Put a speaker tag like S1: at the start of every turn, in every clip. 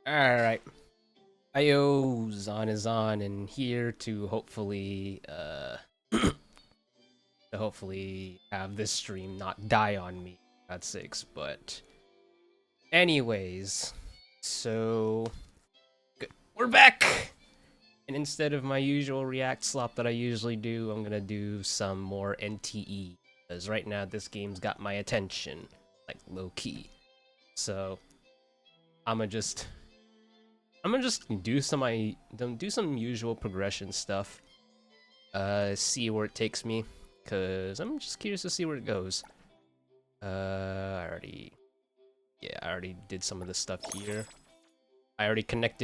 S1: Alright. Ayo, Zon is on, and here to hopefully, to hopefully have this stream not die on me, for God's sakes, but anyways, so, good. We're back! And instead of my usual React slop that I usually do, I'm gonna do some more NTE, because right now this game's got my attention, like, low-key. So, I'ma just do some usual progression stuff. See where it takes me, cause I'm just curious to see where it goes. I already did some of the stuff here. I already linked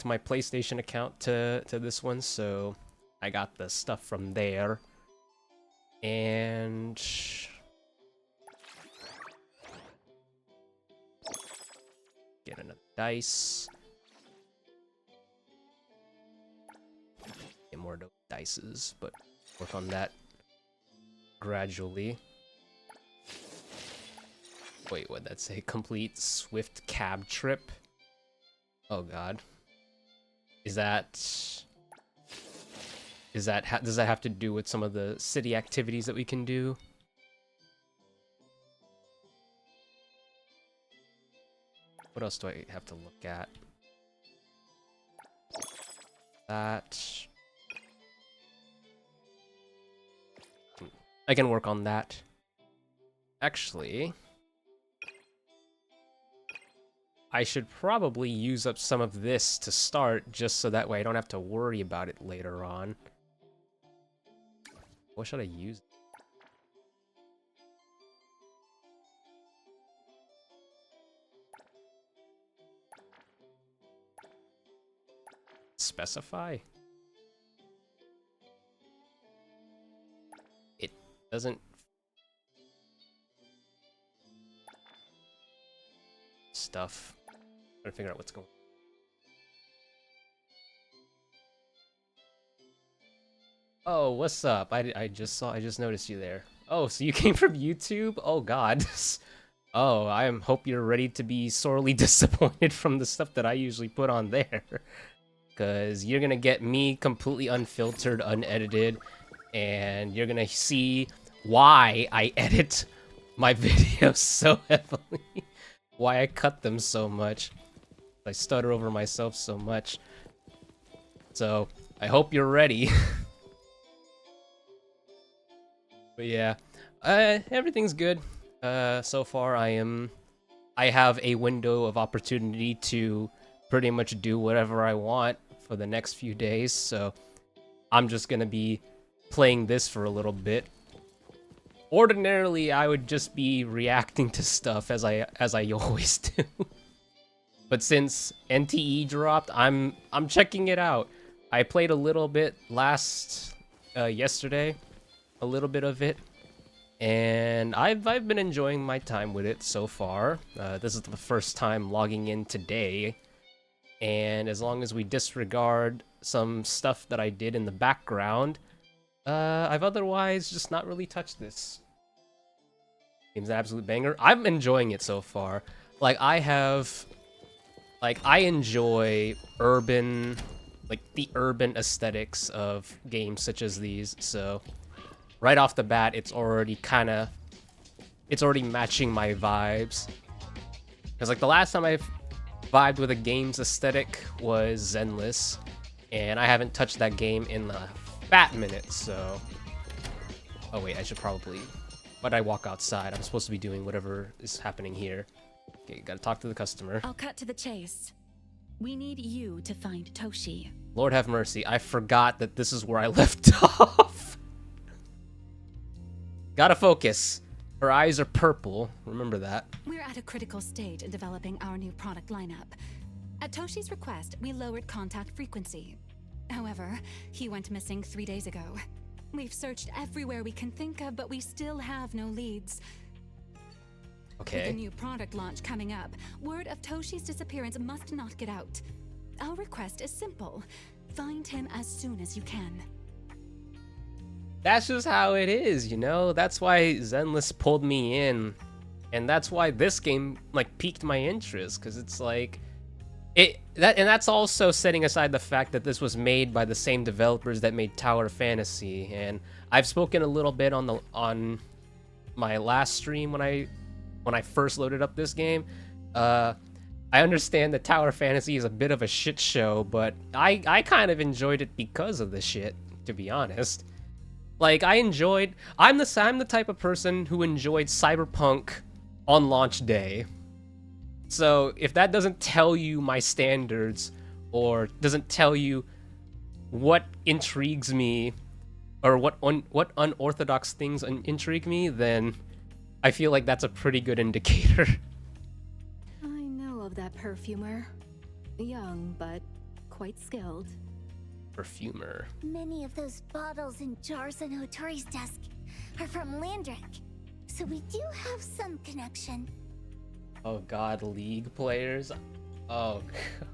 S1: my PlayStation account to this one, so I got the stuff from there. And get another dice. Get more of those dices, but work on that gradually. Wait, what'd that say? Complete swift cab trip? Oh god. Does that have to do with some of the city activities that we can do? What else do I have to look at? That. I can work on that. Actually, I should probably use up some of this to start, just so that way I don't have to worry about it later on. What should I use? Specify? It doesn't... Stuff. I'm trying to figure out what's going on. Oh, what's up? I just noticed you there. Oh, so you came from YouTube? Oh god. Oh, hope you're ready to be sorely disappointed from the stuff that I usually put on there. Cause you're gonna get me completely unfiltered, unedited, and you're gonna see why I edit my videos so heavily. Why I cut them so much. I stutter over myself so much. So, I hope you're ready. But yeah, everything's good. So far I have a window of opportunity to pretty much do whatever I want for the next few days, so I'm just gonna be playing this for a little bit. Ordinarily, I would just be reacting to stuff as I always do. But since NTE dropped, I'm checking it out. I played a little bit yesterday, a little bit of it, and I've been enjoying my time with it so far. This is the first time logging in today, and as long as we disregard some stuff that I did in the background, I've otherwise just not really touched this. Game's an absolute banger. I'm enjoying it so far. I enjoy the urban aesthetics of games such as these, so right off the bat, it's already matching my vibes. Because the last time I vibed with a game's aesthetic was Zenless, and I haven't touched that game in a fat minute, so... Oh wait, I should probably... Why'd I walk outside? I'm supposed to be doing whatever is happening here. Okay, gotta talk to the customer.
S2: I'll cut to the chase. We need you to find Toshi.
S1: Lord have mercy, I forgot that this is where I left off. Gotta focus. Her eyes are purple, remember that.
S2: We're at a critical stage in developing our new product lineup. At Toshi's request, we lowered contact frequency. However, he went missing 3 days ago. We've searched everywhere we can think of, but we still have no leads.
S1: Okay.
S2: With a new product launch coming up, word of Toshi's disappearance must not get out. Our request is simple. Find him as soon as you can.
S1: That's just how it is, you know? That's why Zenless pulled me in And that's why this game like piqued my interest, because it's like and that's also setting aside the fact that this was made by the same developers that made Tower Fantasy. And I've spoken a little bit on my last stream when I first loaded up this game. I understand that Tower Fantasy is a bit of a shit show, but I kind of enjoyed it because of the shit, to be honest. Like, I'm the type of person who enjoyed Cyberpunk on launch day. So if that doesn't tell you my standards, or doesn't tell you what intrigues me, or what unorthodox things intrigue me, then I feel like that's a pretty good indicator.
S2: I know of that perfumer. Young, but quite skilled.
S1: Perfumer.
S3: Many of those bottles and jars on Hotori's desk are from Landrick, so we do have some connection.
S1: Oh god, League players? Oh god.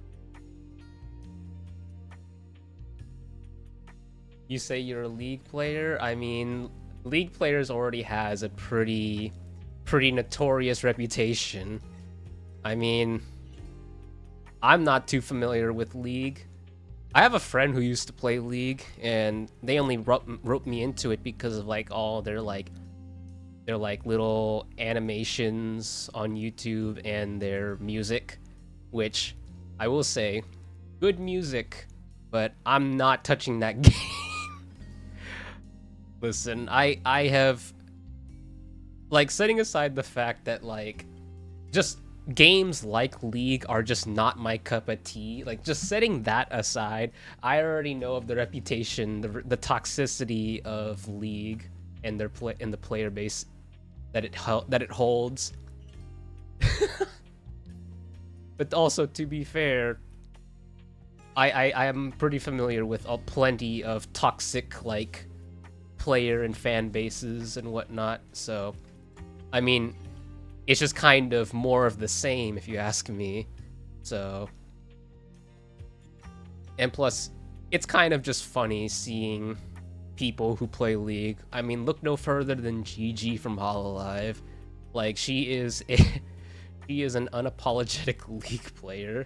S1: You say you're a League player? I mean, League players already has a pretty notorious reputation. I mean, I'm not too familiar with League. I have a friend who used to play League, and they only roped me into it because of like all their like little animations on YouTube and their music, which I will say, good music, but I'm not touching that game. Listen, I have, like, setting aside the fact that like just games like League are just not my cup of tea, like just setting that aside, I already know of the reputation, the toxicity of League and their the player base that it holds. But also, to be fair, I am pretty familiar with plenty of toxic like player and fan bases and whatnot, so I mean, it's just kind of more of the same if you ask me. So, and plus it's kind of just funny seeing people who play League. I mean, look no further than Gigi from Hololive. Like, she is an unapologetic League player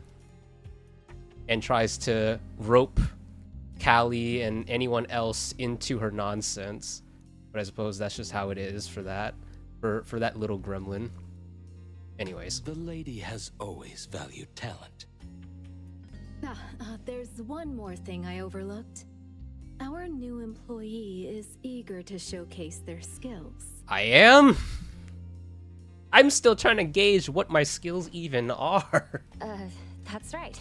S1: and tries to rope Callie and anyone else into her nonsense. But I suppose that's just how it is for that little gremlin. Anyways.
S4: The lady has always valued talent.
S2: There's one more thing I overlooked. Our new employee is eager to showcase their skills.
S1: I am? I'm still trying to gauge what my skills even are.
S3: That's right.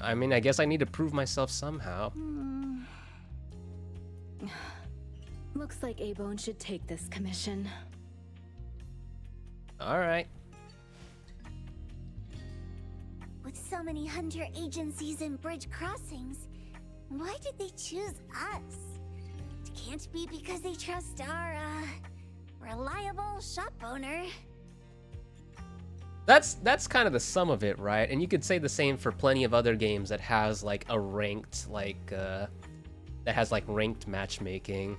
S1: I mean, I guess I need to prove myself somehow.
S2: Looks like A-Bone should take this commission.
S1: Alright.
S3: With so many hunter agencies and bridge crossings, why did they choose us? It can't be because they trust our, reliable shop owner.
S1: That's kind of the sum of it, right? And you could say the same for plenty of other games that has like a ranked, that has like ranked matchmaking.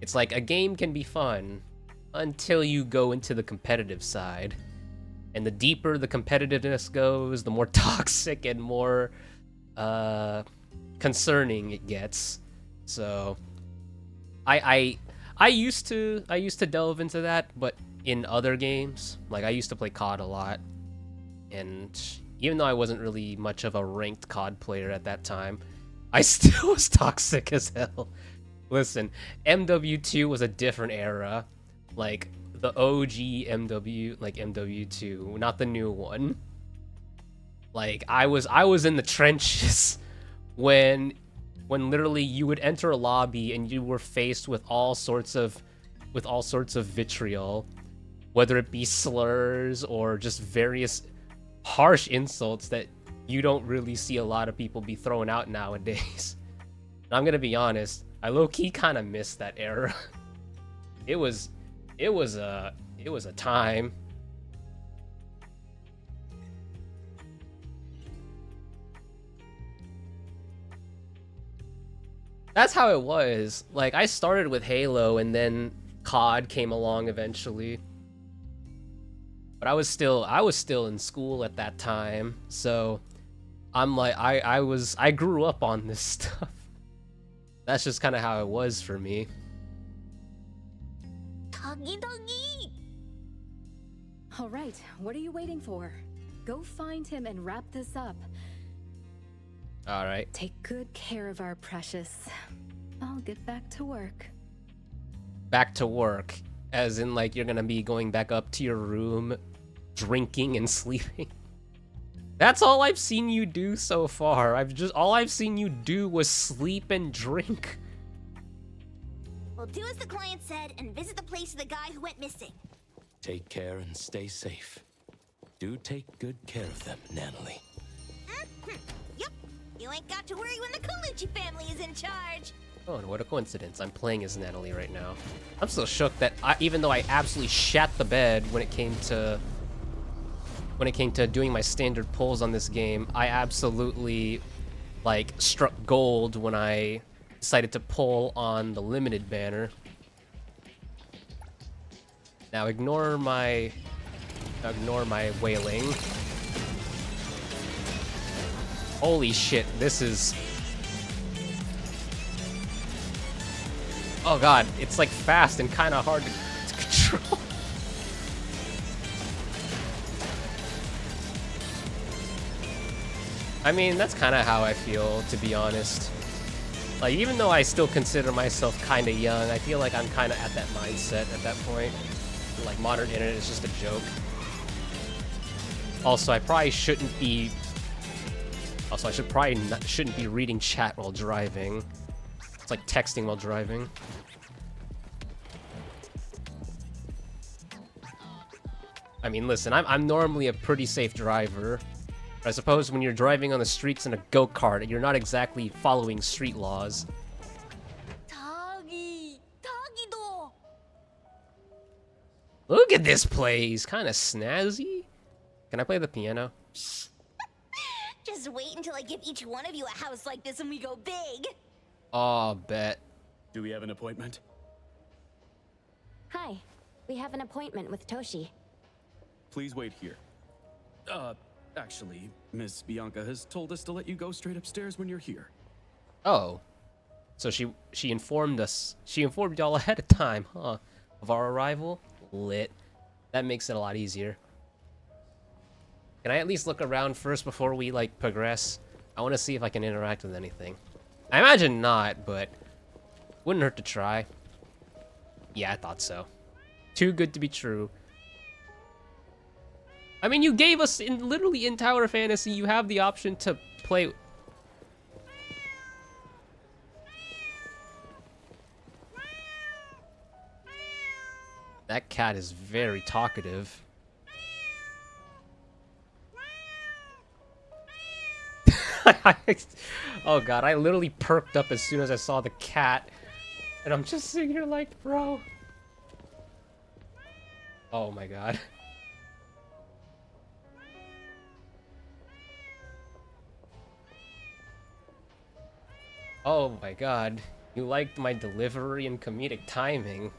S1: It's like a game can be fun until you go into the competitive side. And the deeper the competitiveness goes, the more toxic and more concerning it gets. So I used to delve into that, but in other games, like I used to play COD a lot, and even though I wasn't really much of a ranked COD player at that time, I still was toxic as hell. Listen, MW2 was a different era, like the OG MW, like MW2, not the new one. Like I was in the trenches when literally you would enter a lobby and you were faced with all sorts of vitriol, whether it be slurs or just various harsh insults that you don't really see a lot of people be throwing out nowadays. And I'm gonna be honest, I low-key kind of missed that era. It was a time. That's how it was. Like, I started with Halo, and then COD came along eventually. But I was still in school at that time, so I'm like I grew up on this stuff. That's just kind of how it was for me.
S3: Doggy doggy!
S5: All right, what are you waiting for? Go find him and wrap this up.
S1: All right.
S5: Take good care of our precious. I'll get back to work.
S1: Back to work, as in like you're gonna be going back up to your room, drinking and sleeping. That's all I've seen you do so far. All I've seen you do was sleep and drink.
S3: We'll do as the client said and visit the place of the guy who went missing.
S4: Take care and stay safe. Do take good care of them, Natalie.
S3: Yep, you ain't got to worry when the Colucci family is in charge.
S1: Oh, and what a coincidence. I'm playing as Natalie right now. I'm still shook that even though I absolutely shat the bed when it came to doing my standard pulls on this game, I absolutely like struck gold when I decided to pull on the limited banner. Now ignore my wailing. Holy shit, this is... Oh god, it's like fast and kind of hard to control. I mean, that's kind of how I feel, to be honest. Like, even though I still consider myself kind of young, I feel like I'm kind of at that mindset at that point. Like, modern internet is just a joke. Also, I probably shouldn't be... Also, I shouldn't be reading chat while driving. It's like texting while driving. I mean, listen, I'm normally a pretty safe driver. I suppose when you're driving on the streets in a go-kart, you're not exactly following street laws.
S3: Doggy! Doggy do!
S1: Look at this place, kind of snazzy. Can I play the piano?
S3: Just wait until I give each one of you a house like this and we go big!
S1: Aw, bet.
S6: Do we have an appointment?
S7: Hi, we have an appointment with Toshi.
S6: Please wait here. Actually, Miss Bianca has told us to let you go straight upstairs when you're here.
S1: Oh. So she informed us. She informed y'all ahead of time, huh? Of our arrival? Lit. That makes it a lot easier. Can I at least look around first before we, like, progress? I want to see if I can interact with anything. I imagine not, but wouldn't hurt to try. Yeah, I thought so. Too good to be true. I mean, you gave us, literally in Tower Fantasy, you have the option to play... That cat is very talkative. Oh god, I literally perked up as soon as I saw the cat. And I'm just sitting here like, bro. Oh my god. Oh my god. You liked my delivery and comedic timing.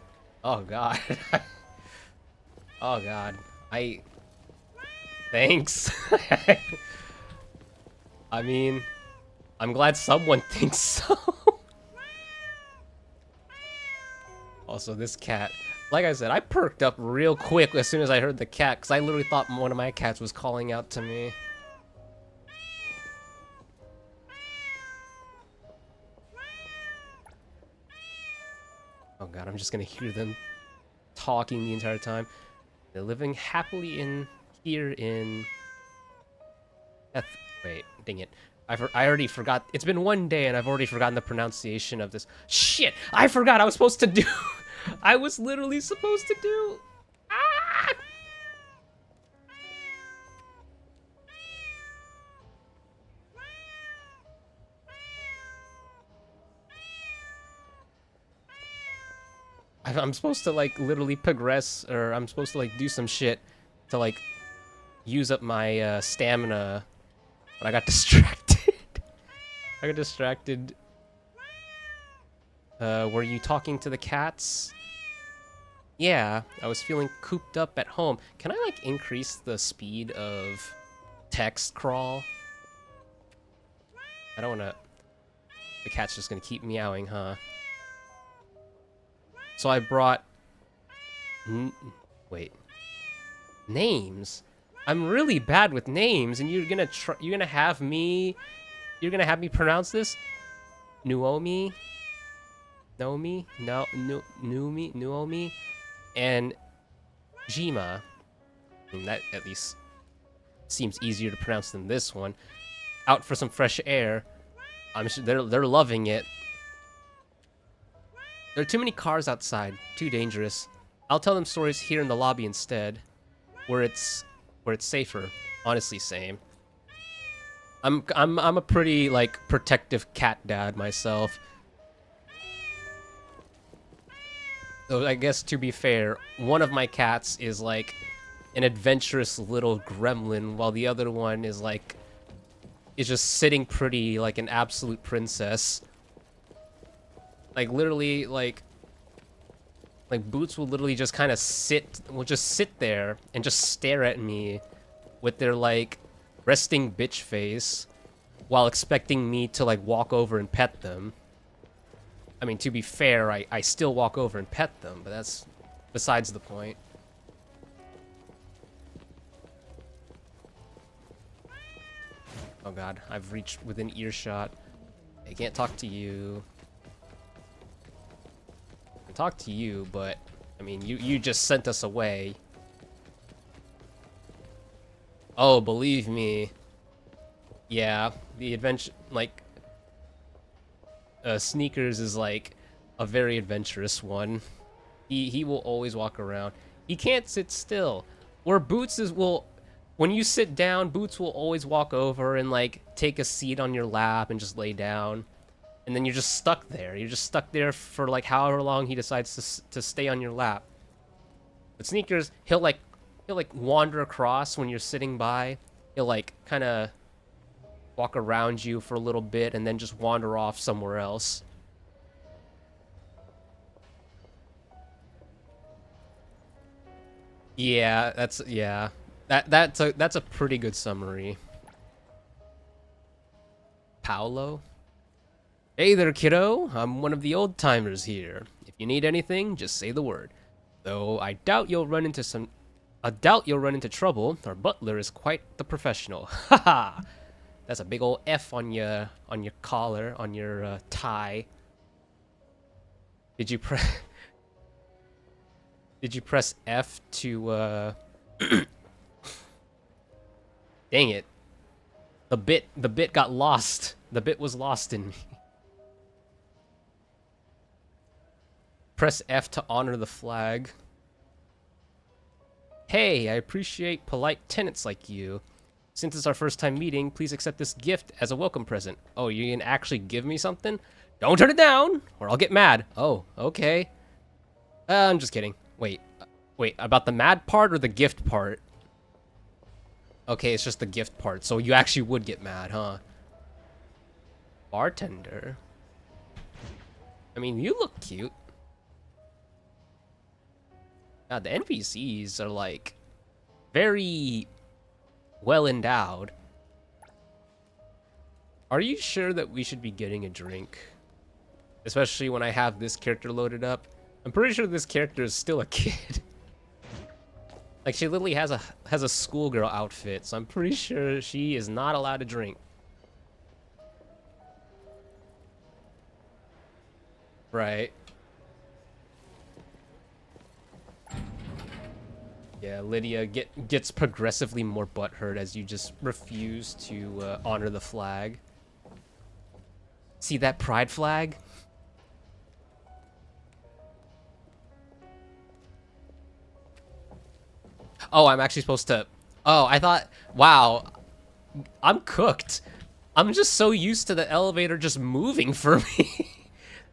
S1: Oh god. Oh god. Thanks. I mean, I'm glad someone thinks so. Also, this cat. Like I said, I perked up real quick as soon as I heard the cat, because I literally thought one of my cats was calling out to me. Oh god, I'm just gonna hear them talking the entire time. They're living happily here in... Wait, dang it. I already forgot. It's been one day and I've already forgotten the pronunciation of this. Shit! I forgot I was supposed to do... I was literally supposed to do... Ah! I'm supposed to, like, literally progress, or I'm supposed to, like, do some shit to, like, use up my stamina, but I got distracted. I got distracted. Were you talking to the cats? Yeah, I was feeling cooped up at home. Can I, like, increase the speed of text crawl? I don't wanna... The cat's just gonna keep meowing, huh? So I brought... Wait. Names? I'm really bad with names, and you're gonna have me pronounce this? Nuomi? Nomi? No, Numi? Nuomi? And Jima. I mean, that at least seems easier to pronounce than this one. Out for some fresh air. I'm sure they're loving it. There are too many cars outside. Too dangerous. I'll tell them stories here in the lobby instead, where it's safer. Honestly, same. I'm a pretty like protective cat dad myself. So I guess to be fair, one of my cats is like an adventurous little gremlin, while the other one is just sitting pretty like an absolute princess. Like literally like Boots will literally just kind of sit there and just stare at me with their like resting bitch face while expecting me to like walk over and pet them. I mean, to be fair, I still walk over and pet them, but that's besides the point. Oh god, I've reached within earshot. I can't talk to you. I can talk to you, but I mean, you just sent us away. Oh, believe me. Yeah, the adventure, like, Sneakers is like a very adventurous one. He will always walk around. He can't sit still. Where Boots when you sit down, Boots will always walk over and like take a seat on your lap and just lay down. And then you're just stuck there. You're just stuck there for like however long he decides to stay on your lap. But Sneakers, he'll like wander across when you're sitting by. He'll like kind of walk around you for a little bit and then just wander off somewhere else. Yeah, that's a pretty good summary. Paolo? Hey there, kiddo. I'm one of the old timers here. If you need anything, just say the word. Though I doubt you'll run into trouble. Our butler is quite the professional. Haha. That's a big old F on your collar, on your tie. Did you press F to Dang it. The bit got lost. The bit was lost in me. Press F to honor the flag. Hey, I appreciate polite tenants like you. Since it's our first time meeting, please accept this gift as a welcome present. Oh, you can actually give me something? Don't turn it down, or I'll get mad. Oh, okay. I'm just kidding. Wait, about the mad part or the gift part? Okay, it's just the gift part, so you actually would get mad, huh? Bartender? I mean, you look cute. God, the NPCs are, like, very well endowed. Are you sure that we should be getting a drink? Especially when I have this character loaded up. I'm pretty sure this character is still a kid. Like, she literally has a schoolgirl outfit, so I'm pretty sure she is not allowed to drink. Right. Yeah, Lydia gets progressively more butthurt as you just refuse to honor the flag. See that pride flag? Oh, I'm actually supposed to... Oh, I thought... Wow. I'm cooked. I'm just so used to the elevator just moving for me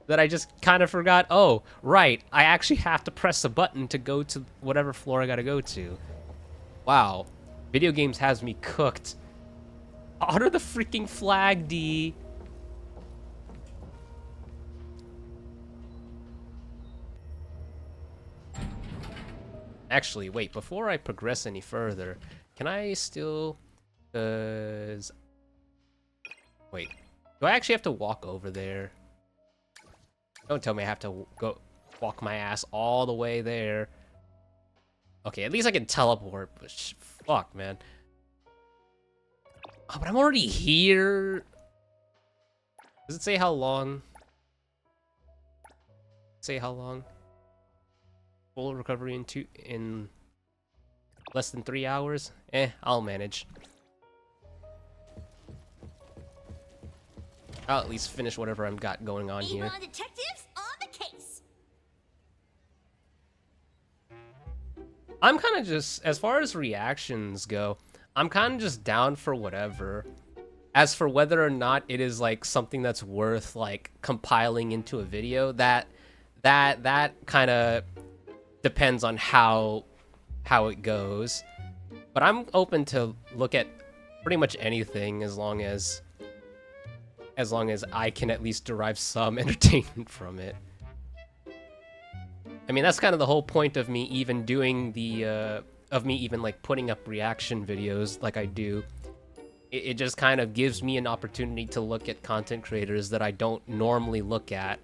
S1: that I just kind of forgot, oh, right, I actually have to press a button to go to whatever floor I gotta go to. Wow. Video games has me cooked. Honor the freaking flag, D. Actually, wait, before I progress any further, can I still... Wait. Do I actually have to walk over there? Don't tell me I have to go walk my ass all the way there. Okay, at least I can teleport, but fuck, man. Oh, but I'm already here. Does it say how long? Say how long? Full recovery in less than 3 hours? I'll manage. I'll at least finish whatever I've got going on here.
S3: Avon detectives on the case.
S1: I'm kind of just, as far as reactions go, I'm kind of just down for whatever. As for whether or not it is like something that's worth like compiling into a video, that kind of depends on how it goes. But I'm open to look at pretty much anything as long as I can at least derive some entertainment from it. I mean, that's kind of the whole point of me even doing the, of me even like putting up reaction videos like I do. It just kind of gives me an opportunity to look at content creators that I don't normally look at.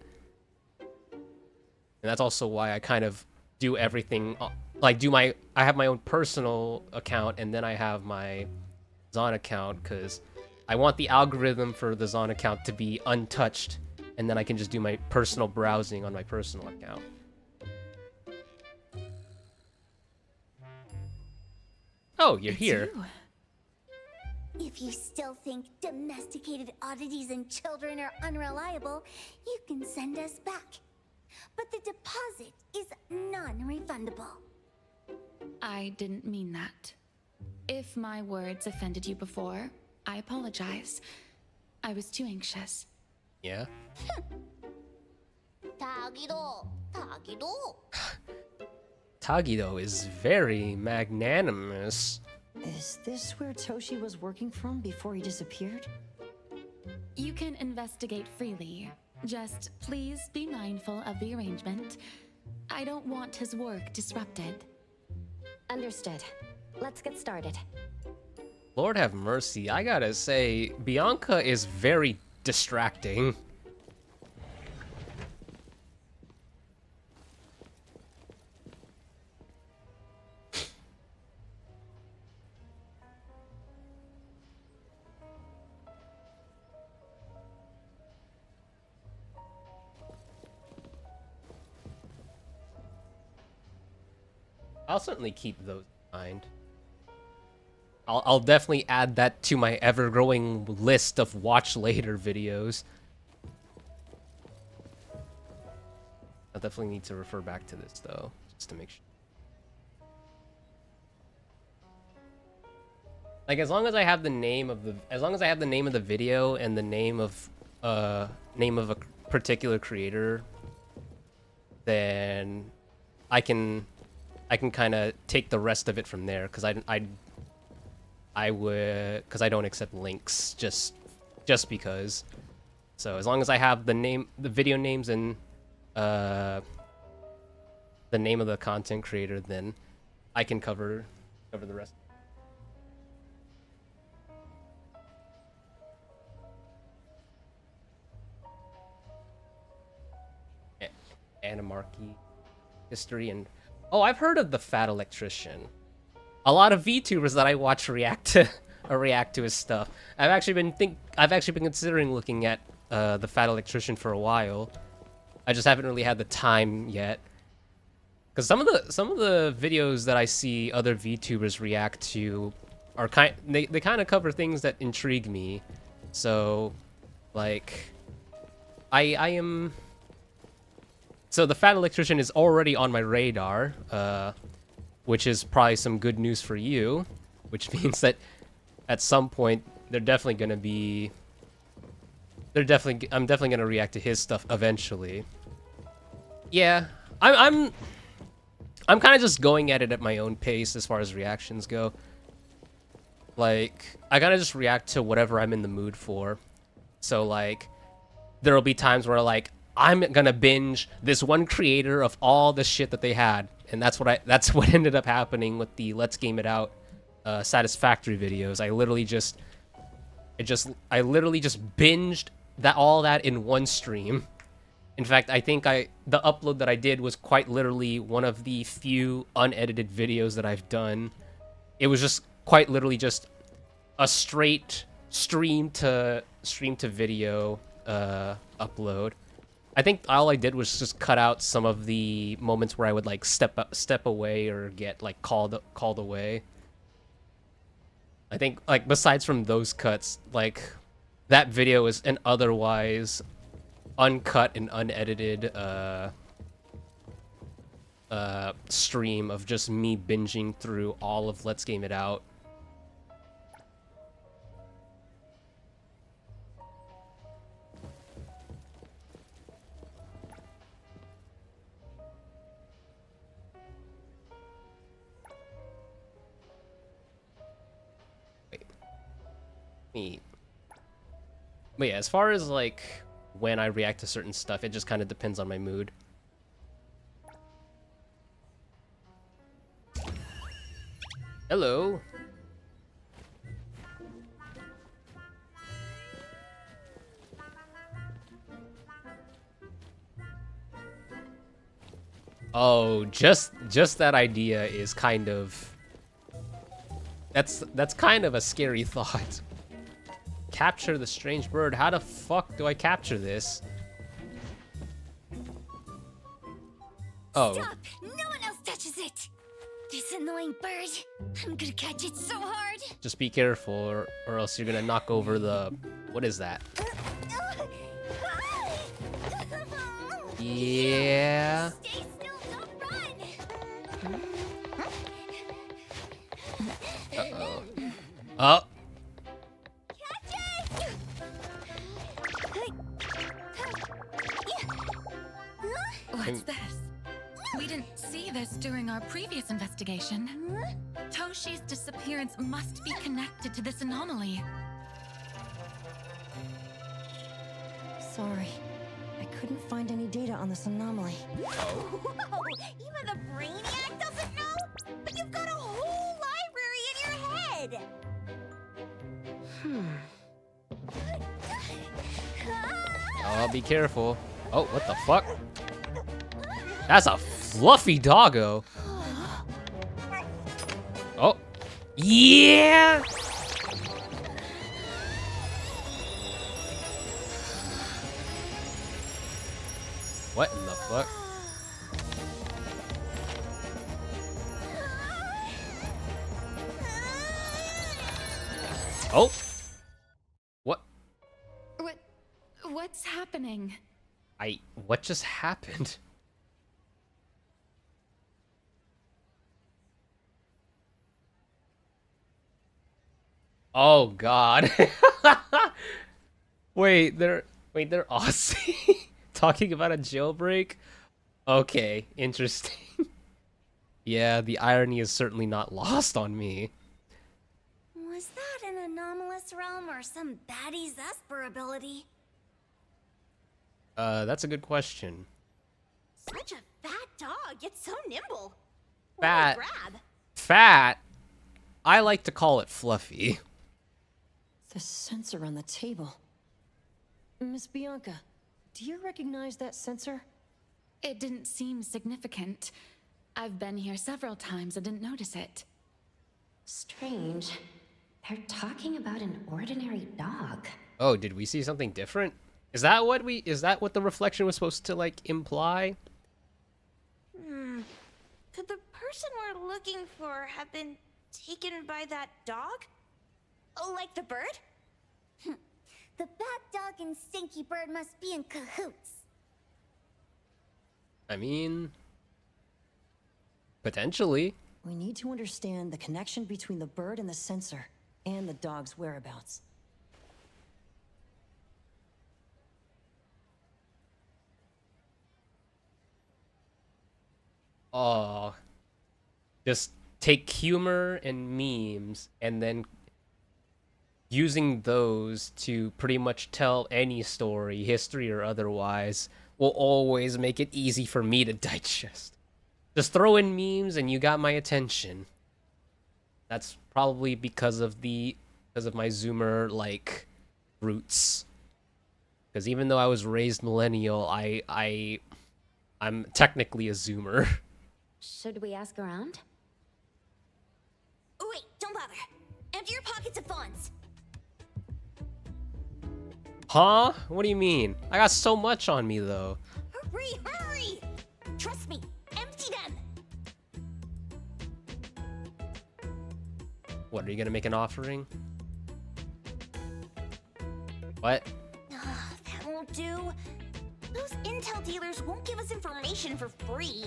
S1: And that's also why I kind of do everything, like I have my own personal account and then I have my Zon account, because I want the algorithm for the Zon account to be untouched, and then I can just do my personal browsing on my personal account. Oh, you're here.
S2: You.
S3: If you still think domesticated oddities and children are unreliable, you can send us back. But the deposit is non-refundable.
S2: I didn't mean that. If my words offended you before, I apologize. I was too anxious.
S1: Yeah?
S3: Tagido.
S1: Tagido is very magnanimous.
S8: Is this where Toshi was working from before he disappeared?
S2: You can investigate freely. Just please be mindful of the arrangement. I don't want his work disrupted.
S7: Understood. Let's get started.
S1: Lord have mercy, I gotta say, Bianca is very distracting. I'll certainly keep those in mind. I'll definitely add that to my ever-growing list of watch later videos. I'll definitely need to refer back to this though, just to make sure. Like, as long as I have the name of the video and the name of a particular creator, then I can kind of take the rest of it from there, because I don't accept links just because. So as long as I have the video names and the name of the content creator, then I can cover the rest. Animarchy history, and oh, I've heard of the Fat Electrician. A lot of VTubers that I watch react to his stuff. I've actually been considering looking at the Fat Electrician for a while. I just haven't really had the time yet. Because some of the videos that I see other VTubers react to are they kind of cover things that intrigue me. So, like, so the Fat Electrician is already on my radar, which is probably some good news for you, which means that at some point I'm definitely gonna react to his stuff eventually. Yeah, I'm kind of just going at it at my own pace as far as reactions go. Like, I kind of just react to whatever I'm in the mood for. So like, there'll be times where like I'm gonna binge this one creator of all the shit that they had, and that's what ended up happening with the Let's Game It Out Satisfactory videos. I literally just binged all that in one stream. In fact, I think the upload that I did was quite literally one of the few unedited videos that I've done. It was just quite literally just a straight stream to video upload. I think all I did was just cut out some of the moments where I would like step away or get like called away. I think like besides from those cuts, like that video is an otherwise uncut and unedited stream of just me binging through all of Let's Game It Out. But yeah, as far as like when I react to certain stuff, it just kind of depends on my mood. Hello. Oh, just that idea is kind of that's kind of a scary thought. Capture the strange bird. How the fuck do I capture this? Oh.
S3: Stop! No one else touches it! This annoying bird. I'm gonna catch it so hard.
S1: Just be careful or else you're gonna knock over the... What is that? Yeah.
S3: Stay still, don't run!
S1: Uh-oh. Oh.
S2: What's this? We didn't see this during our previous investigation. Toshi's disappearance must be connected to this anomaly.
S8: Sorry. I couldn't find any data on this anomaly.
S3: Whoa! Even the brainiac doesn't know? But you've got a whole library in your head!
S1: Oh, be careful. Oh, what the fuck? That's a fluffy doggo. Oh. Yeah! What in the fuck? Oh. What?
S2: What's happening?
S1: What just happened? Oh god. Wait, they're Aussie talking about a jailbreak? Okay, interesting. Yeah, the irony is certainly not lost on me.
S3: Was that an anomalous realm or some baddie's Esper ability?
S1: That's a good question.
S3: Such a fat dog, yet so nimble.
S1: Fat.
S3: What a grab.
S1: Fat? I like to call it fluffy.
S8: The sensor on the table. Miss Bianca, do you recognize that sensor?
S2: It didn't seem significant. I've been here several times and didn't notice it.
S7: Strange. They're talking about an ordinary dog.
S1: Oh, did we see something different? Is that what the reflection was supposed to like imply?
S3: Could the person we're looking for have been taken by that dog? Oh, like the bird? The bat dog and Stinky Bird must be in cahoots.
S1: I mean, potentially.
S8: We need to understand the connection between the bird and the sensor, and the dog's whereabouts.
S1: Oh, just take humor and memes and then using those to pretty much tell any story, history or otherwise, will always make it easy for me to digest. Just throw in memes and you got my attention. That's probably because of my Zoomer like roots. Because even though I was raised millennial, I'm technically a Zoomer.
S7: Should we ask around?
S3: Wait, don't bother. Empty your pockets of funds.
S1: Huh? What do you mean? I got so much on me though.
S3: Hurry, hurry! Trust me, empty them.
S1: What, are you gonna make an offering? What?
S3: That won't do. Those intel dealers won't give us information for free.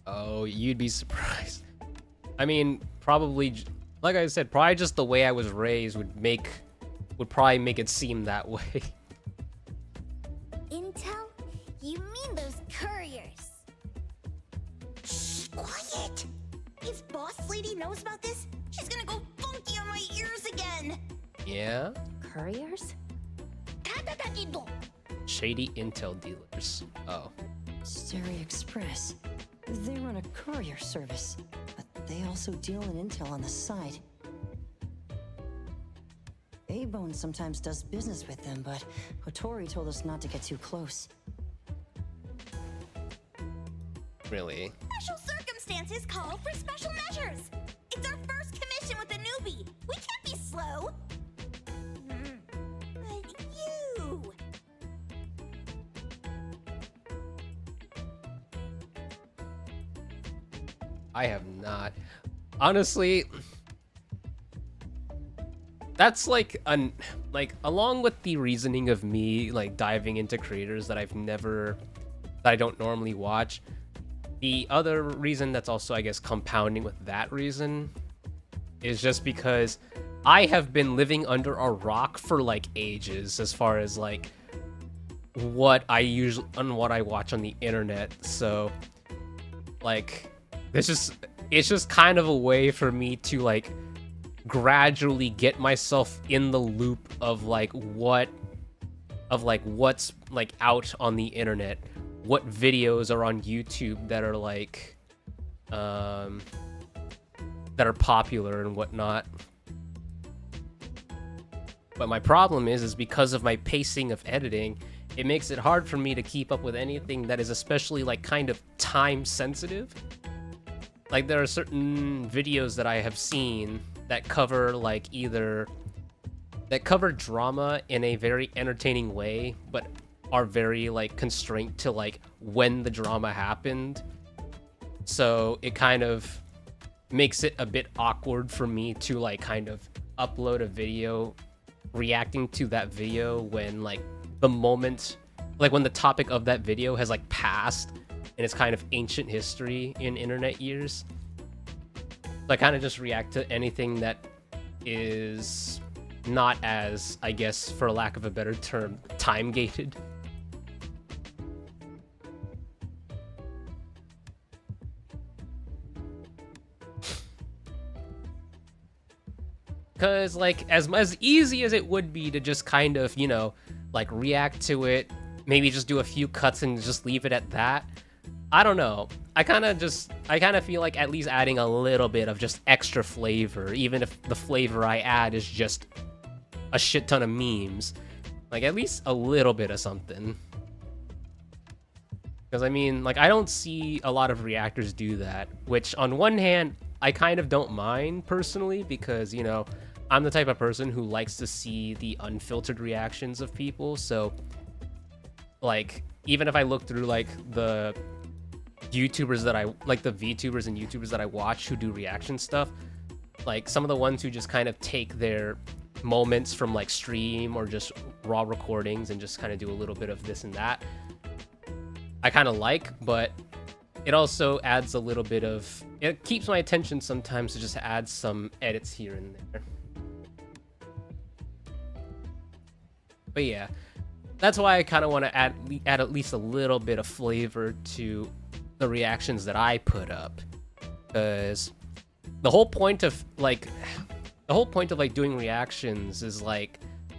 S1: Oh, you'd be surprised. I mean, probably, like I said, probably just the way I was raised would probably make it seem that way.
S3: Intel? You mean those couriers? Shh, quiet! If Boss Lady knows about this, she's gonna go funky on my ears again!
S1: Yeah?
S7: Couriers?
S1: Shady intel dealers. Oh.
S8: Stereo Express. They run a courier service, but they also deal in intel on the side. A-Bone sometimes does business with them, but Hotori told us not to get too close.
S1: Really?
S3: Special circumstances call for special measures! It's our first commission with a newbie! We can't be slow! But you...
S1: I have not. Honestly, that's like along with the reasoning of me like diving into creators that I don't normally watch. The other reason that's also, I guess, compounding with that reason is just because I have been living under a rock for like ages as far as like what I watch on the internet. So like it's just kind of a way for me to like gradually get myself in the loop of what's like out on the internet, what videos are on YouTube that are like that are popular and whatnot. But my problem is because of my pacing of editing, it makes it hard for me to keep up with anything that is especially like kind of time sensitive. Like there are certain videos that I have seen that cover drama in a very entertaining way, but are very like constrained to like when the drama happened. So it kind of makes it a bit awkward for me to like kind of upload a video reacting to that video when like the moment, like when the topic of that video has like passed and it's kind of ancient history in internet years. So I kind of just react to anything that is not as, I guess, for lack of a better term, time gated. Because, like, as easy as it would be to just kind of, you know, like, react to it, maybe just do a few cuts and just leave it at that, I don't know. I kind of feel like at least adding a little bit of just extra flavor, even if the flavor I add is just a shit ton of memes. Like, at least a little bit of something. Because, I mean, like, I don't see a lot of reactors do that, which, on one hand, I kind of don't mind, personally, because, you know, I'm the type of person who likes to see the unfiltered reactions of people, so, like, even if I look through, like, the YouTubers that the VTubers and YouTubers that I watch who do reaction stuff, like, some of the ones who just kind of take their moments from, like, stream or just raw recordings and just kind of do a little bit of this and that, I kind of like, but it also adds a little bit of, it keeps my attention sometimes to just add some edits here and there. But yeah, that's why I kind of want to add at least a little bit of flavor to the reactions that I put up, because the whole point of doing reactions is like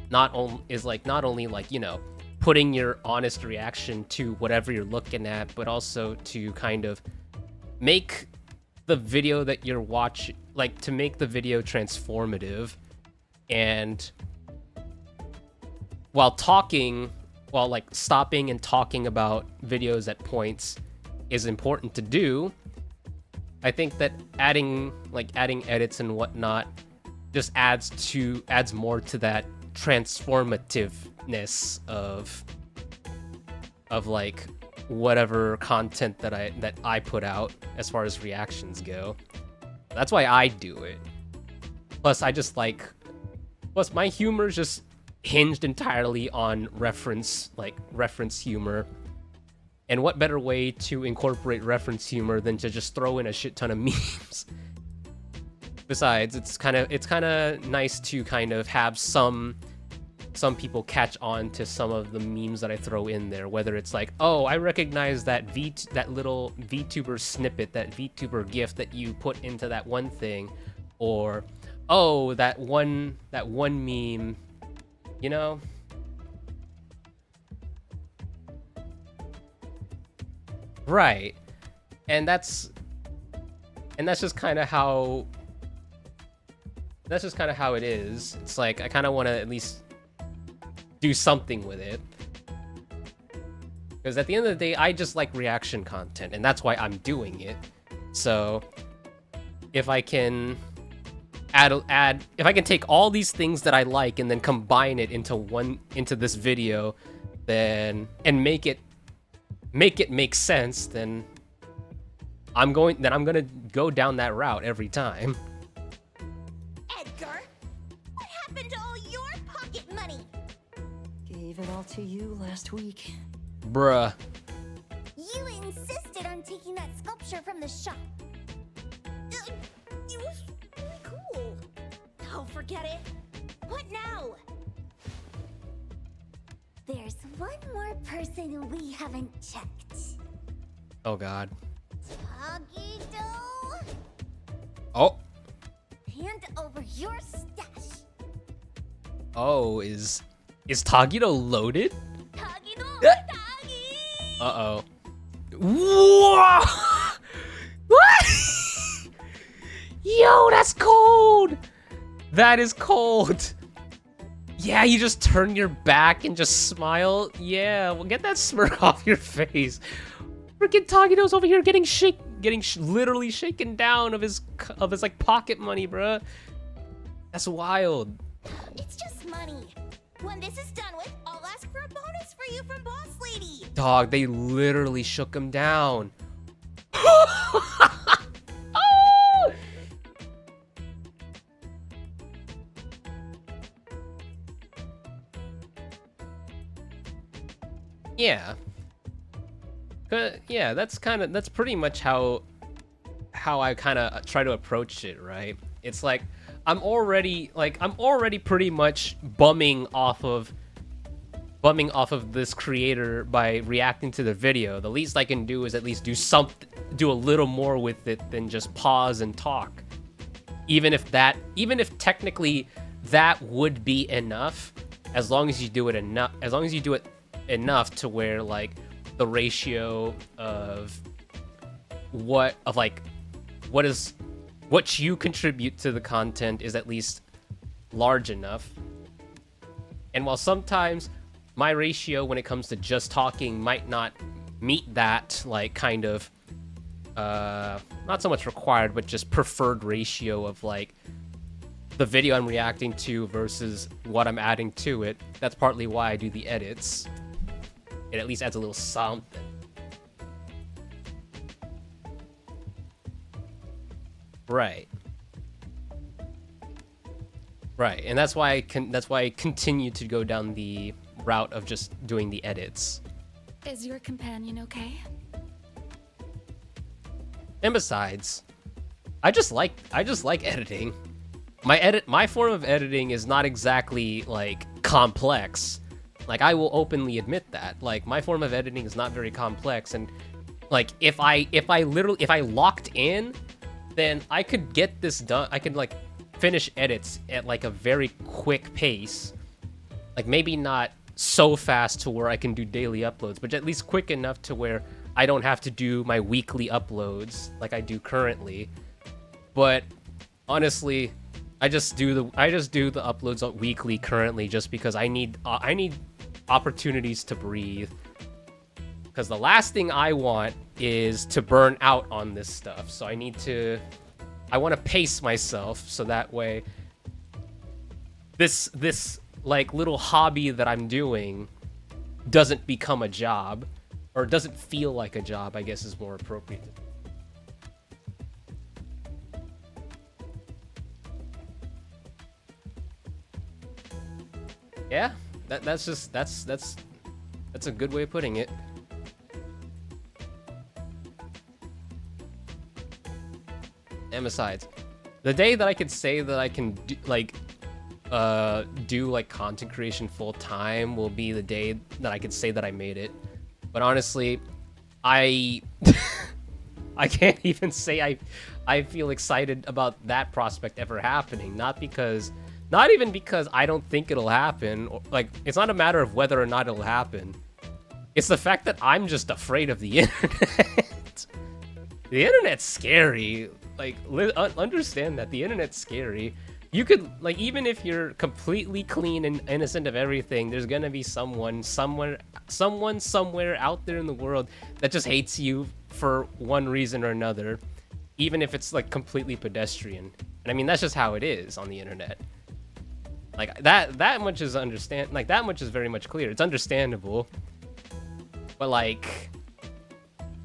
S1: not only like, you know, putting your honest reaction to whatever you're looking at, but also to kind of make the video that you're watching, like to make the video transformative. And while like stopping and talking about videos at points is important to do, I think that adding edits and whatnot just adds more to that transformativeness of like whatever content that I put out as far as reactions go. That's why I do it. Plus my humor is just hinged entirely on reference humor. And what better way to incorporate reference humor than to just throw in a shit ton of memes? Besides, it's kind of nice to kind of have some people catch on to some of the memes that I throw in there. Whether it's like, oh, I recognize that little VTuber snippet, that VTuber GIF that you put into that one thing, or oh, that one meme, you know. Right. And that's just kind of how it is. It's like I kind of want to at least do something with it, because at the end of the day, I just like reaction content, and that's why I'm doing it. So if I can if I can take all these things that I like and then combine it into this video, then and make it make sense, then I'm gonna go down that route every time.
S3: Edgar, what happened to all your pocket money?
S8: Gave it all to you last week.
S1: Bruh.
S3: You insisted on taking that sculpture from the shop. It was really cool. Oh, forget it. What now? There's one more person we haven't checked.
S1: Oh God.
S3: Tagito,
S1: Oh.
S3: hand over your stash.
S1: Oh, is Tagito loaded?
S3: Tagito, Tagi!
S1: Uh-oh. Whoa! What? Yo, that's cold! That is cold! Yeah, you just turn your back and just smile. Yeah, well, get that smirk off your face. Freaking Tagito's over here getting literally shaken down of his like pocket money, bruh. That's wild.
S3: It's just money. When this is done with, I'll ask for a bonus for you from Boss Lady.
S1: Dog, they literally shook him down. Yeah. Yeah, that's pretty much how I kind of try to approach it, right? It's like I'm already pretty much bumming off of this creator by reacting to the video. The least I can do is at least do a little more with it than just pause and talk. Even if technically that would be enough, as long as you do it enough to where like the ratio of what you contribute to the content is at least large enough. And while sometimes my ratio when it comes to just talking might not meet that like kind of not so much required but just preferred ratio of like the video I'm reacting to versus what I'm adding to it, that's partly why I do the edits. It at least adds a little something. Right. Right, and that's why I continue to go down the route of just doing the edits.
S2: Is your companion okay?
S1: And besides, I just like editing. My form of editing is not exactly like complex. Like I will openly admit that. Like my form of editing is not very complex, and like if I locked in, then I could get this done. I could like finish edits at like a very quick pace Like, maybe not so fast to where I can do daily uploads, but at least quick enough to where I don't have to do my weekly uploads like I do currently. But honestly, I just do the uploads weekly currently just because I need opportunities to breathe. Because the last thing I want is to burn out on this stuff. So I want to pace myself so that way this like little hobby that I'm doing doesn't become a job, or doesn't feel like a job, I guess is more appropriate. Yeah, that's a good way of putting it. And besides, the day that I could say that I can do like content creation full time will be the day that I could say that I made it. But honestly, I can't even say I feel excited about that prospect ever happening. Not even because I don't think it'll happen. Or, like, it's not a matter of whether or not it'll happen. It's the fact that I'm just afraid of the internet. The internet's scary. Like, understand that the internet's scary. You could, like, even if you're completely clean and innocent of everything, there's gonna be someone somewhere out there in the world that just hates you for one reason or another, even if it's like completely pedestrian. And I mean, that's just how it is on the internet. Like, that much is that much is very much clear. It's understandable. But like,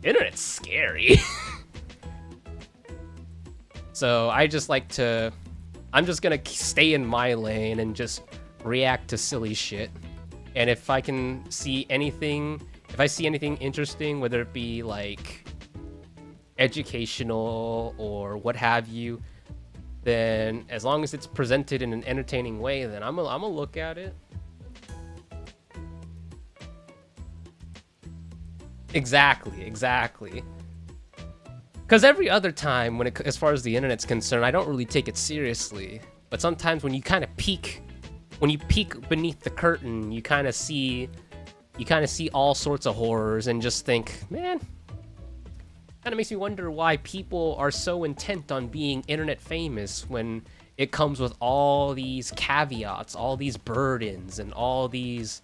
S1: internet's scary. So I'm just gonna stay in my lane and just react to silly shit. And if I see anything interesting, whether it be like educational or what have you, then as long as it's presented in an entertaining way, then I'm gonna look at it. Exactly. Because every other time, as far as the internet's concerned, I don't really take it seriously. But sometimes when you kind of peek beneath the curtain, you kind of see all sorts of horrors and just think, man, kind of makes me wonder why people are so intent on being internet famous when it comes with all these caveats, all these burdens, and all these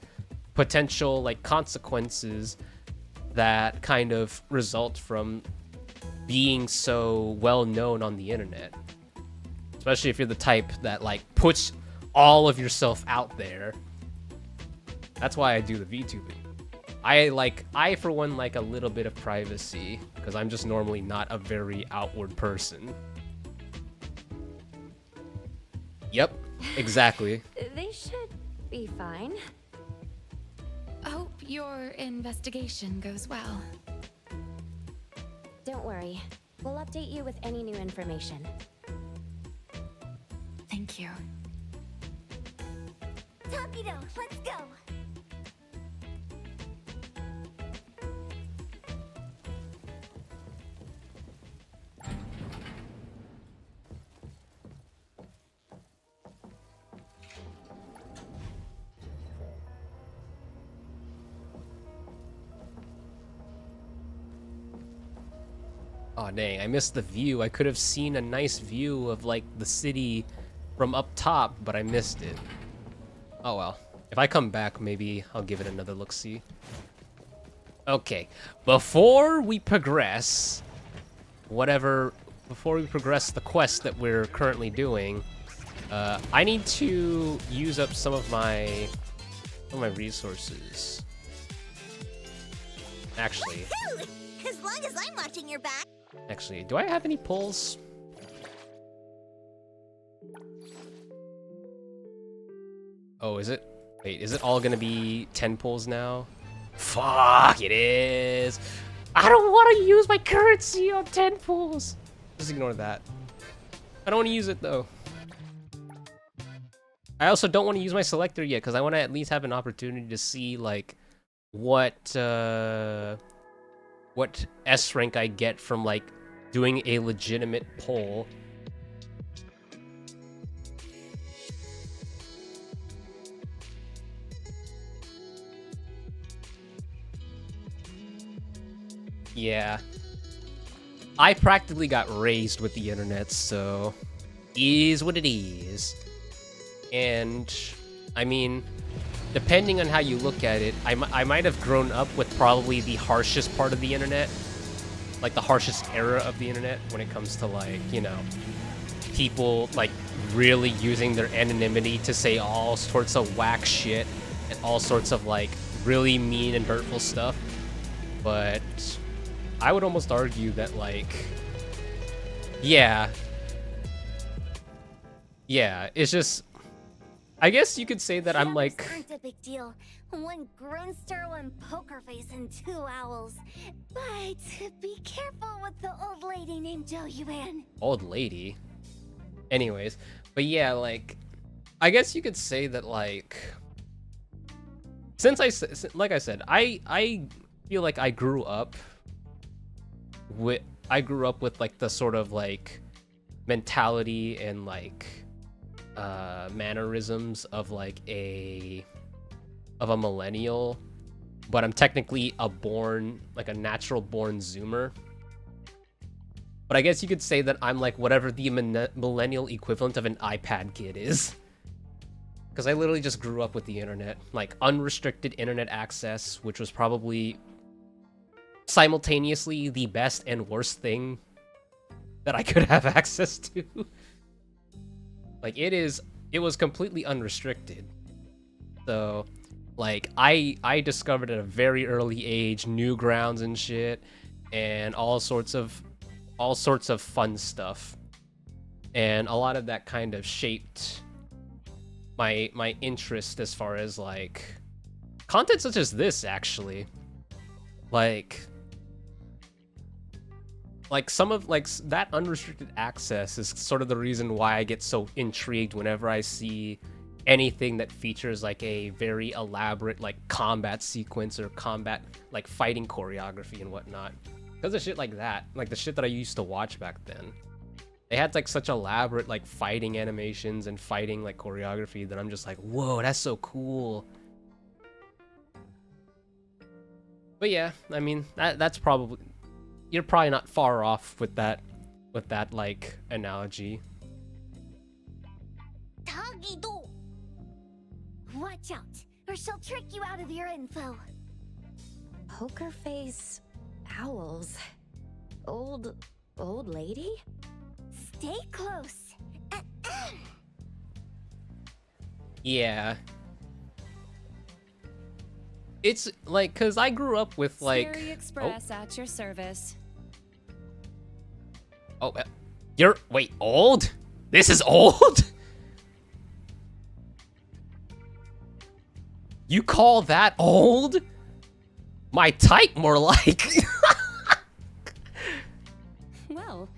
S1: potential like consequences that kind of result from being so well known on the internet. Especially if you're the type that like puts all of yourself out there. That's why I do the VTubing. I for one like a little bit of privacy because I'm just normally not a very outward person. Yep, exactly.
S7: They should be fine.
S2: Hope your investigation goes well.
S7: Don't worry. We'll update you with any new information.
S2: Thank you.
S3: Torpedo, let's go!
S1: Aw, dang, I missed the view. I could have seen a nice view of, like, the city from up top, but I missed it. Oh, well. If I come back, maybe I'll give it another look-see. Okay. Before we progress the quest that we're currently doing, I need to use up some of my resources. Actually...
S3: As long as I'm watching your back.
S1: Actually, do I have any pulls? Oh, is it? Wait, is it all gonna be 10 pulls now? Fuck, it is! I don't want to use my currency on 10 pulls! Just ignore that. I don't want to use it, though. I also don't want to use my selector yet, because I want to at least have an opportunity to see, like, what S rank I get from, like, doing a legitimate pull. Yeah. I practically got raised with the internet, so is what it is. And I mean, depending on how you look at it, I might have grown up with probably the harshest part of the internet, like the harshest era of the internet when it comes to like, you know, people like really using their anonymity to say all sorts of whack shit and all sorts of like really mean and hurtful stuff. But I would almost argue that like, yeah, it's just, I guess you could say that I'm like,
S3: aren't a big deal. One Grunster, one poker face, and 2 owls. But be careful with the old lady named Joyuan.
S1: old lady. Anyways, but yeah, like, I guess you could say that like, since like I said, I feel like I grew up with like the sort of like mentality and like mannerisms of like a millennial, but I'm technically a natural born Zoomer. But I guess you could say that I'm like whatever the millennial equivalent of an iPad kid is. Because I literally just grew up with the internet, like unrestricted internet access, which was probably simultaneously the best and worst thing that I could have access to. Like it was completely unrestricted. So like I discovered at a very early age Newgrounds and shit and all sorts of fun stuff. And a lot of that kind of shaped my interest as far as like content such as this actually. Like some of like that unrestricted access is sort of the reason why I get so intrigued whenever I see anything that features like a very elaborate like combat sequence or combat like fighting choreography and whatnot. Because of shit like that, like the shit that I used to watch back then, they had like such elaborate like fighting animations and fighting like choreography that I'm just like, whoa, that's so cool. But yeah, I mean that's probably, you're probably not far off with that like analogy.
S3: Tagido! Watch out, or she'll trick you out of your info.
S7: Poker face, owls, old lady?
S3: Stay close.
S1: Yeah. It's like, cause I grew up with like.
S5: Scary Express at your service.
S1: Oh, you're wait old? This is old? You call that old? My type, more like.
S5: Well,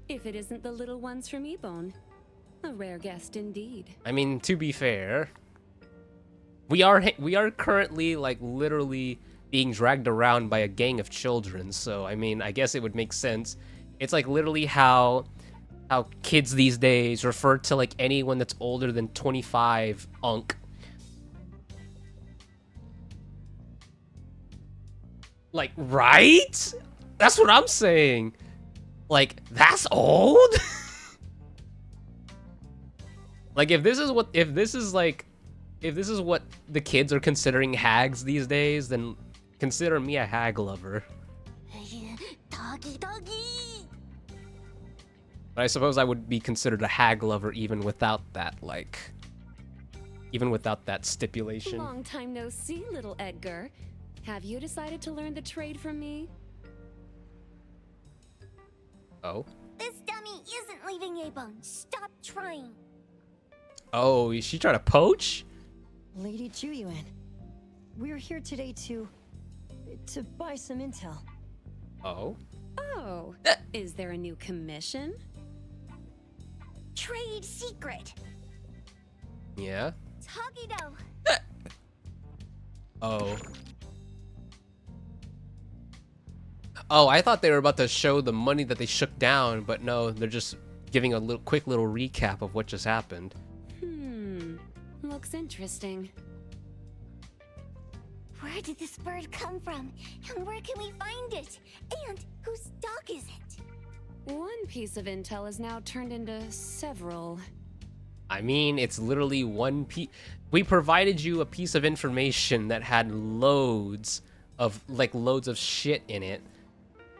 S5: if it isn't the little ones from Ebone, a rare guest indeed.
S1: I mean, to be fair, we are currently like literally being dragged around by a gang of children. So I mean, I guess it would make sense. It's like literally how kids these days refer to like anyone that's older than 25 unk. Like, right? That's what I'm saying. Like, that's old? Like, if this is what the kids are considering hags these days, then consider me a hag lover. But I suppose I would be considered a hag lover even without that, like, even without that stipulation.
S5: Long time no see, little Edgar. Have you decided to learn the trade from me?
S1: Oh?
S3: This dummy isn't leaving Abone. Stop trying.
S1: Oh, is she trying to poach?
S8: Lady Juyuan, we're here today to buy some intel.
S1: Oh?
S5: Oh, is there a new commission?
S3: Trade secret.
S1: Yeah?
S3: Tagido.
S1: Oh. Oh, I thought they were about to show the money that they shook down, but no, they're just giving a quick little recap of what just happened.
S5: Looks interesting.
S3: We're Where did this bird come from? And where can we find it? And whose dog is it?
S2: One piece of intel is now turned into several.
S1: I mean, it's literally one piece. We provided you a piece of information that had loads of shit in it.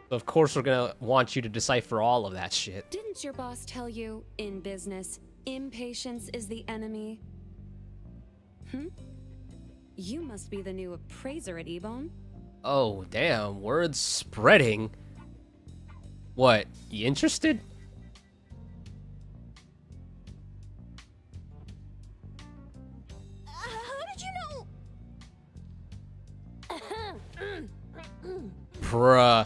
S1: So of course we're gonna want you to decipher all of that shit.
S2: Didn't your boss tell you, in business, impatience is the enemy? You must be the new appraiser at Ebon.
S1: Oh, damn, word's spreading. What, you interested?
S3: How did you know?
S1: Bruh,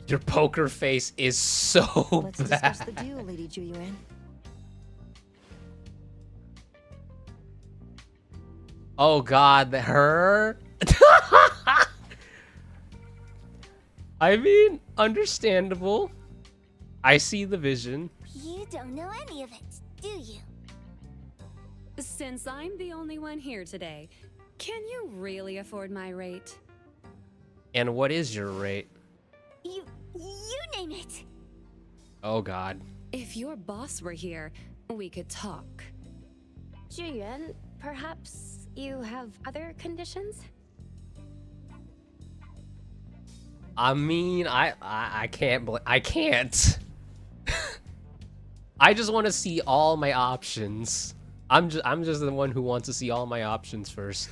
S1: your poker face is so
S8: Let's discuss the
S1: bad.
S8: deal, Lady Juyuan.
S1: Oh god, her? I mean, understandable. I see the vision.
S3: You don't know any of it, do you?
S2: Since I'm the only one here today, can you really afford my rate?
S1: And what is your rate?
S3: You name it.
S1: Oh god.
S2: If your boss were here, we could talk.
S7: Juyuan, perhaps you have other conditions?
S1: I mean, I can't I can't. I just want to see all my options. I'm just the one who wants to see all my options first.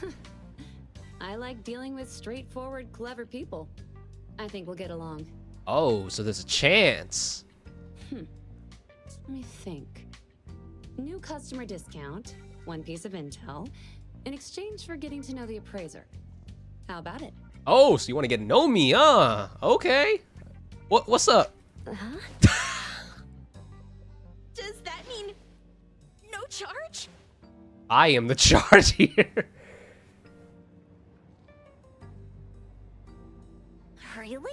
S2: I like dealing with straightforward, clever people. I think we'll get along.
S1: Oh, so there's a chance.
S2: Let me think. New customer discount, one piece of intel, in exchange for getting to know the appraiser. How about it?
S1: Oh, so you want to get to know me, huh? Okay. What's up?
S3: Does that mean no charge?
S1: I am the charge here.
S3: Really?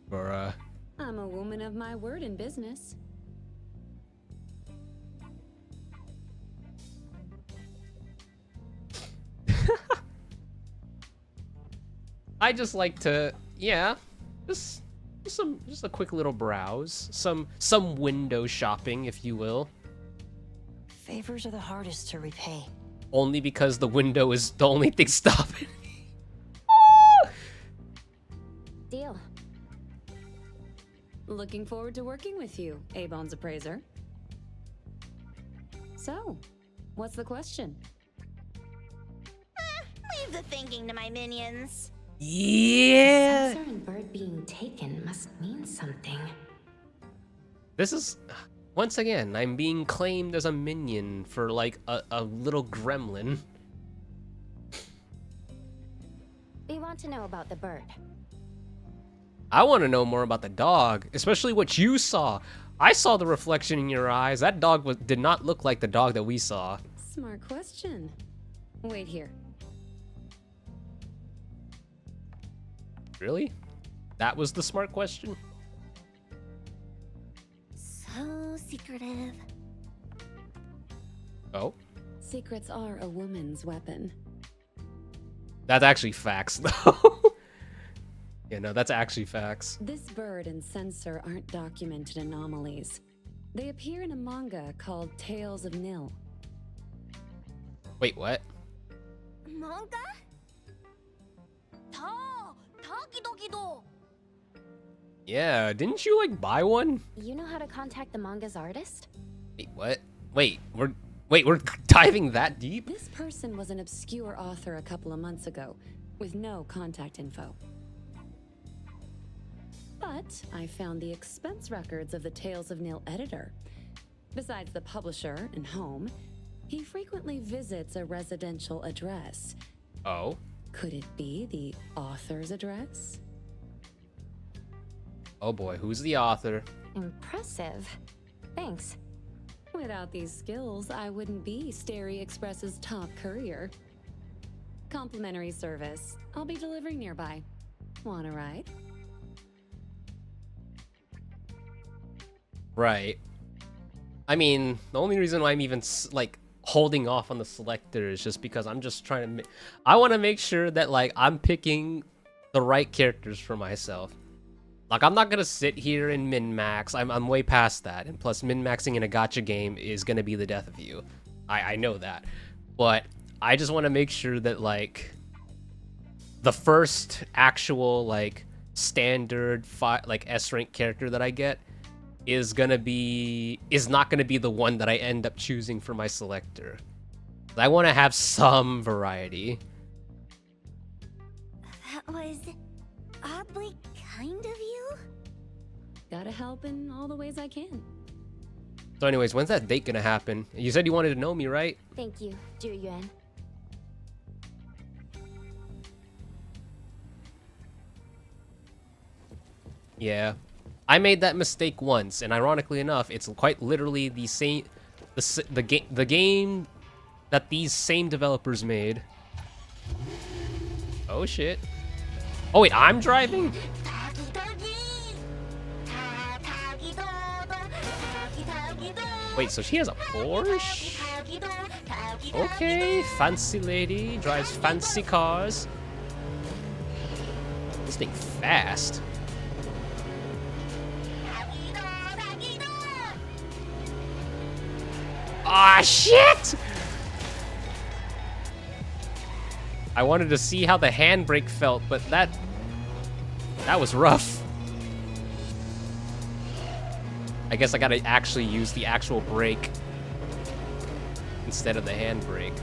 S1: Bruh.
S2: I'm a woman of my word in business.
S1: I just like to, yeah, just a quick little browse, some window shopping, if you will.
S8: Favors are the hardest to repay.
S1: Only because the window is the only thing stopping me.
S7: Deal.
S2: Looking forward to working with you, Ebon's appraiser. So, what's the question?
S3: Leave the thinking to my minions.
S1: Yeah.
S7: Sensor and bird being taken must mean something.
S1: This is, once again, I'm being claimed as a minion for like a little gremlin.
S7: We want to know about the bird.
S1: I want to know more about the dog, especially what you saw. I saw the reflection in your eyes. That dog did not look like the dog that we saw.
S2: Smart question. Wait here.
S1: Really? That was the smart question?
S3: So secretive.
S1: Oh.
S2: Secrets are a woman's weapon.
S1: That's actually facts, though. Yeah, no, that's actually facts.
S2: This bird and sensor aren't documented anomalies. They appear in a manga called Tales of Nil.
S1: Wait, what?
S3: Manga?
S1: Yeah, didn't you, like, buy one?
S7: You know how to contact the manga's artist?
S1: Wait, what? Wait, we're diving that deep?
S2: This person was an obscure author a couple of months ago, with no contact info. But I found the expense records of the Tales of Nil editor. Besides the publisher and home, he frequently visits a residential address.
S1: Oh.
S2: Could it be the author's address?
S1: Oh boy, who's the author?
S7: Impressive. Thanks.
S2: Without these skills, I wouldn't be Starry Express's top courier. Complimentary service. I'll be delivering nearby. Want a ride?
S1: Right. I mean, the only reason why I'm even, like, holding off on the selectors just because I'm just trying to I want to make sure that like I'm picking the right characters for myself. Like I'm not gonna sit here and min-max. I'm way past that. And plus min-maxing in a gacha game is gonna be the death of you. I know that. But I just want to make sure that like the first actual like standard like S rank character that I get is not gonna be the one that I end up choosing for my selector. I want to have some variety.
S3: That was oddly kind of you.
S5: Gotta help in all the ways I can.
S1: So anyways, when's that date gonna happen? You said you wanted to know me, right?
S7: Thank you, Zhu Yuan.
S1: Yeah. I made that mistake once, and ironically enough, it's quite literally the same the game that these same developers made. Oh shit. Oh wait, I'm driving? Wait, so she has a Porsche? Okay, fancy lady, drives fancy cars. This thing fast. Ah, shit! I wanted to see how the handbrake felt, but that was rough. I guess I gotta actually use the actual brake instead of the handbrake.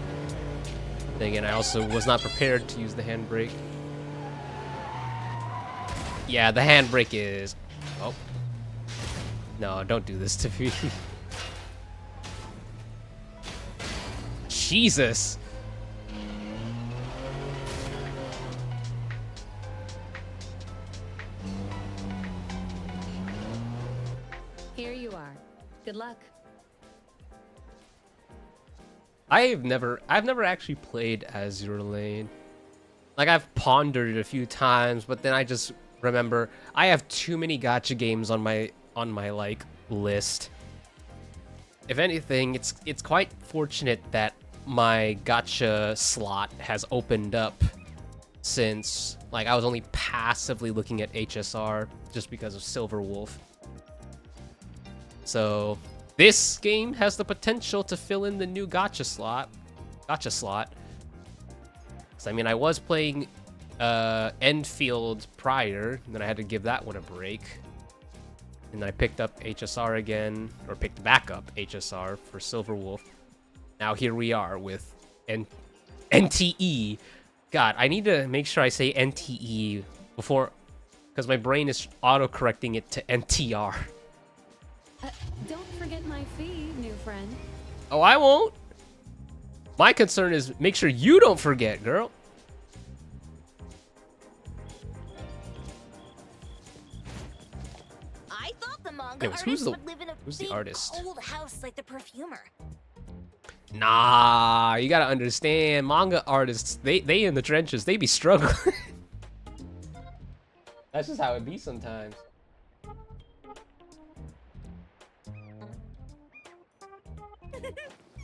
S1: Then again, I also was not prepared to use the handbrake. Yeah, the handbrake is... Oh. No, don't do this to me. Jesus!
S5: Here you are. Good luck.
S1: I've never actually played as Azure Lane. Like I've pondered it a few times, but then I just remember I have too many gacha games on my like list. If anything, it's quite fortunate that my gacha slot has opened up since like I was only passively looking at HSR just because of Silver Wolf. So this game has the potential to fill in the new gacha slot. So, I mean, I was playing Enfield prior, and then I had to give that one a break. And then I picked up HSR again, or picked back up HSR for Silver Wolf. Now here we are with NTE. God, I need to make sure I say NTE before, because my brain is auto-correcting it to NTR.
S5: Don't forget my fee, new friend.
S1: Oh, I won't. My concern is make sure you don't forget, girl.
S3: I thought the manga
S1: Anyways,
S3: artist would live in a
S1: who's the
S3: big
S1: artist?
S3: old house like the perfumer.
S1: Nah, you gotta understand, manga artists, they in the trenches, they be struggling. That's just how it be sometimes.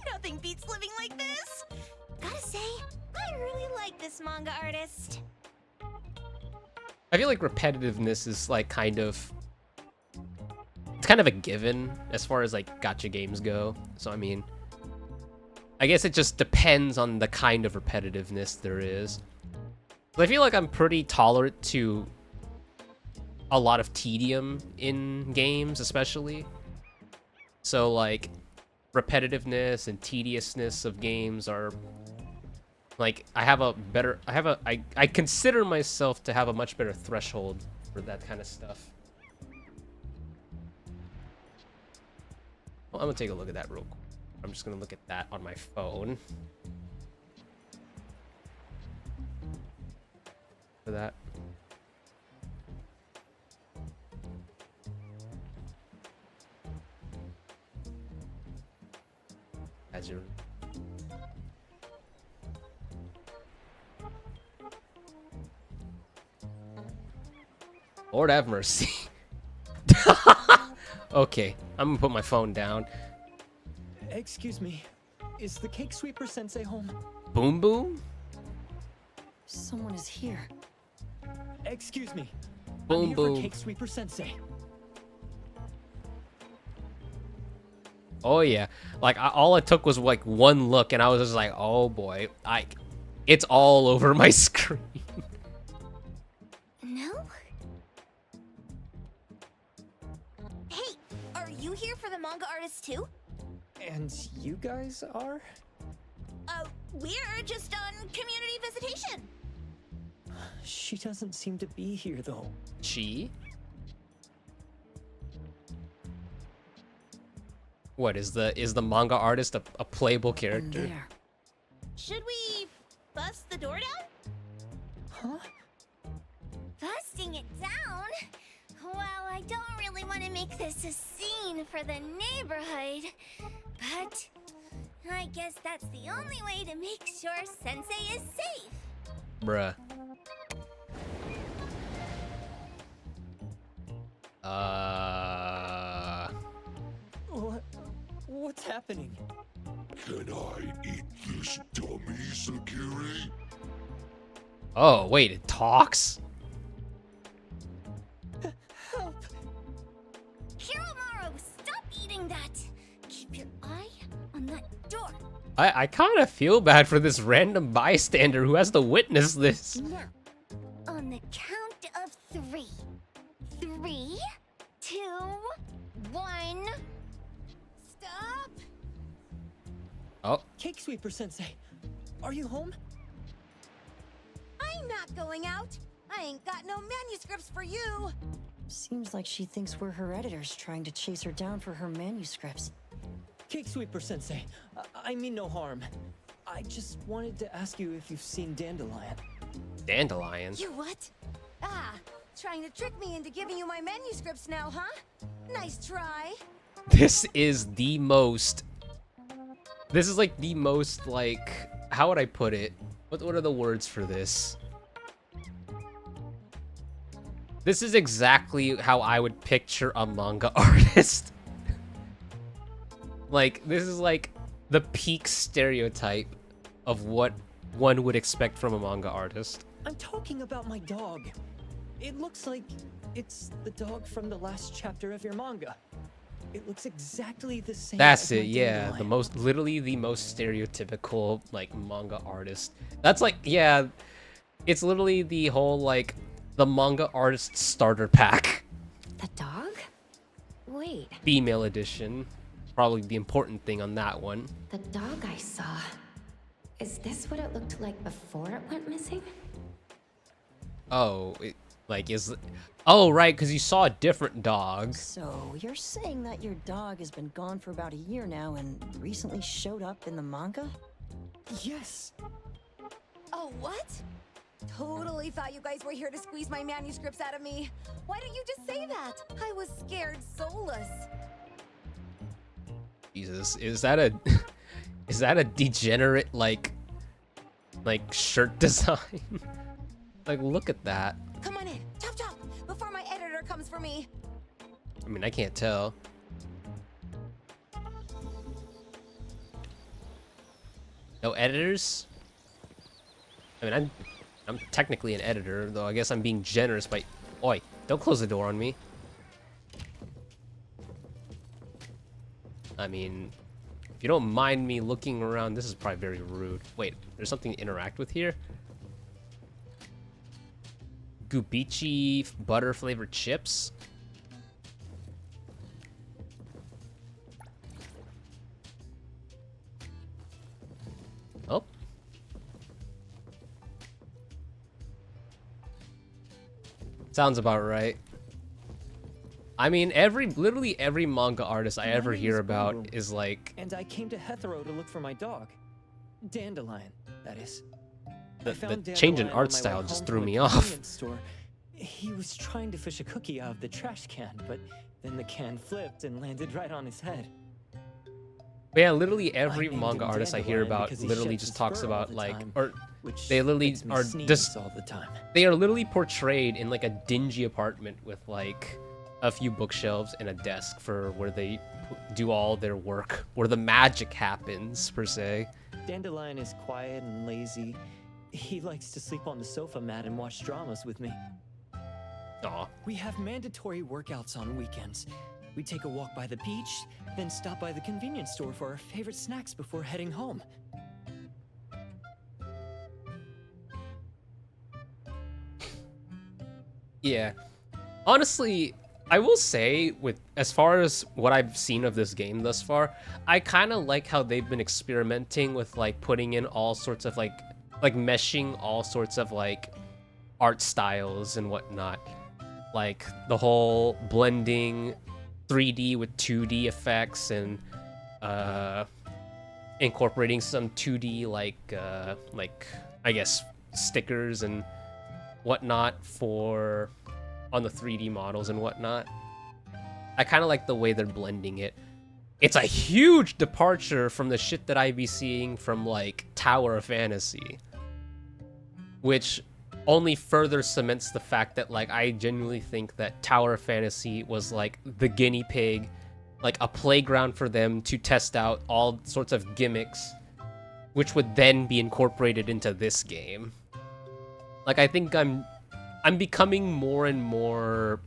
S3: Nothing beats living like this. Gotta say, I really like this manga artist.
S1: I feel like repetitiveness is like it's kind of a given as far as like gacha games go. So I mean, I guess it just depends on the kind of repetitiveness there is. But I feel like I'm pretty tolerant to a lot of tedium in games, especially. So like repetitiveness and tediousness of games are like I consider myself to have a much better threshold for that kind of stuff. Well, I'm gonna take a look at that real quick. I'm just gonna look at that on my phone. For that. As your Lord have mercy. Okay, I'm gonna put my phone down.
S6: Excuse me.
S9: Is the Cake Sweeper Sensei home?
S1: Boom boom?
S8: Someone is here.
S9: Excuse me. I'm
S1: Boom
S9: here
S1: boom.
S9: for Cake Sweeper Sensei.
S1: Oh yeah. Like all it took was like one look and I was just like, oh boy. It's all over my screen.
S3: No? Hey, are you here for the manga artist too?
S9: And you guys are?
S3: We're just on community visitation.
S9: She doesn't seem to be here though.
S1: She? What is the manga artist a playable
S8: And
S1: character?
S8: there.
S3: Should we bust the door down?
S9: Huh?
S3: Busting it down? Well, I don't really want to make this a scene for the neighborhood, but I guess that's the only way to make sure Sensei is safe.
S1: Bruh.
S9: What's happening?
S10: Can I eat this dummy, Sakiri?
S1: Oh, wait, it talks?
S9: Help!
S3: Hiromaru, stop eating that! Keep your eye on that door.
S1: I kind of feel bad for this random bystander who has to witness this.
S3: Now, on the count of 3. 3, 2, 1. Stop!
S1: Oh,
S9: Cake Sweeper Sensei, are you home?
S11: I'm not going out. I ain't got no manuscripts for you.
S8: Seems like she thinks we're her editors trying to chase her down for her manuscripts.
S9: Cake Sweeper Sensei, I mean no harm. I just wanted to ask you if you've seen Dandelion.
S1: dandelion.
S11: You what? Ah, trying to trick me into giving you my manuscripts now, huh? Nice try.
S1: This is the most... This is like the most like... How would I put it? What are the words for this? This is exactly how I would picture a manga artist. Like, this is like the peak stereotype of what one would expect from a manga artist.
S9: I'm talking about my dog. It looks like it's the dog from the last chapter of your manga. It looks exactly the same.
S1: That's
S9: as my
S1: it, yeah.
S9: Dandelion.
S1: The most, literally the most stereotypical, like, manga artist. That's like, yeah, it's literally the whole, like, the manga artist starter pack.
S7: The dog? Wait,
S1: Female edition. Probably the important thing on that one.
S7: the dog I saw. Is this what it looked like before it went missing?
S1: Oh, oh, right, because you saw a different dog.
S8: So, you're saying that your dog has been gone for about a year now and recently showed up in the manga?
S9: Yes.
S11: Oh, what? Totally thought you guys were here to squeeze my manuscripts out of me. Why didn't you just say that? I was scared soulless.
S1: Jesus, is that a is that a degenerate like shirt design? Like, look at that.
S11: Come on in, chop chop, before my editor comes for me.
S1: I mean, I can't tell. No editors? I mean, I'm technically an editor, though I guess I'm being generous by... Oi, don't close the door on me. I mean, if you don't mind me looking around, this is probably very rude. Wait, there's something to interact with here? Gubichi butter flavored chips? Oh. Sounds about right. I mean, literally every manga artist I ever hear about is like...
S9: And I came to Hethero to look for my dog. Dandelion, that is.
S1: The change in art style just threw me off.
S9: Store. He was trying to fish a cookie out of the trash can, but then the can flipped and landed right on his head.
S1: But yeah, literally every
S9: named
S1: manga
S9: him
S1: artist I hear
S9: Dandelion
S1: about
S9: because he
S1: literally
S9: sheds
S1: just
S9: his
S1: talks
S9: fur all
S1: about
S9: the
S1: like,
S9: time,
S1: or
S9: which
S1: they literally
S9: makes me
S1: are
S9: sneeze
S1: just
S9: all the time.
S1: they are literally portrayed in like a dingy apartment with like a few bookshelves and a desk for where they do all their work, where the magic happens, per se.
S9: Dandelion is quiet and lazy. He likes to sleep on the sofa mat and watch dramas with me.
S1: Aw.
S9: We have mandatory workouts on weekends. We take a walk by the beach, then stop by the convenience store for our favorite snacks before heading home.
S1: Yeah. Honestly, I will say, with as far as what I've seen of this game thus far, I kind of like how they've been experimenting with like putting in all sorts of like meshing all sorts of like art styles and whatnot. Like the whole blending 3D with 2D effects and incorporating some 2D like I guess stickers and whatnot for on the 3D models and whatnot. I kind of like the way they're blending it. It's a huge departure from the shit that I'd be seeing from like Tower of Fantasy, which only further cements the fact that like I genuinely think that Tower of Fantasy was like the guinea pig, like a playground for them to test out all sorts of gimmicks, which would then be incorporated into this game. Like I think I'm becoming more and more.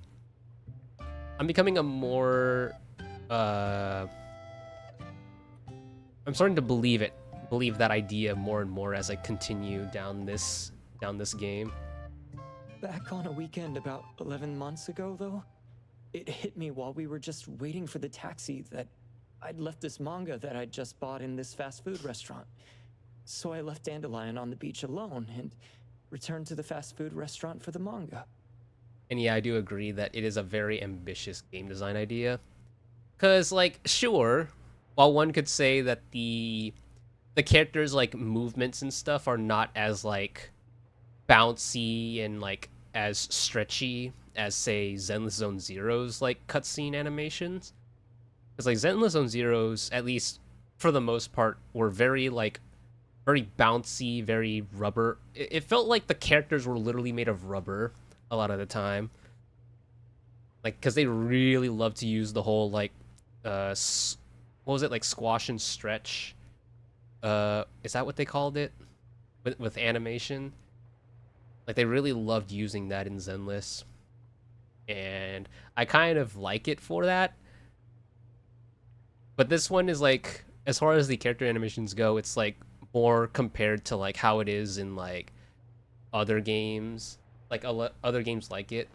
S1: I'm becoming a more. I'm starting to believe that idea more and more as I continue down this game.
S9: Back on a weekend about 11 months ago, though, it hit me while we were just waiting for the taxi that I'd left this manga that I'd just bought in this fast food restaurant. So I left Dandelion on the beach alone and returned to the fast food restaurant for the manga.
S1: And yeah, I do agree that it is a very ambitious game design idea. Cause like, sure, while one could say that the characters' like movements and stuff are not as like bouncy and like as stretchy as say Zenless Zone Zero's like cutscene animations. Cause like Zenless Zone Zero's, at least for the most part, were very bouncy, very rubber. It felt like the characters were literally made of rubber a lot of the time. Like, because they really love to use the whole, like, what was it, like, squash and stretch? Is that what they called it? With animation? Like, they really loved using that in Zenless. And I kind of like it for that. But this one is, like, as far as the character animations go, it's, like, more compared to like how it is in like other games, like other games like it.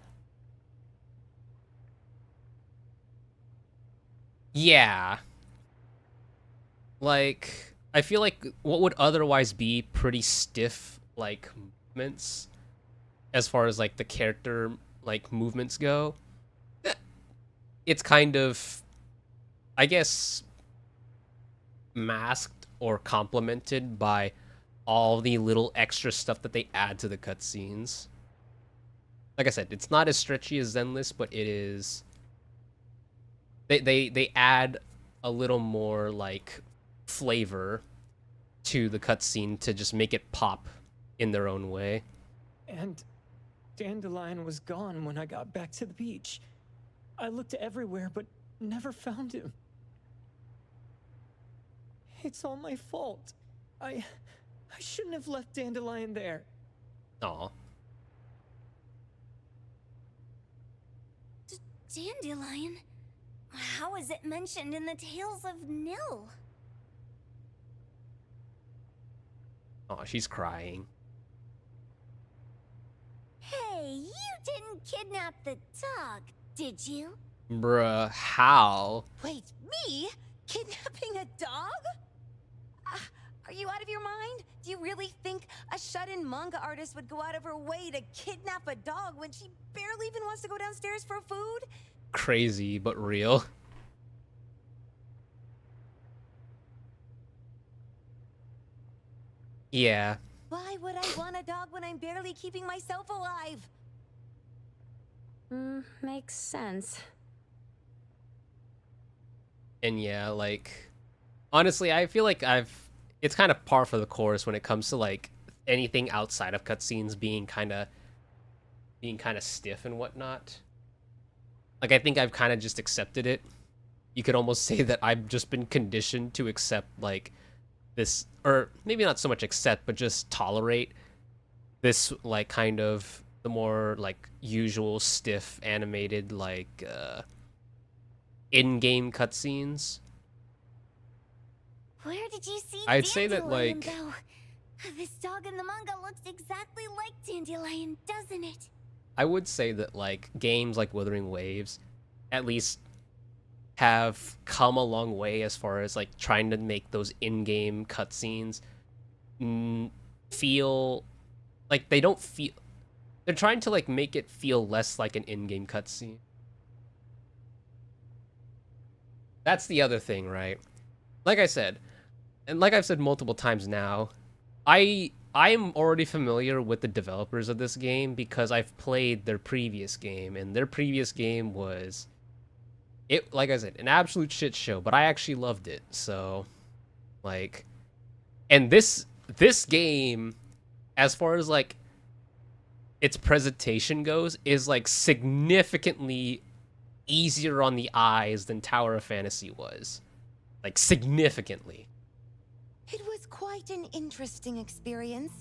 S1: Yeah, like I feel like what would otherwise be pretty stiff like movements, as far as like the character like movements go, it's kind of, I guess, masked or complemented by all the little extra stuff that they add to the cutscenes. Like I said, it's not as stretchy as Zenless, but it is. They add a little more like flavor to the cutscene to just make it pop in their own way.
S9: And Dandelion was gone when I got back to the beach. I looked everywhere, but never found him. It's all my fault. I shouldn't have left Dandelion there.
S1: Aw.
S3: Dandelion? How is it mentioned in the Tales of Nil?
S1: Aw, she's crying.
S3: Hey, you didn't kidnap the dog, did you?
S1: Bruh, how?
S11: Wait, me? Kidnapping a dog? Are you out of your mind? Do you really think a shut-in manga artist would go out of her way to kidnap a dog when she barely even wants to go downstairs for food?
S1: Crazy, but real. Yeah.
S11: Why would I want a dog when I'm barely keeping myself alive?
S5: Makes sense.
S1: And yeah, like, honestly, I feel like it's kind of par for the course when it comes to like anything outside of cutscenes being kind of stiff and whatnot. Like, I think I've kind of just accepted it. You could almost say that I've just been conditioned to accept, like, this, or maybe not so much accept, but just tolerate this, like, kind of the more, like, usual stiff animated, like, in-game cutscenes.
S3: Where did you see
S1: I'd say that,
S3: Dandelion,
S1: like,
S3: though? This dog in the manga looks exactly like Dandelion, doesn't it?
S1: I would say that, like, games like Wuthering Waves at least have come a long way as far as, like, trying to make those in-game cutscenes feel like they don't feel. They're trying to, like, make it feel less like an in-game cutscene. That's the other thing, right? Like I said, and like I've said multiple times now, I'm already familiar with the developers of this game because I've played their previous game, and their previous game was, it, like I said, an absolute shit show, but I actually loved it. So, like, and this game, as far as, like, its presentation goes, is, like, significantly easier on the eyes than Tower of Fantasy was. Like, significantly.
S11: It was quite an interesting experience.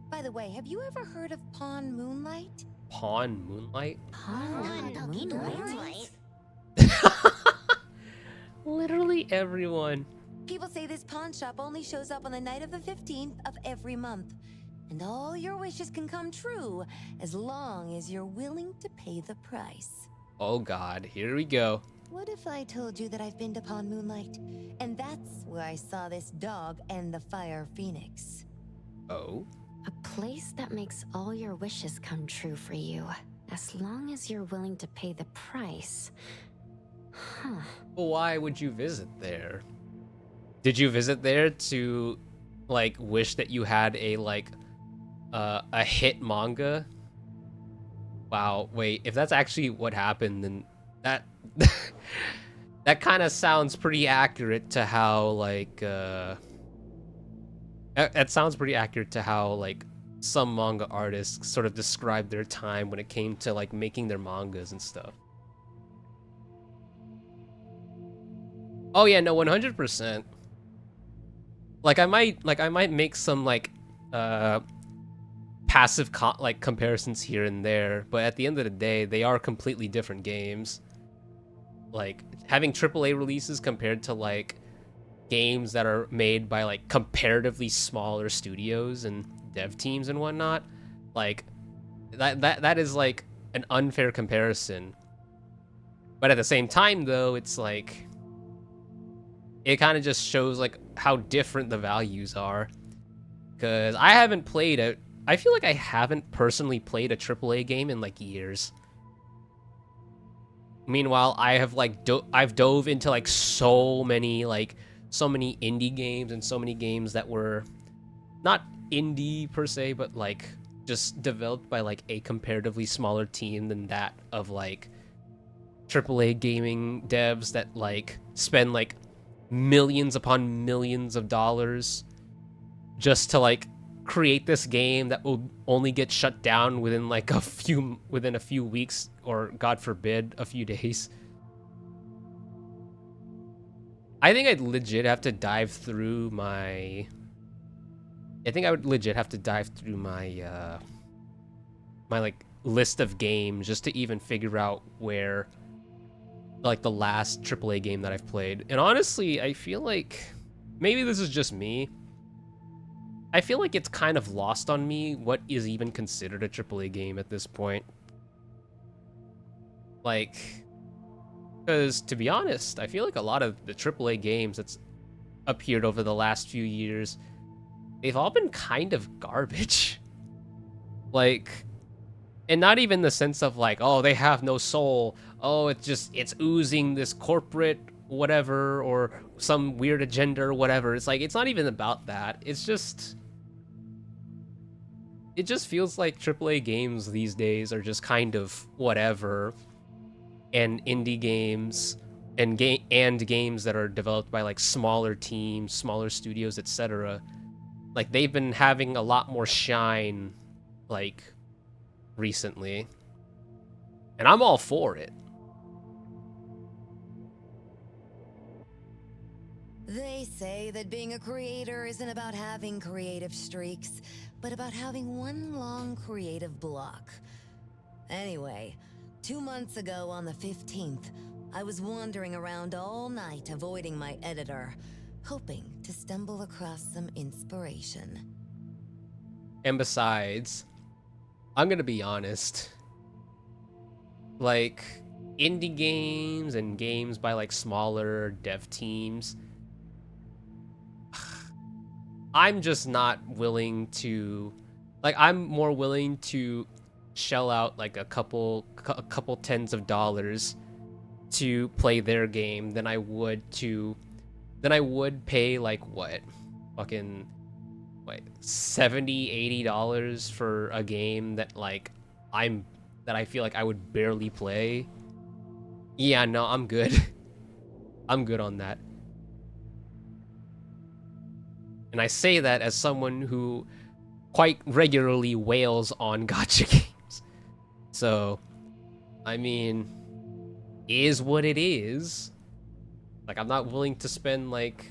S11: By the way, have you ever heard of Pawn Moonlight?
S1: Pawn Moonlight?
S3: Pawn Moonlight?
S1: Literally everyone.
S11: People say this pawn shop only shows up on the night of the 15th of every month. And all your wishes can come true as long as you're willing to pay the price.
S1: Oh god, here we go.
S11: What if I told you that I've been to Pawn Moonlight? And that's where I saw this dog and the fire phoenix.
S1: Oh?
S7: A place that makes all your wishes come true for you, as long as you're willing to pay the price. Huh.
S1: Well, why would you visit there? Did you visit there to, like, wish that you had a, like, a hit manga? Wow, wait, if that's actually what happened, then that that kind of sounds pretty accurate to how, like, that sounds pretty accurate to how, like, some manga artists sort of describe their time when it came to, like, making their mangas and stuff. Oh yeah, no, 100%. Like, I might make some, like, passive comparisons here and there, but at the end of the day, they are completely different games. Like, having AAA releases compared to, like, games that are made by, like, comparatively smaller studios and dev teams and whatnot, like, that is, like, an unfair comparison. But at the same time, though, it's like, it kind of just shows, like, how different the values are. Because I haven't played it. I feel like I haven't personally played a AAA game in, like, years. Meanwhile, I have, like, I've dove into, like, so many indie games and so many games that were not indie per se, but, like, just developed by, like, a comparatively smaller team than that of, like, AAA gaming devs that, like, spend, like, millions upon millions of dollars just to, like, create this game that will only get shut down within, like, within a few weeks, or God forbid, a few days. I think I'd legit have to dive through my... I think I would legit have to dive through my, my, like, list of games just to even figure out where, like, the last AAA game that I've played. And honestly, I feel like, maybe this is just me, I feel like it's kind of lost on me what is even considered a AAA game at this point. Like, because to be honest, I feel like a lot of the AAA games that's appeared over the last few years, they've all been kind of garbage. Like, and not even the sense of, like, oh, they have no soul. Oh, it's oozing this corporate whatever, or some weird agenda or whatever. It's like, it's not even about that. It just feels like AAA games these days are just kind of whatever, and indie games and games that are developed by, like, smaller teams, smaller studios, etc. Like, they've been having a lot more shine, like, recently, and I'm all for it.
S11: They say that being a creator isn't about having creative streaks, but about having one long creative block. Anyway, 2 months ago on the 15th, I was wandering around all night avoiding my editor, hoping to stumble across some inspiration.
S1: And besides, I'm gonna be honest. Like, indie games and games by like smaller dev teams, I'm just not willing to, like, I'm more willing to shell out like a couple tens of dollars to play their game than I would pay like what, fucking what, $70-$80 for a game that like that I feel like I would barely play. Yeah, no, I'm good. I'm good on that. And I say that as someone who quite regularly wails on gacha games. So, I mean, is what it is. Like, I'm not willing to spend like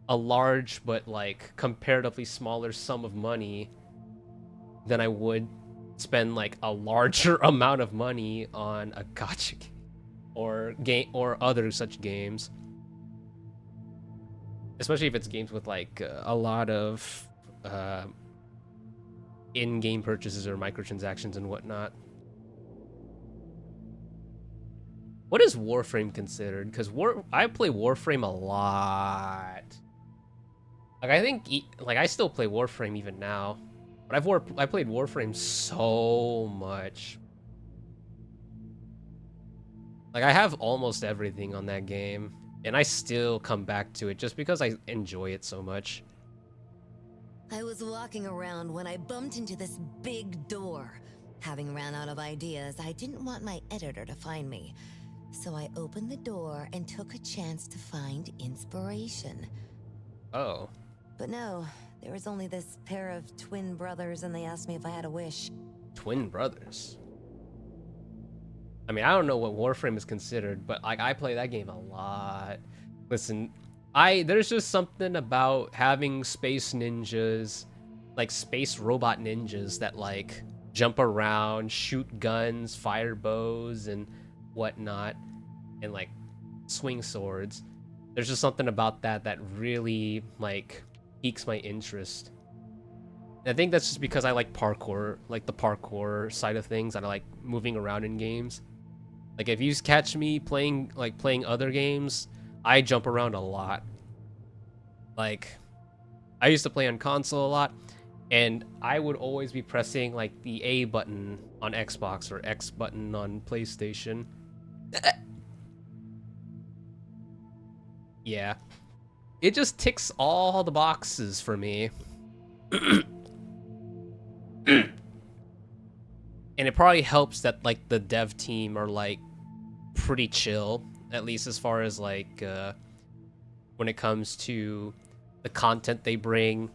S1: a large but like comparatively smaller sum of money than I would spend like a larger amount of money on a gacha game or other such games, especially if it's games with like a lot of in-game purchases or microtransactions and whatnot. What is Warframe considered? Because I play Warframe a lot. Like, I think like I still play Warframe even now, but I played Warframe so much. Like, I have almost everything on that game, and I still come back to it just because I enjoy it so much.
S11: I was walking around when I bumped into this big door. Having ran out of ideas, I didn't want my editor to find me. So I opened the door and took a chance to find inspiration.
S1: Oh.
S11: But no, there was only this pair of twin brothers and they asked me if I had a wish.
S1: Twin brothers? I mean, I don't know what Warframe is considered, but like, I play that game a lot. Listen, there's just something about having space ninjas, like space robot ninjas that like jump around, shoot guns, fire bows and whatnot, and like swing swords. There's just something about that really like piques my interest. And I think that's just because I like parkour, like the parkour side of things, and I like moving around in games. Like, if you catch me playing other games, I jump around a lot. Like, I used to play on console a lot, and I would always be pressing like the A button on Xbox or X button on PlayStation. Yeah. It just ticks all the boxes for me. And it probably helps that like the dev team are like pretty chill, at least as far as like when it comes to the content they bring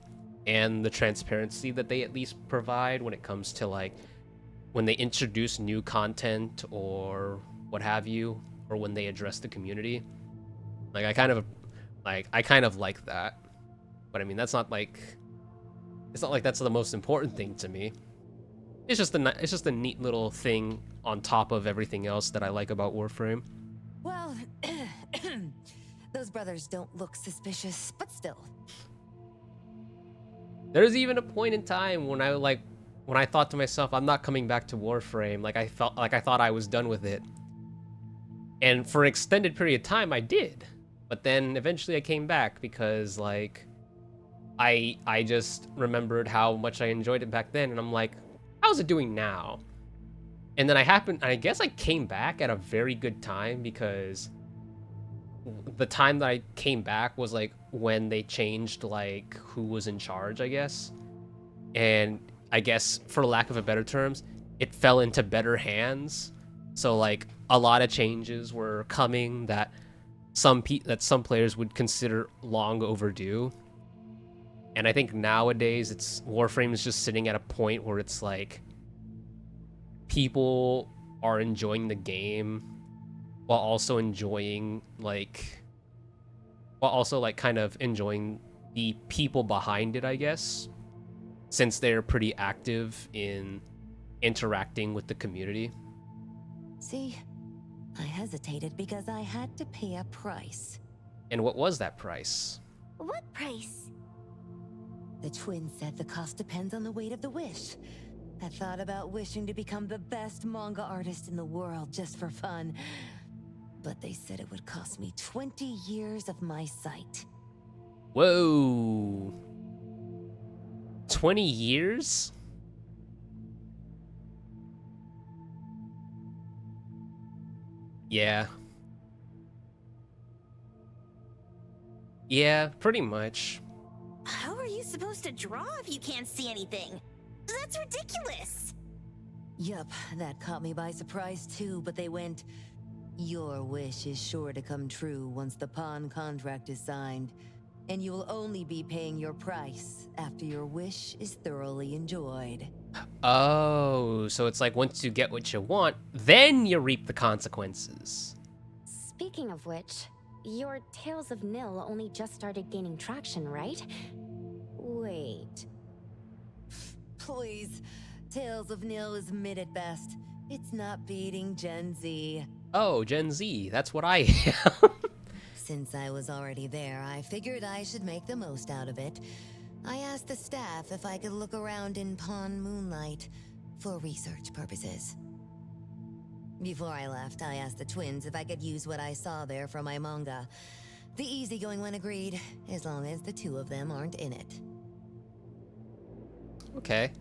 S1: and the transparency that they at least provide when it comes to like when they introduce new content or what have you, or when they address the community. Like, I kind of like that. But I mean, it's not like that's the most important thing to me. It's just a neat little thing on top of everything else that I like about Warframe.
S11: Well, those brothers don't look suspicious, but still.
S1: There's even a point in time when I thought to myself, I'm not coming back to Warframe. Like, I thought I was done with it. And for an extended period of time, I did. But then eventually I came back because like I just remembered how much I enjoyed it back then, and I'm like, how's it doing now? And then I guess I came back at a very good time, because the time that I came back was like when they changed like who was in charge, I guess. And I guess, for lack of a better terms, it fell into better hands. So like a lot of changes were coming that some players would consider long overdue. And I think nowadays Warframe is just sitting at a point where it's like people are enjoying the game while also enjoying kind of enjoying the people behind it, I guess, since they're pretty active in interacting with the community.
S11: See, I hesitated because I had to pay a price.
S1: And what was that price?
S3: What price?
S11: The twins said the cost depends on the weight of the wish. I thought about wishing to become the best manga artist in the world just for fun. But they said it would cost me 20 years of my sight.
S1: Whoa. 20 years? Yeah. Yeah, pretty much.
S3: How are you supposed to draw if you can't see anything? That's ridiculous!
S11: Yup, that caught me by surprise too, but they went, "Your wish is sure to come true once the pawn contract is signed, and you will only be paying your price after your wish is thoroughly enjoyed."
S1: Oh, so it's like once you get what you want, then you reap the consequences.
S7: Speaking of which, your Tales of Nil only just started gaining traction, right? Wait.
S11: Please, Tales of Nil is mid at best. It's not beating Gen Z.
S1: Oh, Gen Z, that's what I am.
S11: Since I was already there, I figured I should make the most out of it. I asked the staff if I could look around in Pawn Moonlight for research purposes. Before I left, I asked the twins if I could use what I saw there for my manga. The easygoing one agreed, as long as the two of them aren't in it.
S1: Okay.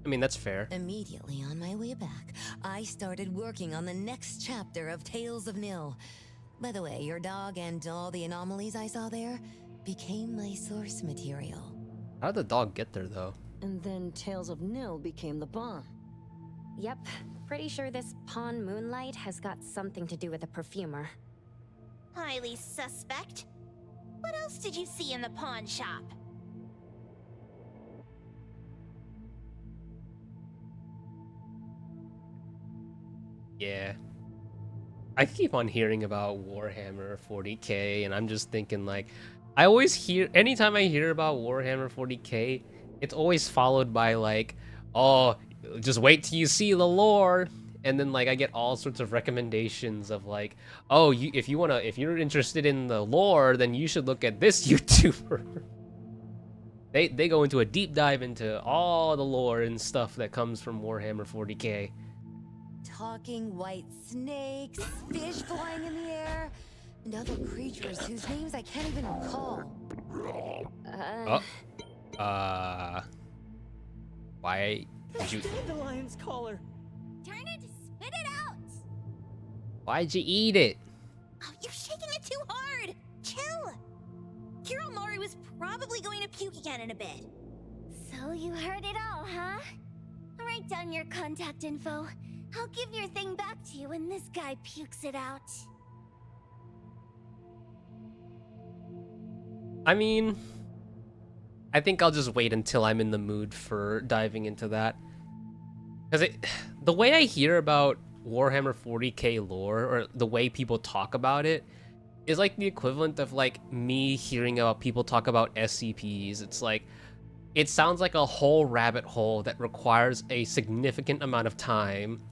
S1: I mean, that's fair.
S11: Immediately on my way back, I started working on the next chapter of Tales of Nil. By the way, your dog and all the anomalies I saw there became my source material.
S1: How did the dog get there, though?
S8: And then Tales of Nil became the bomb.
S7: Yep, pretty sure this Pawn Moonlight has got something to do with the perfumer.
S3: Highly suspect. What else did you see in the pawn shop?
S1: Yeah. I keep on hearing about Warhammer 40k, and I'm just thinking, like, I always hear, anytime I hear about Warhammer 40k, it's always followed by, like, oh, just wait till you see the lore. And then, like, I get all sorts of recommendations of, like, oh, if you're interested in the lore, then you should look at this YouTuber. They go into a deep dive into all the lore and stuff that comes from Warhammer 40k.
S11: Talking white snakes, fish flying in the air, and other creatures whose names I can't even recall.
S1: Why did you...
S9: Dandelion's collar.
S3: Turn it, spit it out!
S1: Why'd you eat it?
S3: Oh, you're shaking it too hard! Chill! Kiromori was probably going to puke again in a bit. So you heard it all, huh? Write down your contact info. I'll give your thing back to you when this guy pukes it out.
S1: I mean, I think I'll just wait until I'm in the mood for diving into that. Because the way I hear about Warhammer 40k lore, or the way people talk about it, is like the equivalent of like me hearing about people talk about SCPs. It's like, it sounds like a whole rabbit hole that requires a significant amount of time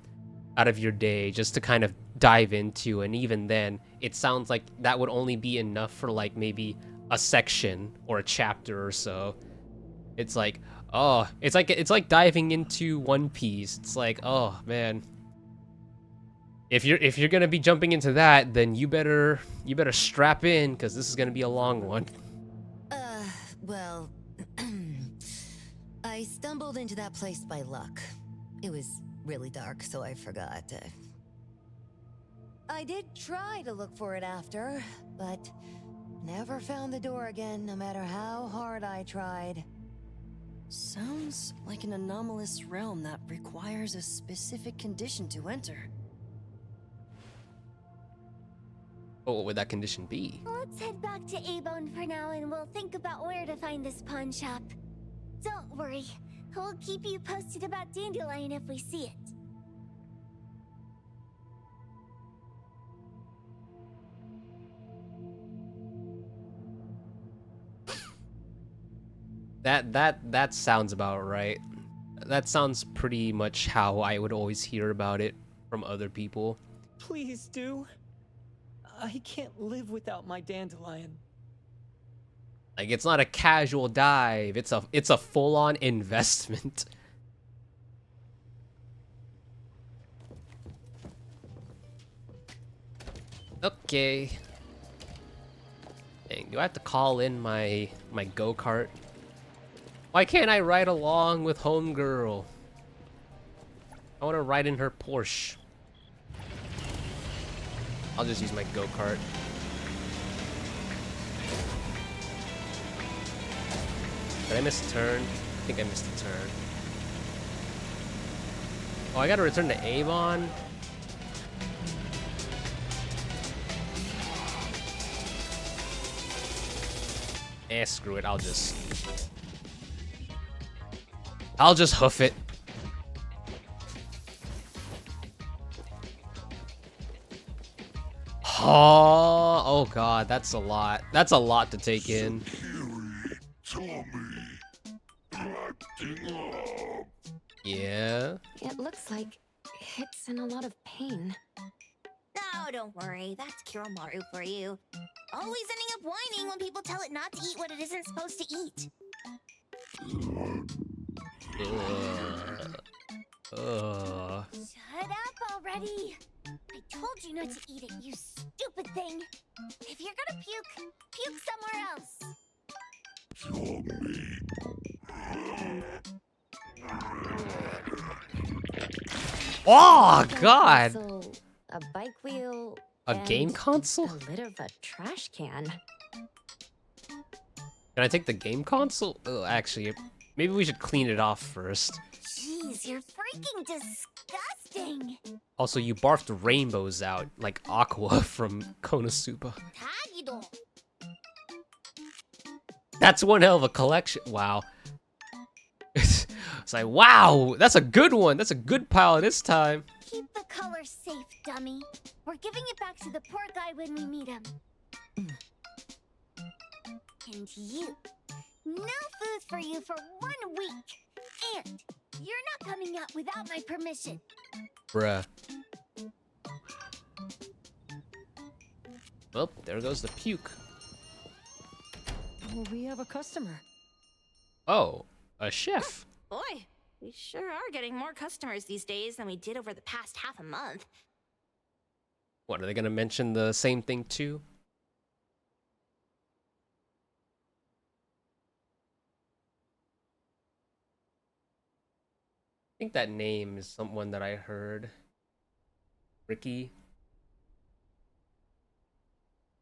S1: out of your day just to kind of dive into, and even then, it sounds like that would only be enough for like maybe a section or a chapter or so. It's like, oh, it's like diving into One Piece. It's like, oh man, if you're gonna be jumping into that, then you better strap in, because this is gonna be a long one.
S11: Well, I stumbled into that place by luck. It was really dark, so I forgot. I did try to look for it after, but never found the door again, no matter how hard I tried.
S8: Sounds like an anomalous realm that requires a specific condition to enter.
S1: But what would that condition be?
S3: Let's head back to A-Bone for now, and we'll think about where to find this pawn shop. Don't worry. We'll keep you posted about Dandelion if we see it.
S1: That sounds about right. That sounds pretty much how I would always hear about it from other people.
S9: Please do. I can't live without my dandelion.
S1: Like, it's not a casual dive. It's a full-on investment. Okay. Dang, do I have to call in my go-kart? Why can't I ride along with homegirl? I want to ride in her Porsche. I'll just use my go-kart. Did I miss a turn? I think I missed a turn. Oh, I gotta return to Avon? Eh, screw it. I'll just hoof it. Oh god, that's a lot. That's a lot to take in. Yeah.
S7: It looks like it's in a lot of pain.
S3: No, don't worry. That's Kiromaru for you. Always ending up whining when people tell it not to eat what it isn't supposed to eat. Shut up already. I told you not to eat it, you stupid thing. If you're gonna puke, puke somewhere else.
S1: Oh god.
S7: So, a bike wheel.
S1: A game
S7: and
S1: console?
S7: A lid of a trash can.
S1: Can I take the game console? Oh, actually, maybe we should clean it off first.
S3: Jeez, you're freaking disgusting.
S1: Also, you barfed rainbows out, like Aqua from Konosuba.
S3: Tagido.
S1: That's one hell of a collection. Wow. It's like, wow, that's a good one. That's a good pile this time.
S3: Keep the color safe, dummy. We're giving it back to the poor guy when we meet him. And you. No food for you for 1 week. And you're not coming out without my permission.
S1: Bruh. Well, there goes the puke.
S8: Well, we have a customer.
S1: Oh, a chef.
S3: Boy, we sure are getting more customers these days than we did over the past half a month.
S1: What, are they gonna mention the same thing too? I think that name is someone that I heard. Ricky.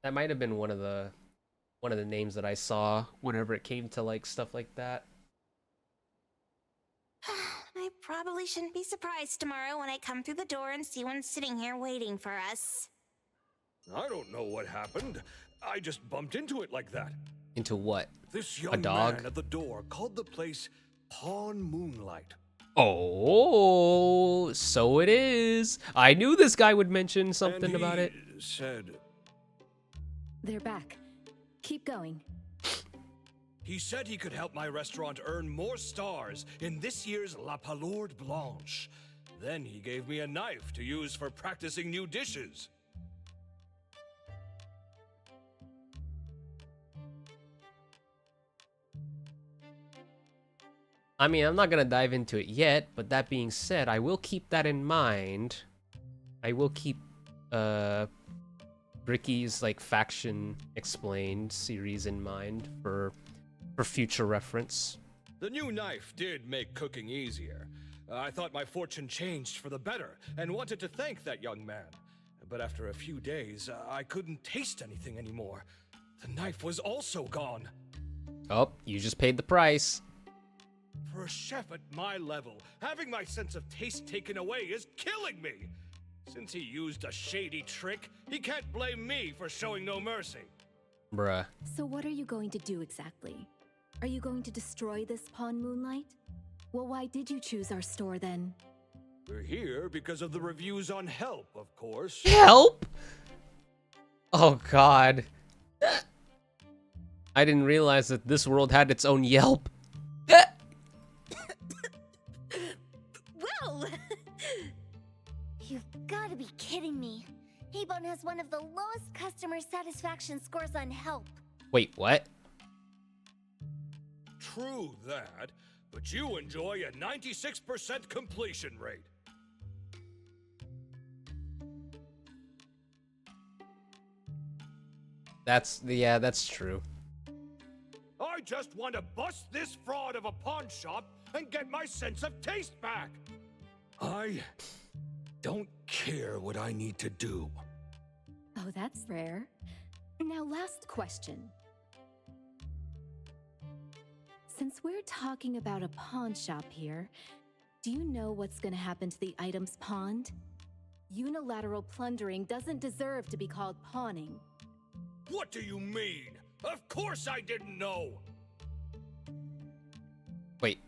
S1: That might have been one of the names that I saw whenever it came to like stuff like that.
S3: I probably shouldn't be surprised tomorrow when I come through the door and see one sitting here waiting for us.
S12: I don't know what happened. I just bumped into it like that.
S1: Into what?
S12: This
S1: A
S12: young
S1: dog?
S12: man at the door called the place Pawn Moonlight.
S1: Oh, so it is. I knew this guy would mention something
S12: And
S1: about it.
S12: he said
S5: They're back. Keep going.
S12: he said he could help my restaurant earn more stars in this year's La Palourde Blanche. Then he gave me a knife to use for practicing new dishes.
S1: I mean, I'm not gonna dive into it yet, but that being said, I will keep that in mind. I will keep Ricky's like faction explained series in mind for future reference.
S12: The new knife did make cooking easier. I thought my fortune changed for the better and wanted to thank that young man. But after a few days, I couldn't taste anything anymore. The knife was also gone.
S1: Oh, you just paid the price.
S12: For a chef at my level, having my sense of taste taken away is killing me. Since he used a shady trick, he can't blame me for showing no mercy.
S1: Bruh.
S5: So what are you going to do exactly? Are you going to destroy this Pawn Moonlight? Well, why did you choose our store then?
S12: We're here because of the reviews on Help, of course.
S1: Help? Oh god. I didn't realize that this world had its own Yelp.
S3: You've gotta be kidding me. Avon has one of the lowest customer satisfaction scores on help.
S1: Wait, what?
S12: True that, but you enjoy a 96% completion rate.
S1: That's true.
S12: I just want to bust this fraud of a pawn shop and get my sense of taste back. I don't care what I need to do.
S5: Oh, that's rare. Now, last question. Since we're talking about a pawn shop here, do you know what's gonna happen to the items pawned? Unilateral plundering doesn't deserve to be called pawning.
S12: What do you mean? Of course I didn't know!
S1: Wait.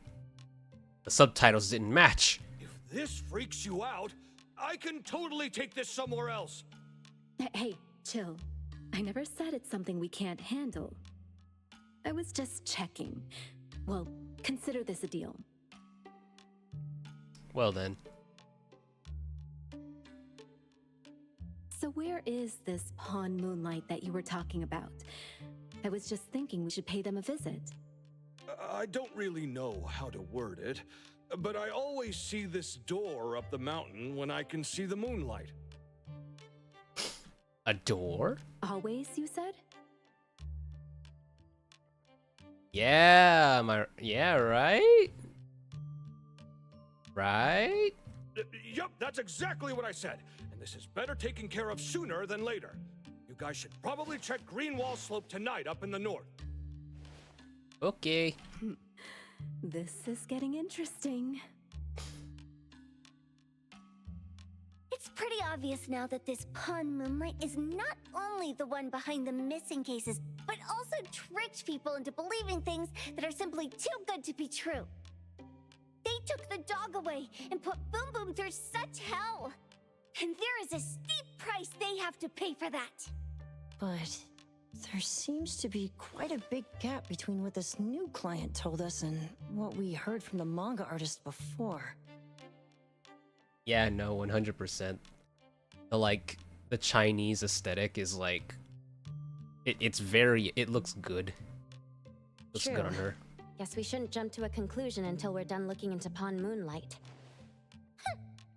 S1: The subtitles didn't match.
S12: If this freaks you out, I can totally take this somewhere else.
S5: Hey, chill. I never said it's something we can't handle. I was just checking. Well, consider this a deal.
S1: Well then.
S5: So where is this Pawn Moonlight that you were talking about? I was just thinking we should pay them a visit.
S12: I don't really know how to word it, but I always see this door up the mountain when I can see the moonlight.
S1: A door?
S5: Always, you said?
S1: Yeah, right? Right?
S12: Yup, that's exactly what I said. And this is better taken care of sooner than later. You guys should probably check Greenwall Slope tonight up in the north.
S1: Okay.
S5: This is getting interesting.
S3: It's pretty obvious now that this Pawn Moonlight is not only the one behind the missing cases, but also tricked people into believing things that are simply too good to be true. They took the dog away and put Boom Boom through such hell. And there is a steep price they have to pay for that.
S8: But there seems to be quite a big gap between what this new client told us and what we heard from the manga artist before.
S1: Yeah, no, 100%. The Chinese aesthetic is like, it looks good. Looks good on her.
S7: Guess we shouldn't jump to a conclusion until we're done looking into Pawn Moonlight.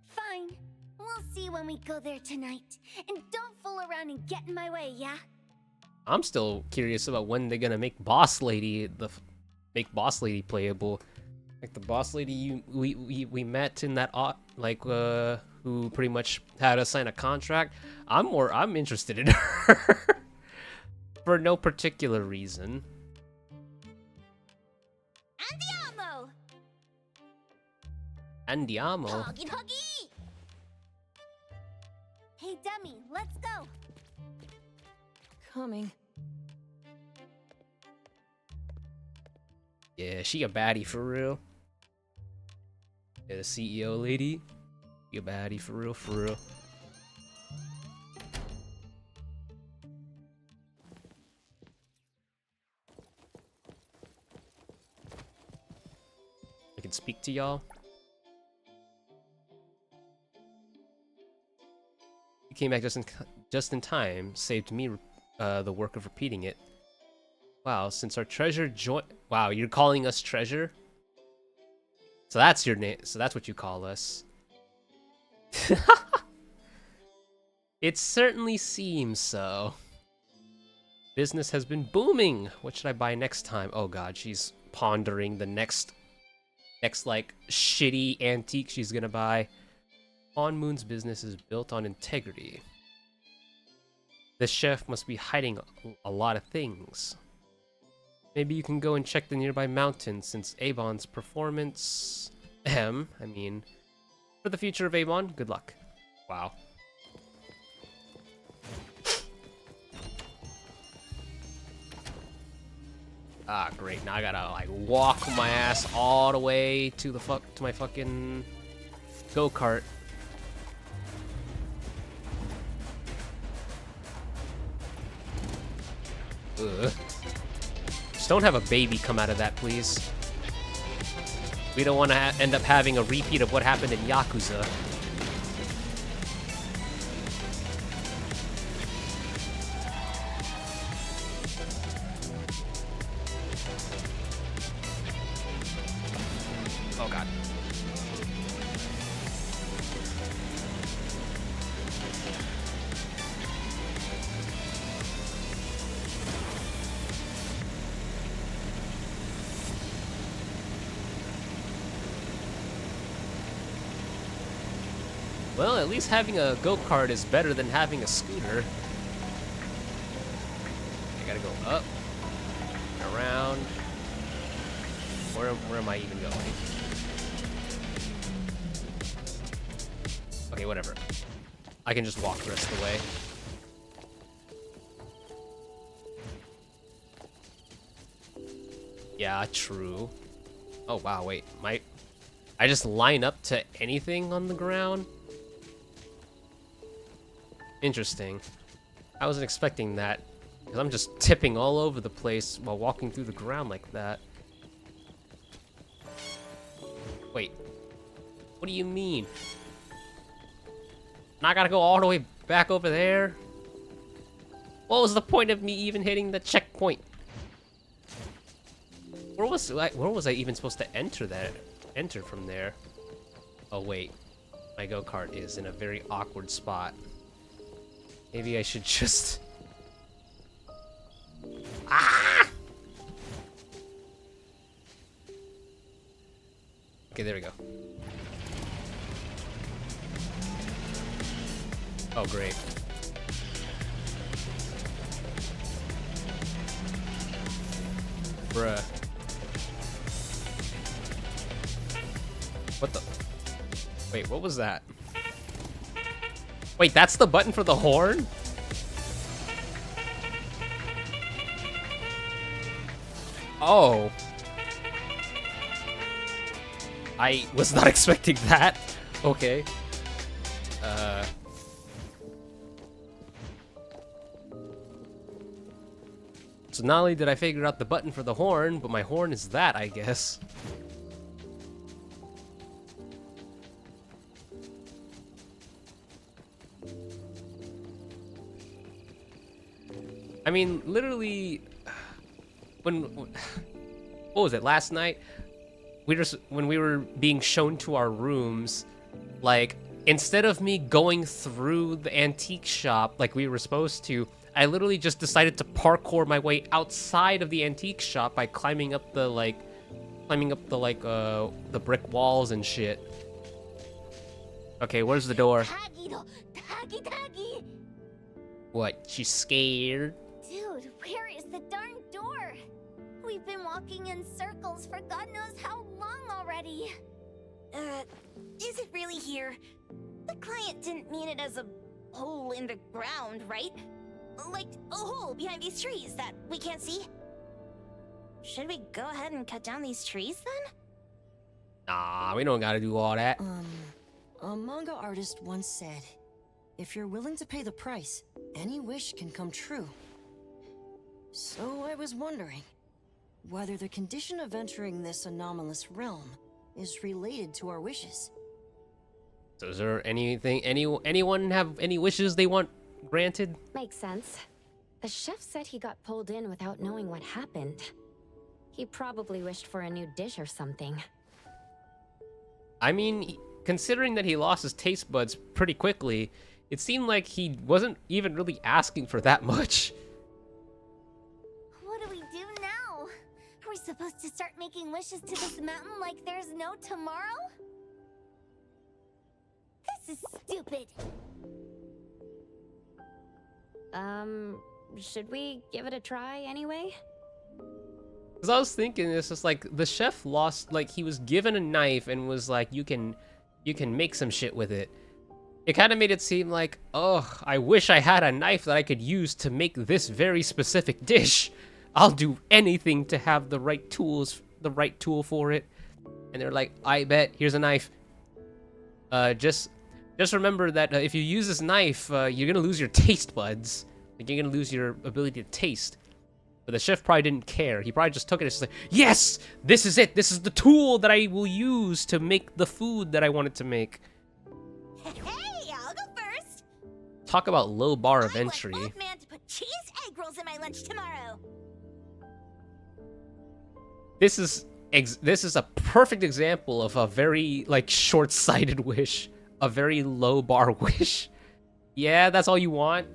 S3: Fine. We'll see when we go there tonight. And don't fool around and get in my way, yeah?
S1: I'm still curious about when they're gonna make Boss Lady playable. Like the boss lady we met in that who pretty much had us sign a contract. I'm interested in her for no particular reason.
S3: Andiamo!
S1: Andiamo.
S3: Huggy huggy! Hey dummy, let's go.
S8: Coming.
S1: Yeah, she a baddie for real. Yeah, the CEO lady. She a baddie for real, for real. I can speak to y'all. You came back just in time, saved me the work of repeating it. Wow, since our treasure wow, you're calling us treasure? So that's your name. So that's what you call us. It certainly seems so. Business has been booming. What should I buy next time? Oh god, she's pondering the next like shitty antique she's gonna buy. Pawn Moon's business is built on integrity. The chef must be hiding a lot of things. Maybe you can go and check the nearby mountain since Avon's performance... for the future of Avon, good luck. Wow. Ah, great. Now I gotta, walk my ass all the way to my fucking go-kart. Ugh. Just don't have a baby come out of that, please. We don't want to end up having a repeat of what happened in Yakuza. Well, at least having a go-kart is better than having a scooter. I gotta go up, around. Where am I even going? Okay, whatever. I can just walk the rest of the way. Yeah, true. Oh wow, wait, I just line up to anything on the ground? Interesting. I wasn't expecting that, because I'm just tipping all over the place while walking through the ground like that. Wait, what do you mean? Now I gotta go all the way back over there? What was the point of me even hitting the checkpoint? Where was I even supposed to enter from there? Oh wait, my go-kart is in a very awkward spot. Maybe I should just... Ah! Okay, there we go. Oh, great. Bruh. What the? Wait, what was that? Wait, that's the button for the horn? Oh. I was not expecting that. Okay. So not only did I figure out the button for the horn, but my horn is that, I guess. I mean, literally, what was it, last night? When we were being shown to our rooms, like, instead of me going through the antique shop like we were supposed to, I literally just decided to parkour my way outside of the antique shop by climbing up the brick walls and shit. Okay, where's the door? What, she's scared?
S3: Dude, where is the darn door? We've been walking in circles for God knows how long already.
S11: Is it really here? The client didn't mean it as a hole in the ground, right? Like a hole behind these trees that we can't see? Should we go ahead and cut down these trees then?
S1: Nah, we don't gotta do all that.
S8: A manga artist once said, if you're willing to pay the price, any wish can come true. So I was wondering whether the condition of entering this anomalous realm is related to our wishes.
S1: So is there anyone have any wishes they want granted?
S7: Makes sense. The chef said he got pulled in without knowing what happened. He probably wished for a new dish or something.
S1: I mean, considering that he lost his taste buds pretty quickly, it seemed like he wasn't even really asking for that much.
S3: What do we do now? Are we supposed to start making wishes to this mountain like there's no tomorrow? This is stupid.
S7: Should we give it a try anyway?
S1: Because I was thinking, it's just like, the chef lost, like, he was given a knife and was like, you can make some shit with it. It kind of made it seem like, oh, I wish I had a knife that I could use to make this very specific dish. I'll do anything to have the right tools, the right tool for it. And they're like, I bet, here's a knife. Just remember that if you use this knife, you're gonna lose your taste buds. Like, you're gonna lose your ability to taste. But the chef probably didn't care. He probably just took it and just like, yes, this is it. This is the tool that I will use to make the food that I wanted to make.
S11: Hey, I'll go first.
S1: Talk about low bar of entry.
S11: I want Wolfman to put cheese egg rolls in my lunch tomorrow.
S1: This is a perfect example of a very, like, short-sighted wish. A very low bar wish. Yeah, that's all you want?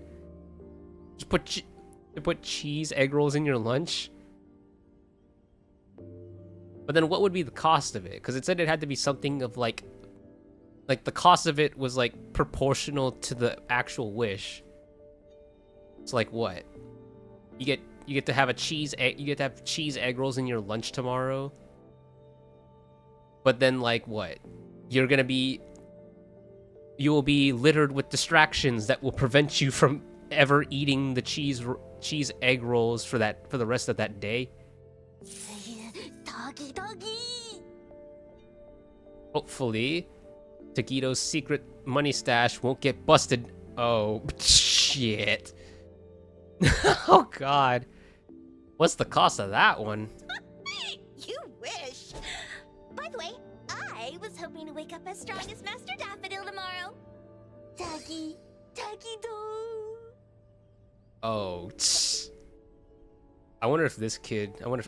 S1: Just put cheese egg rolls in your lunch? But then what would be the cost of it? Because it said it had to be something of, like, Like, the cost of it was, like, proportional to the actual wish. It's like, what? You get to have you get to have cheese egg rolls in your lunch tomorrow? But then, like, what? You will be littered with distractions that will prevent you from ever eating the cheese egg rolls for the rest of that day.
S3: Doggy, doggy.
S1: Hopefully, Taquito's secret money stash won't get busted. Oh, shit. Oh, God. What's the cost of that one?
S3: You wish. By the way, I was hoping to wake up as strong as Master Daffodil tomorrow. Doggy, doggy doo.
S1: Oh, I wonder if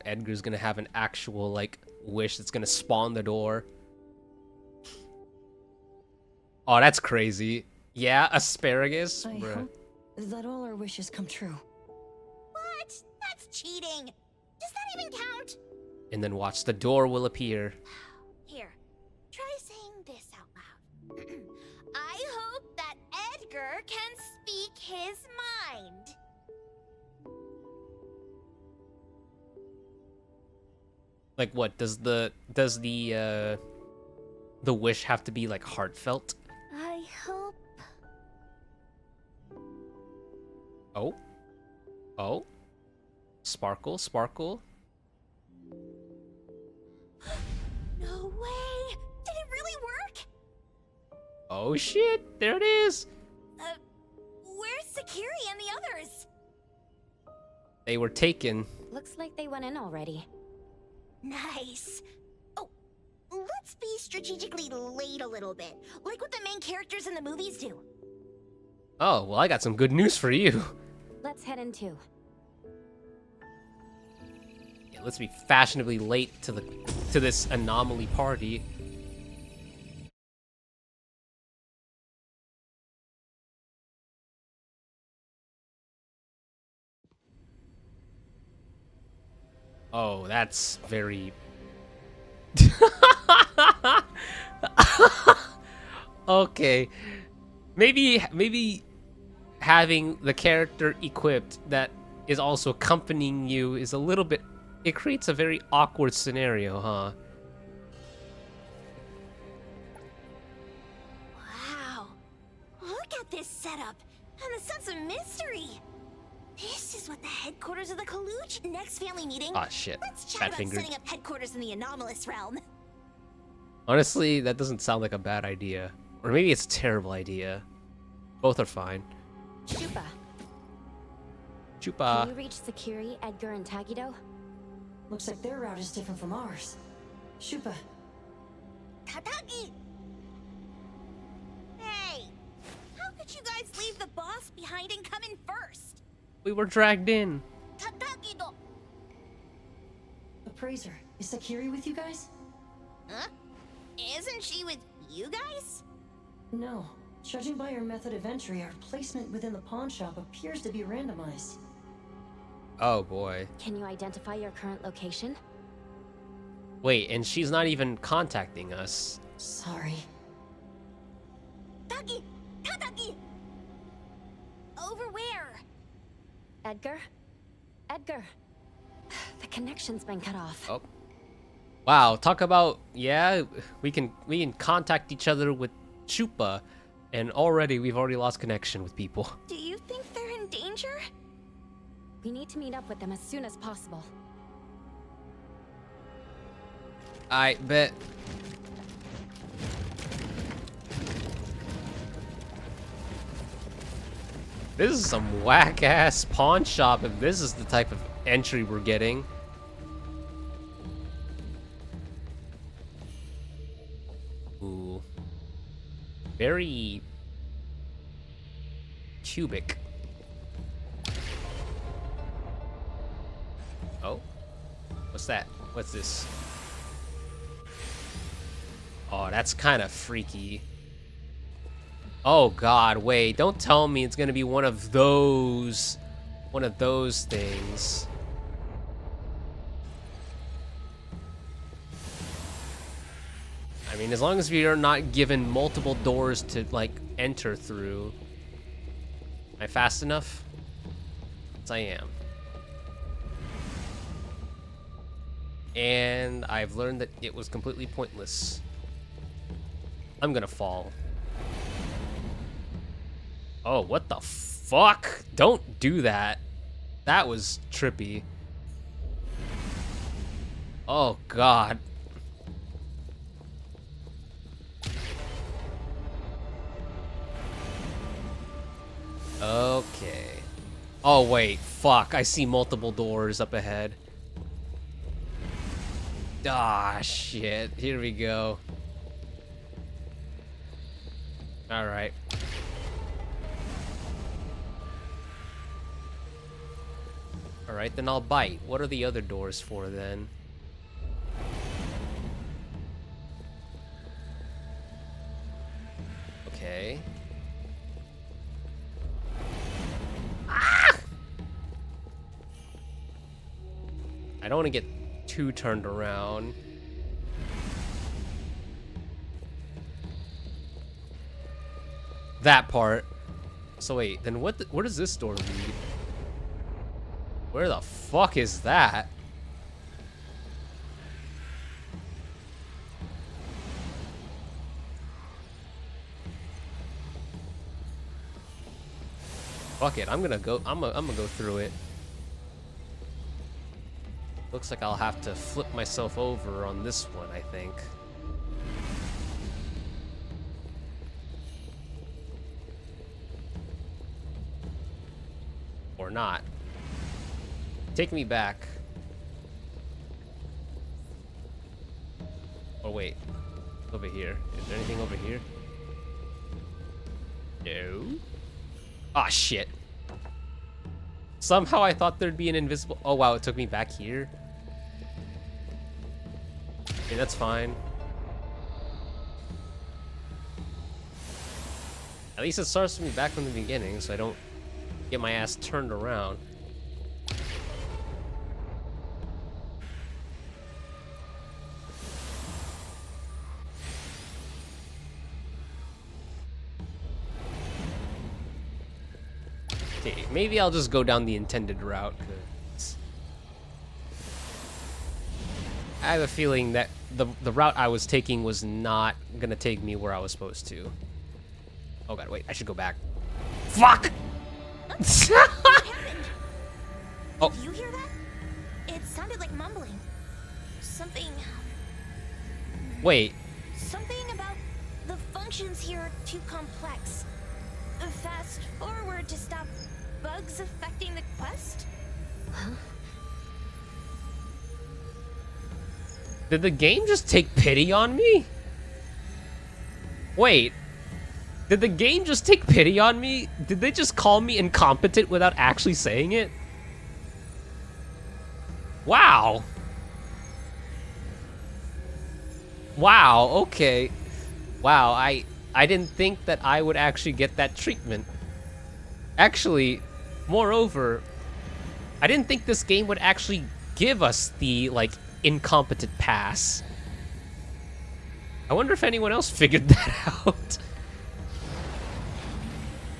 S1: Edgar's gonna have an actual, like, wish that's gonna spawn the door. Oh, that's crazy. Yeah, asparagus?
S8: I
S1: Bruh.
S8: hope that all our wishes come true.
S3: What? That's cheating. Does that even count?
S1: And then watch, the door will appear.
S3: Here, try saying this out loud. I hope that Edgar can speak his mind.
S1: Like, what, does the wish have to be, like, heartfelt?
S3: I hope.
S1: Oh? Oh? Sparkle, sparkle.
S3: No way! Did it really work?
S1: Oh shit, there it is!
S3: Where's Sakiri and the others?
S1: They were taken.
S7: Looks like they went in already.
S3: Nice. Oh, let's be strategically late a little bit, like what the main characters in the movies do.
S1: Oh, well, I got some good news for you.
S7: Let's head in too.
S1: Yeah, let's be fashionably late to this anomaly party. Oh, that's very... Okay. Maybe having the character equipped that is also accompanying you is a little bit... It creates a very awkward scenario, huh?
S3: Wow. Look at this setup and the sense of mystery. This is what the headquarters of the Kaluch. Next family meeting.
S1: Aw, shit.
S3: Let's chat
S1: Fat
S3: about
S1: fingered.
S3: setting up headquarters in the anomalous realm.
S1: Honestly, that doesn't sound like a bad idea. Or maybe it's a terrible idea. Both are fine.
S7: Chupa.
S1: Chupa.
S7: Can you reach Sakiri, Edgar, and Tagido?
S8: Looks like their route is different from ours. Shupa.
S3: Tatagi! Hey! How could you guys leave the boss behind and come in first?
S1: We were dragged in.
S3: Tatagi-do!
S8: Appraiser, is Sakiri with you guys?
S3: Huh? Isn't she with you guys?
S8: No. Judging by our method of entry, our placement within the pawn shop appears to be randomized.
S1: Oh boy.
S7: Can you identify your current location?
S1: Wait, and she's not even contacting us.
S8: Sorry.
S3: Tagi! Tatagi! Over where?
S7: Edgar? Edgar! The connection's been cut off.
S1: Oh. Wow, talk about, yeah, we can contact each other with Chupa, and we've already lost connection with people.
S3: Do you think they're in danger?
S7: We need to meet up with them as soon as possible.
S1: I bet. This is some whack-ass pawn shop if this is the type of entry we're getting. Ooh. Very cubic. Oh? What's that? What's this? Oh, that's kind of freaky. Oh god, wait, don't tell me it's gonna be one of those things. I I mean, as long as we are not given multiple doors to, like, enter through. Am I fast enough? Yes, I am. And I've learned that it was completely pointless. I'm gonna fall. Oh, what the fuck? Don't do that. That was trippy. Oh, God. Okay. Oh, wait. Fuck. I see multiple doors up ahead. Ah, shit. Here we go. Alright. Alright, then I'll bite. What are the other doors for, then? Okay. Ah! I don't want to get too turned around. That part. So wait, then where does this door lead? Where the fuck is that? Fuck it, I'm gonna go through it. Looks like I'll have to flip myself over on this one, I think. Or not. Take me back. Oh wait, over here. Is there anything over here? No. Ah, shit. Somehow I thought there'd be an invisible... Oh, wow, it took me back here. Okay, that's fine. At least it starts me back from the beginning, so I don't get my ass turned around. Okay, maybe I'll just go down the intended route, 'cause I have a feeling that the route I was taking was not gonna take me where I was supposed to. Oh god, wait, I should go back. Fuck! Oh.
S3: Did you hear that? It sounded like mumbling. Something
S1: Wait.
S3: Something about the functions here are too complex. Fast forward to stop bugs affecting the quest?
S7: Huh?
S1: Did the game just take pity on me? Wait. Did the game just take pity on me? Did they just call me incompetent without actually saying it? Wow. Wow, okay. Wow, I didn't think that I would actually get that treatment. Actually, moreover, I didn't think this game would actually give us the, like, incompetent pass. I wonder if anyone else figured that out.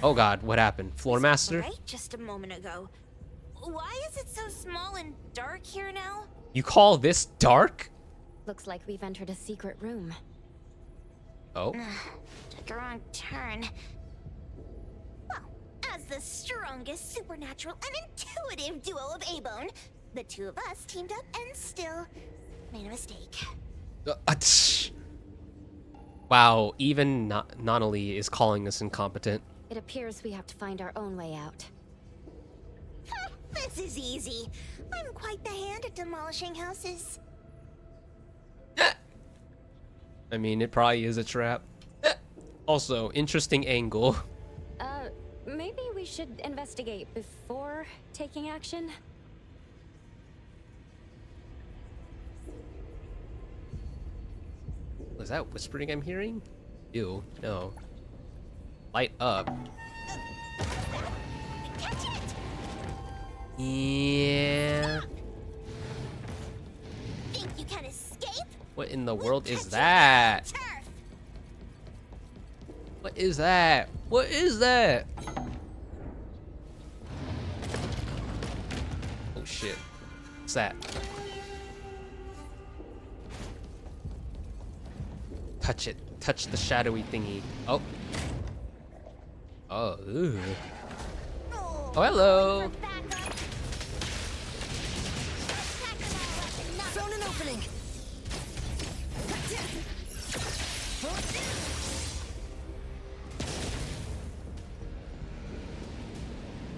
S1: Oh god, what happened? Floor master?
S3: Right, just a moment ago. Why is it so small and dark here now?
S1: You call this dark?
S7: Looks like we've entered a secret room.
S1: Oh.
S3: Took a wrong turn. Well, as the strongest supernatural and intuitive duo of A-Bone, the two of us teamed up and still made a mistake.
S1: Wow, even Nonali is calling us incompetent.
S7: It appears we have to find our own way out.
S3: This is easy. I'm quite the hand at demolishing houses.
S1: I mean, it probably is a trap. Also, interesting angle.
S7: Maybe we should investigate before taking action?
S1: Was that whispering I'm hearing? Ew, no. Light up. Yeah.
S3: Think you can escape?
S1: What in the world is that?
S3: Turn.
S1: What is that? What is that? Oh shit. What's that? Touch it. Touch the shadowy thingy. Oh. Oh, ooh. Oh, hello.
S8: Found an opening.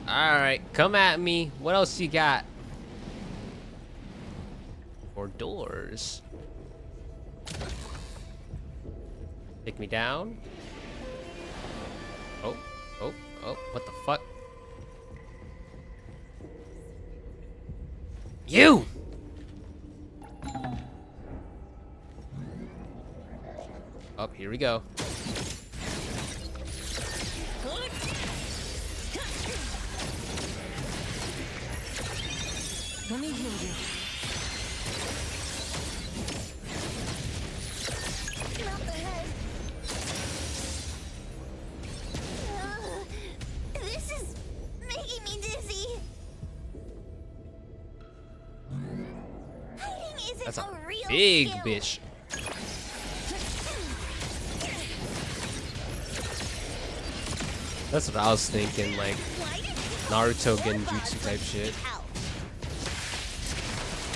S1: Alright, come at me. What else you got? Or doors. Take me down. Oh, oh, oh, what the fuck? You! Up, here we go.
S8: Let me heal you.
S3: Not the head. This is making me dizzy. Hiding isn't
S1: That's a
S3: real
S1: big
S3: skill.
S1: bitch. That's what I was thinking, like Naruto Genjutsu type shit.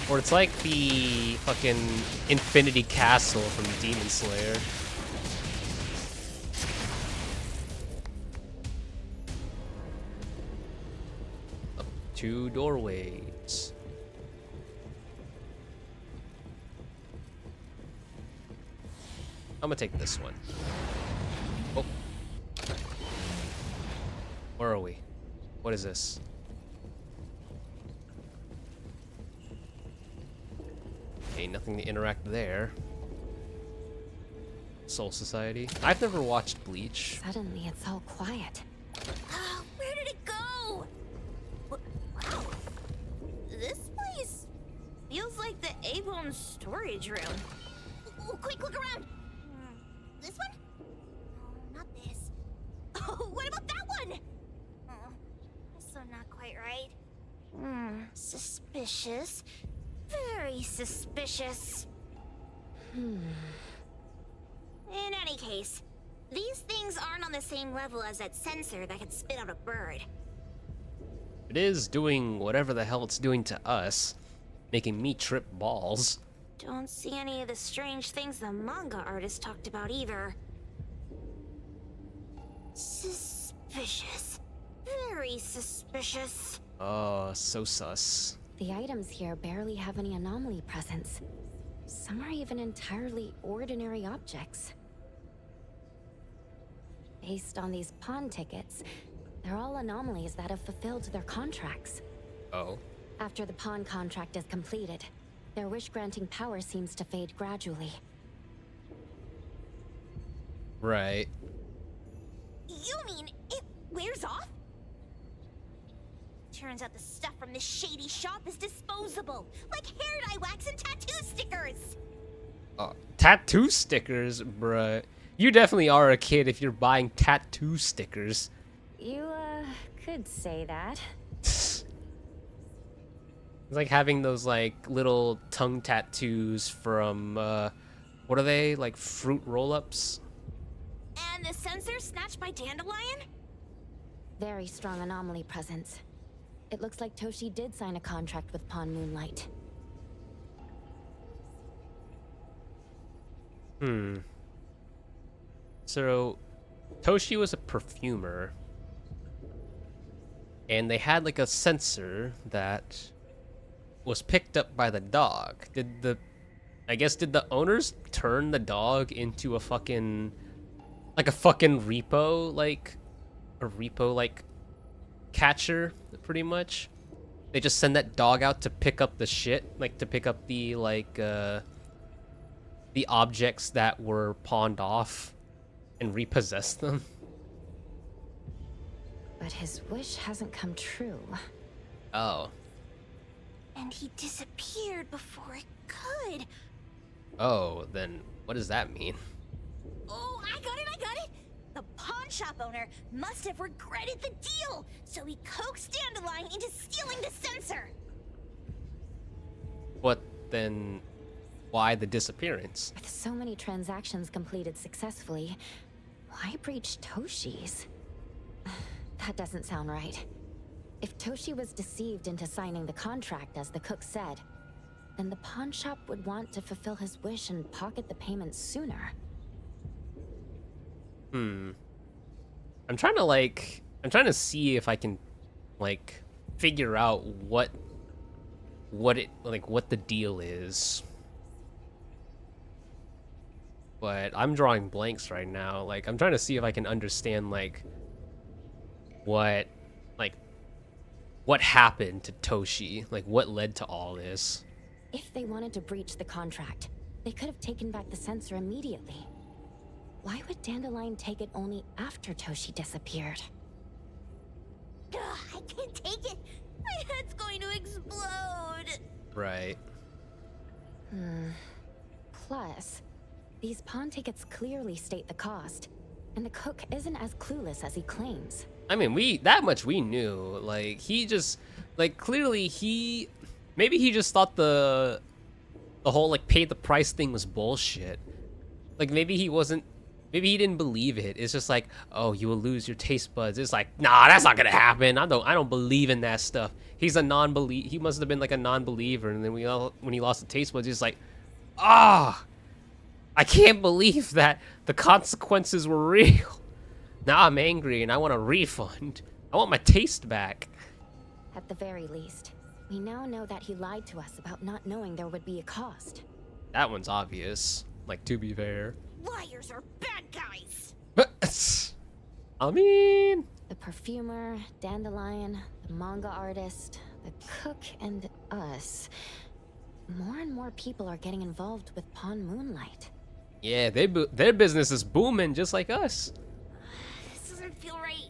S1: Or it's like the fucking Infinity Castle from Demon Slayer. Up 2 doorways. I'm gonna take this one. Oh. Where are we? What is this? Okay, nothing to interact there. Soul Society. I've never watched Bleach.
S7: Suddenly, it's all quiet.
S3: Where did it go? Wow. This place feels like the A-Bone storage room. Oh, quick, look around. This one? No, not this. Oh, what about that one? Oh, this one not quite right. Suspicious. Very suspicious. In any case, these things aren't on the same level as that sensor that could spit out a bird.
S1: It is doing whatever the hell it's doing to us, making me trip balls.
S3: Don't see any of the strange things the manga artist talked about either. Suspicious. Very suspicious.
S1: Oh, so sus.
S7: The items here barely have any anomaly presence. Some are even entirely ordinary objects. Based on these pawn tickets, they're all anomalies that have fulfilled their contracts.
S1: Oh.
S7: After the pawn contract is completed, their wish-granting power seems to fade gradually.
S1: Right.
S3: You mean it wears off? Turns out the stuff from this shady shop is disposable, like hair dye wax and tattoo stickers.
S1: Tattoo stickers, bruh. You definitely are a kid if you're buying tattoo stickers.
S7: You, could say that.
S1: It's like having those, like, little tongue tattoos from, what are they? Like, fruit roll-ups?
S3: And the sensor snatched by Dandelion?
S7: Very strong anomaly presence. It looks like Toshi did sign a contract with Pawn Moonlight.
S1: So, Toshi was a perfumer. And they had, like, a sensor that was picked up by the dog. Did the owners turn the dog into a fucking... like a fucking repo, like... a repo, like... catcher, pretty much? They just send that dog out to pick up the shit? Like, to pick up the, like, the objects that were pawned off and repossess them?
S7: But his wish hasn't come true.
S1: Oh.
S3: And he disappeared before it could.
S1: Oh, then what does that mean?
S3: Oh, I got it! The pawn shop owner must have regretted the deal, so he coaxed Dandelion into stealing the sensor.
S1: But then, why the disappearance?
S7: With so many transactions completed successfully, why breach Toshi's? That doesn't sound right. If Toshi was deceived into signing the contract as the cook said, then the pawn shop would want to fulfill his wish and pocket the payments sooner.
S1: I'm trying to see if I can, like, figure out what the deal is. But I'm drawing blanks right now. Like, I'm trying to see if I can understand, like, what happened to Toshi? Like, what led to all this?
S7: If they wanted to breach the contract, they could have taken back the sensor immediately. Why would Dandelion take it only after Toshi disappeared?
S3: Ugh, I can't take it. My head's going to explode.
S1: Right.
S7: Plus, these pawn tickets clearly state the cost, and the cook isn't as clueless as he claims.
S1: I mean, that much we knew. Like, he just, like, clearly maybe he just thought the whole, like, pay the price thing was bullshit. Like, maybe he didn't believe it. It's just like, oh, you will lose your taste buds. It's like, nah, that's not gonna happen. I don't believe in that stuff. He must have been like a non-believer, and then when he lost the taste buds, he's like, ah, I can't believe that the consequences were real. Now I'm angry and I want a refund. I want my taste back.
S7: At the very least, we now know that he lied to us about not knowing there would be a cost.
S1: That one's obvious. Like, to be fair.
S3: Liars are bad guys.
S1: But, I mean...
S7: The perfumer, Dandelion, the manga artist, the cook, and us. More and more people are getting involved with Pawn Moonlight.
S1: Yeah, their business is booming just like us.
S3: This doesn't feel right.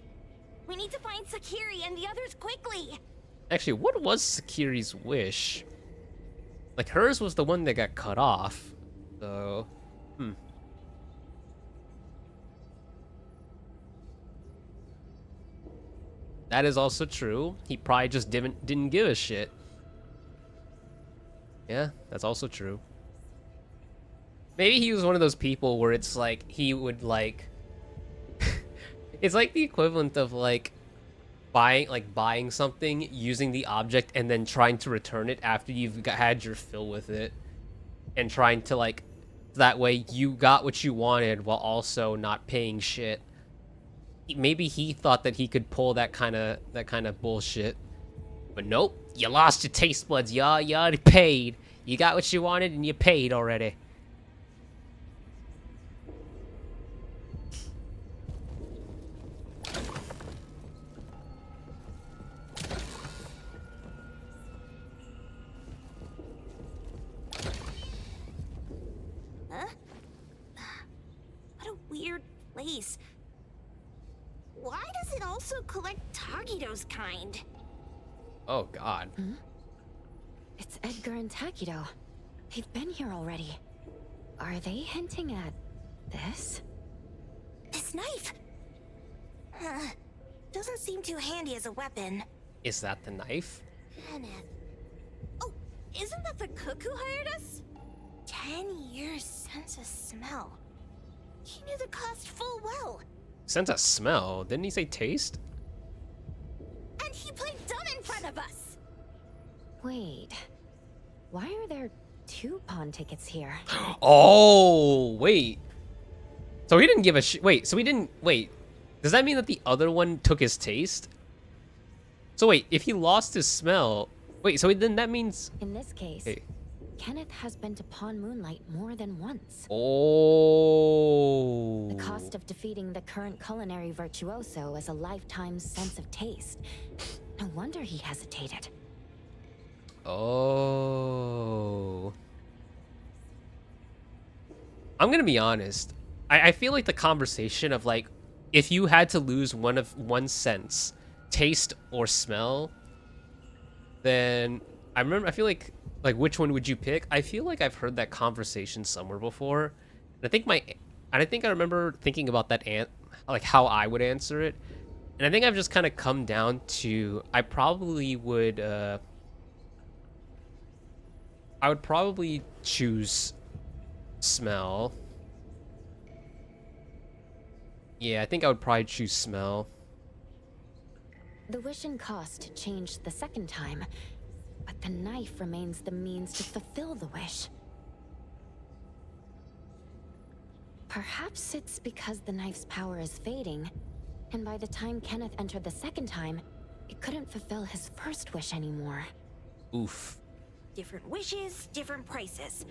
S3: We need to find Sakiri and the others quickly.
S1: Actually, what was Sakiri's wish? Like, hers was the one that got cut off. So, That is also true. He probably just didn't give a shit. Yeah, that's also true. Maybe he was one of those people where it's like he would like it's like the equivalent of like buying something, using the object, and then trying to return it after you've had your fill with it, and trying to like that way you got what you wanted while also not paying shit. Maybe he thought that he could pull that kind of bullshit, but nope. You lost your taste buds. You already paid. You got what you wanted and you paid already.
S3: Huh? What a weird place. Why does it also collect Tagido's kind?
S1: Oh, God.
S7: It's Edgar and Takido. They've been here already. Are they hinting at this?
S3: This knife? Doesn't seem too handy as a weapon.
S1: Is that the knife?
S3: Kenneth. Oh, isn't that the cook who hired us? 10 years sense of smell. He knew the cost full well.
S1: Sense of smell? Didn't he say taste?
S3: And he played dumb in front of us.
S7: Wait. Why are there 2 pawn tickets here?
S1: Oh, wait. So he didn't give a shit. Wait, so he didn't... Wait. Does that mean that the other one took his taste? So wait, if he lost his smell... Wait, so then that means...
S7: In this case, Kenneth has been to Pawn Moonlight more than once.
S1: Oh.
S7: The cost of defeating the current culinary virtuoso is a lifetime sense of taste. No wonder he hesitated.
S1: Oh. I'm gonna be honest. I feel like the conversation of like, if you had to lose one sense, taste or smell, then I feel like which one would you pick? I feel like I've heard that conversation somewhere before. And I think I remember thinking about that like how I would answer it. And I think I've just kind of come down to I would probably choose smell. Yeah, I think I would probably choose smell.
S7: The wish and cost changed the second time, but the knife remains the means to fulfill the wish. Perhaps it's because the knife's power is fading, and by the time Kenneth entered the second time, it couldn't fulfill his first wish anymore.
S1: Oof.
S11: Different wishes, different prices.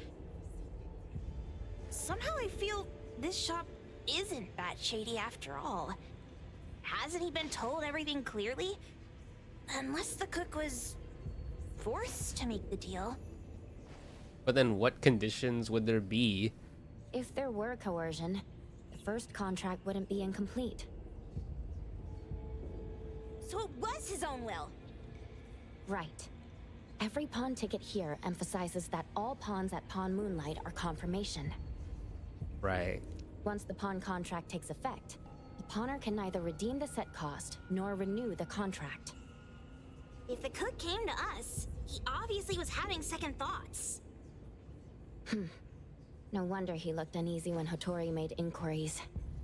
S11: Somehow I feel this shop isn't that shady after all. Hasn't he been told everything clearly? Unless the cook was forced to make the deal.
S1: But then what conditions would there be?
S7: If there were coercion, the first contract wouldn't be incomplete.
S11: So it was his own will.
S7: Right. Every pawn ticket here emphasizes that all pawns at Pawn Moonlight are confirmation.
S1: Right.
S7: Once the pawn contract takes effect, the pawner can neither redeem the set cost nor renew the contract.
S3: If the cook came to us, he obviously was having second thoughts.
S7: No wonder he looked uneasy when Hotori made inquiries.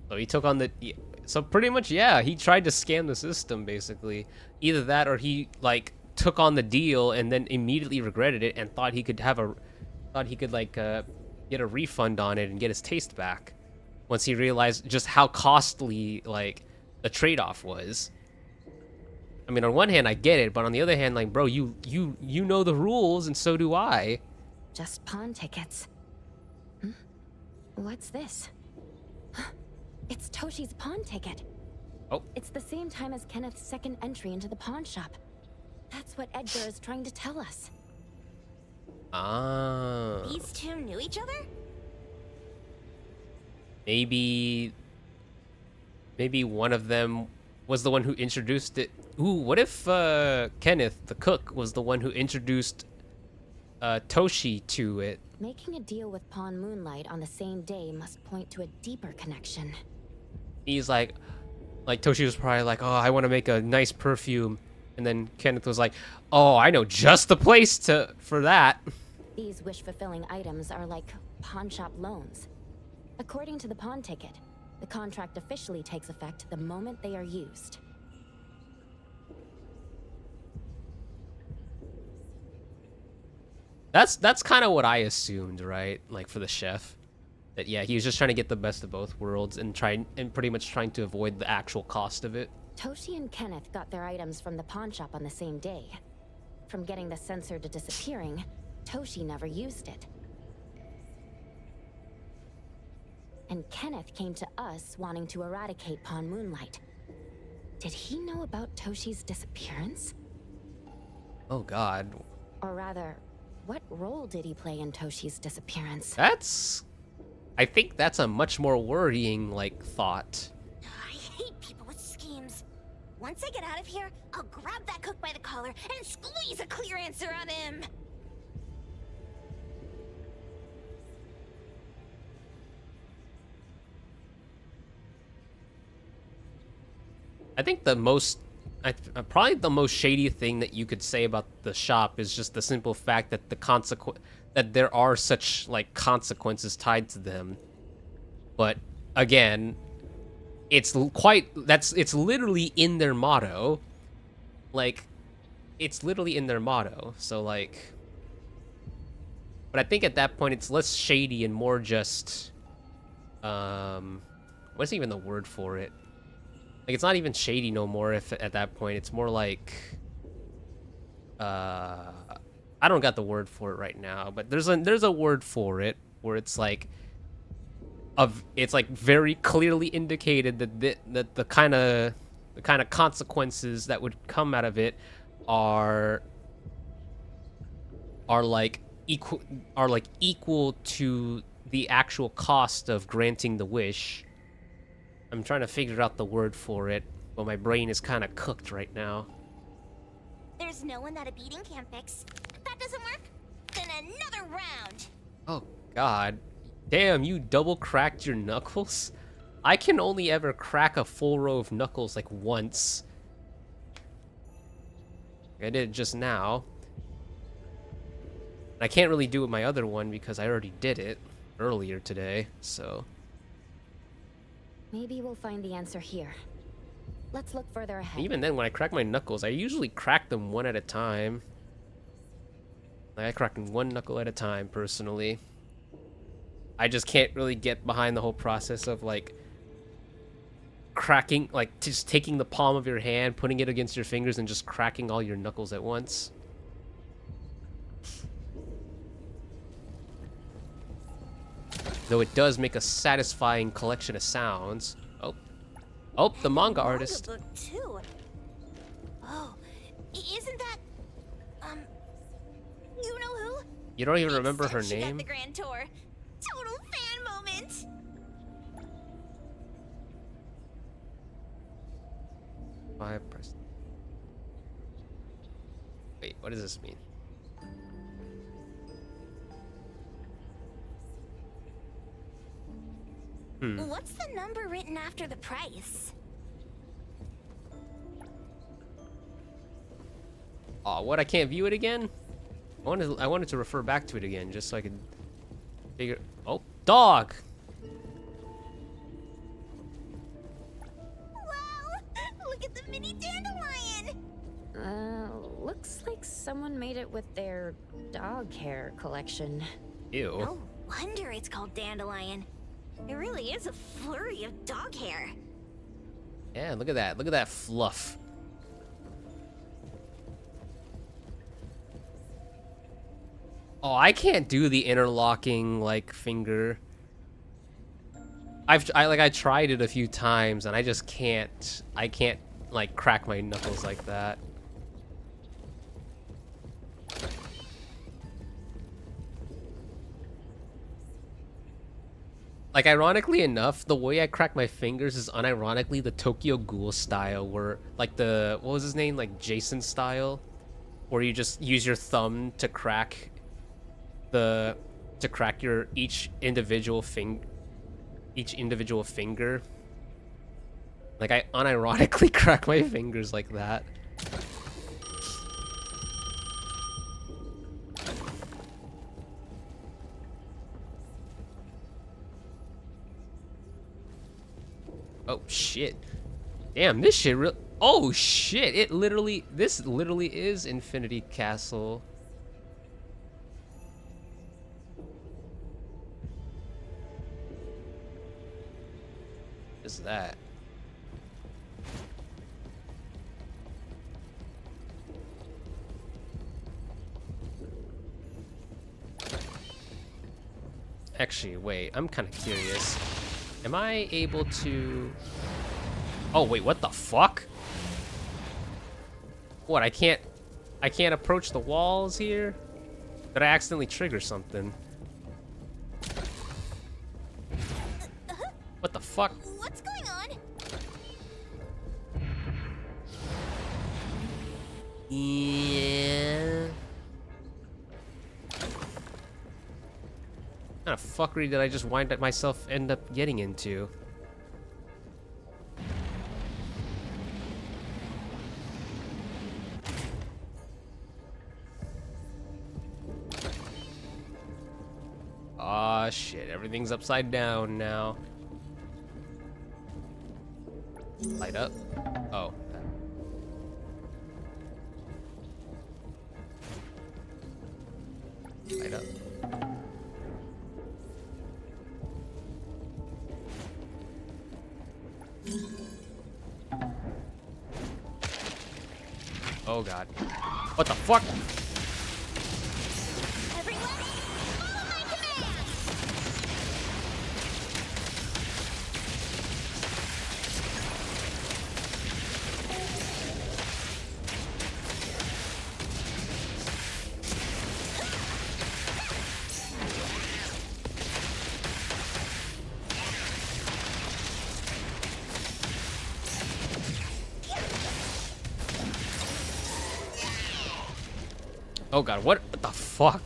S1: So he took on the... So pretty much, yeah, he tried to scam the system, basically. Either that or he, like, took on the deal and then immediately regretted it and thought he could have a... Thought he could, like, get a refund on it and get his taste back. Once he realized just how costly, like, the trade-off was. I mean, on one hand, I get it, but on the other hand, like, bro, you know the rules, and so do I.
S7: Just pawn tickets. What's this? It's Toshi's pawn ticket.
S1: Oh.
S7: It's the same time as Kenneth's second entry into the pawn shop. That's what Edgar is trying to tell us.
S1: Ah.
S3: These two knew each other?
S1: Maybe one of them was the one who introduced it. Ooh, what if Kenneth, the cook, was the one who introduced Toshi to it?
S7: Making a deal with Pawn Moonlight on the same day must point to a deeper connection.
S1: He's like Toshi was probably like, oh, I want to make a nice perfume. And then Kenneth was like, oh, I know just the place for that.
S7: These wish-fulfilling items are like pawn shop loans. According to the pawn ticket, the contract officially takes effect the moment they are used.
S1: That's kind of what I assumed, right? Like for the chef, that yeah, he was just trying to get the best of both worlds and pretty much trying to avoid the actual cost of it.
S7: Toshi and Kenneth got their items from the pawn shop on the same day. From getting the sensor to disappearing, Toshi never used it. And Kenneth came to us wanting to eradicate Pawn Moonlight. Did he know about Toshi's disappearance?
S1: Oh god.
S7: Or rather, what role did he play in Toshi's disappearance?
S1: I think that's a much more worrying, like, thought.
S3: I hate people with schemes. Once I get out of here, I'll grab that cook by the collar and squeeze a clear answer out of him.
S1: I think probably the most shady thing that you could say about the shop is just the simple fact that that there are such like consequences tied to them. But again, it's literally in their motto. Like, it's literally in their motto. So like, but I think at that point it's less shady and more just what's even the word for it? Like, it's not even shady no more if at that point. It's more like... I don't got the word for it right now, but there's a word for it where it's like... It's like very clearly indicated that the kind of consequences that would come out of it are like equal to the actual cost of granting the wish. I'm trying to figure out the word for it, but my brain is kind of cooked right now.
S3: There's no one that a beating can't fix. If that doesn't work, then another round.
S1: Oh, God. Damn, you double cracked your knuckles? I can only ever crack a full row of knuckles like once. I did it just now. I can't really do it with my other one because I already did it earlier today, so.
S7: Maybe we'll find the answer here. Let's look further ahead.
S1: Even then, when I crack my knuckles, I usually crack them one at a time. Like, I crack them one knuckle at a time, personally. I just can't really get behind the whole process of, like, cracking, like, just taking the palm of your hand, putting it against your fingers, and just cracking all your knuckles at once. Though it does make a satisfying collection of sounds. Oh. Oh, the manga artist.
S3: Book too. Oh, isn't that you know who?
S1: You don't even remember her
S3: She got
S1: name?
S3: the grand tour. Total fan moment.
S1: Press. Wait, what does this mean?
S3: What's the number written after the price?
S1: Oh, what? I can't view it again? I wanted to refer back to it again just so I could figure. Oh, dog!
S3: Wow! Look at the mini dandelion!
S7: Looks like someone made it with their dog hair collection.
S1: Ew.
S3: No wonder it's called dandelion. It really is a flurry of dog hair.
S1: Yeah, look at that. Look at that fluff. Oh, I can't do the interlocking, like, finger. I tried it a few times and I just can't. I can't, like, crack my knuckles like that. Like, ironically enough, the way I crack my fingers is unironically the Tokyo Ghoul style, where, like, what was his name? Like, Jason style? Where you just use your thumb to crack your each individual finger. Like, I unironically crack my fingers like that. Oh shit. Damn, this shit real. Oh shit, this literally is Infinity Castle. What is that? Actually, wait, I'm kind of curious. Am I able to... Oh, wait, what the fuck? What, I can't approach the walls here? Did I accidentally trigger something? What the fuck?
S3: What's going on?
S1: Yeah. What kind of fuckery did I just end up getting into? Aw, shit, everything's upside down now. Light up. Oh. Light up. Oh god. What the fuck?
S3: Everyone, follow my commands!
S1: Oh god, what the fuck?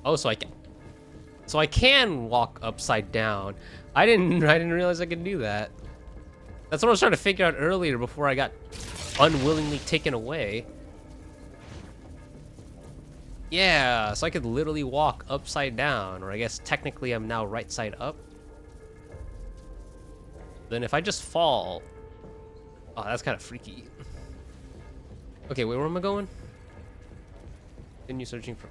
S1: Oh, so So I can walk upside down. I didn't realize I could do that. That's what I was trying to figure out earlier before I got unwillingly taken away. Yeah, so I could literally walk upside down, or I guess technically I'm now right side up. Then if I just fall... Oh, that's kind of freaky. Okay, wait, where am I going? Continue searching for...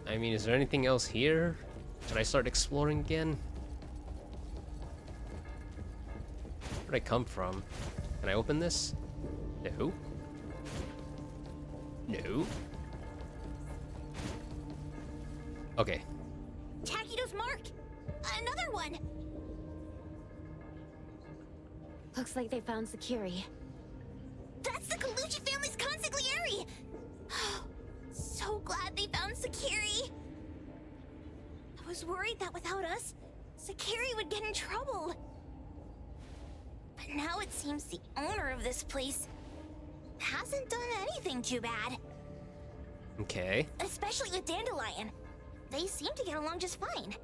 S1: I mean, is there anything else here? Should I start exploring again? Where'd I come from? Can I open this? No. No. Okay.
S3: Takido's mark! Another one!
S7: Looks like they found Sakiri.
S3: That's the Kaluchi family's consigliere! So glad they found Sakiri! I was worried that without us, Sakiri would get in trouble. But now it seems the owner of this place hasn't done anything too bad.
S1: Okay.
S3: Especially with Dandelion. They seem to get along just fine.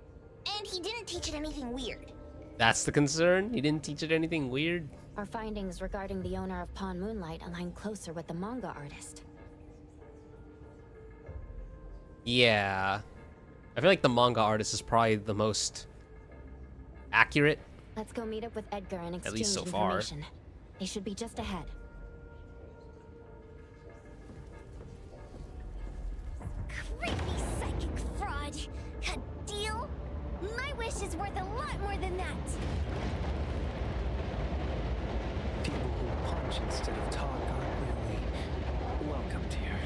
S3: And he didn't teach it anything weird.
S1: That's the concern? You didn't teach it anything weird?
S7: Our findings regarding the owner of Pawn Moonlight align closer with the manga artist.
S1: Yeah. I feel like the manga artist is probably the most accurate.
S7: Let's go meet up with Edgar and exchange
S1: At least so far.
S7: information. They should be just ahead.
S3: Creepy psychic fraud. A deal? My wish is worth a lot more than that.
S9: People who punch instead of talk aren't really welcomed here.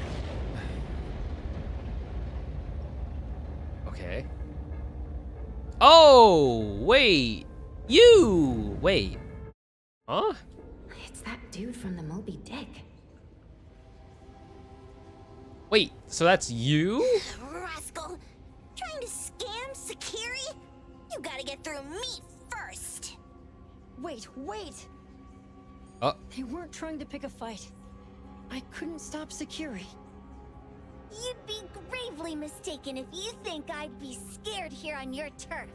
S1: Okay. Oh, wait. You! Wait. Huh?
S7: It's that dude from the Moby Dick.
S1: Wait, so that's you?
S3: Rascal! Trying to scam Sakiri? You gotta get through me first!
S8: Wait.
S1: Oh.
S8: They weren't trying to pick a fight. I couldn't stop Sakiri.
S3: You'd be gravely mistaken if you think I'd be scared here on your turf.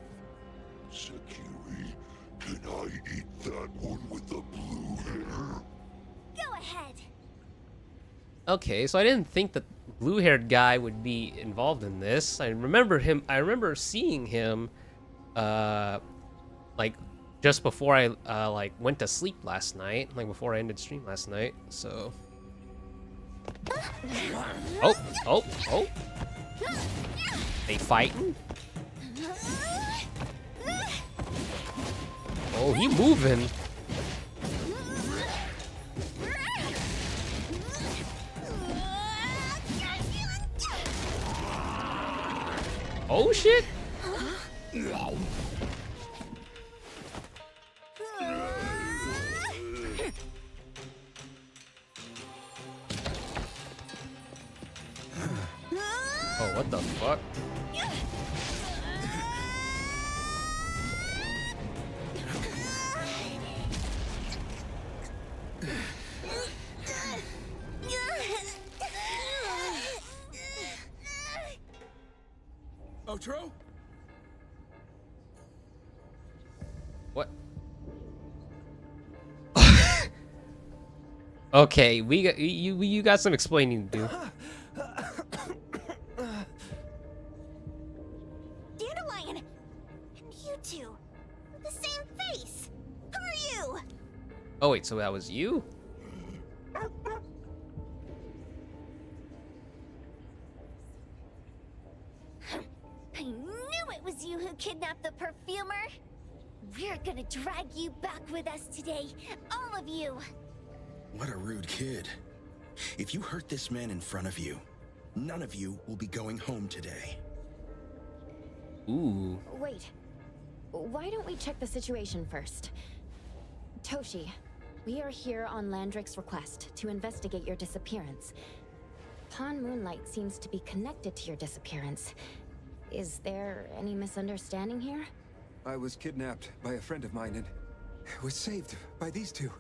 S10: Sakiri, can I eat that one with the blue hair?
S3: Go ahead.
S1: Okay, so I didn't think that blue-haired guy would be involved in this. I remember seeing him, like, just before I, like, went to sleep last night. Like, before I ended stream last night, so... Oh! They fighting? Oh, he moving. Oh shit! Oh, what the fuck?
S6: Otro?
S1: What? Okay, we got you got some explaining to do.
S3: Dandelion! And you two, with the same face! Who are you?
S1: Oh wait, so that was you?
S3: I knew it was you who kidnapped the perfumer! We're gonna drag you back with us today, all of you!
S13: What a rude kid. If you hurt this man in front of you, none of you will be going home today.
S1: Ooh.
S7: Wait. Why don't we check the situation first? Toshi, we are here on Landrick's request to investigate your disappearance. Pawn Moonlight seems to be connected to your disappearance. Is there any misunderstanding here?
S14: I was kidnapped by a friend of mine and was saved by these two.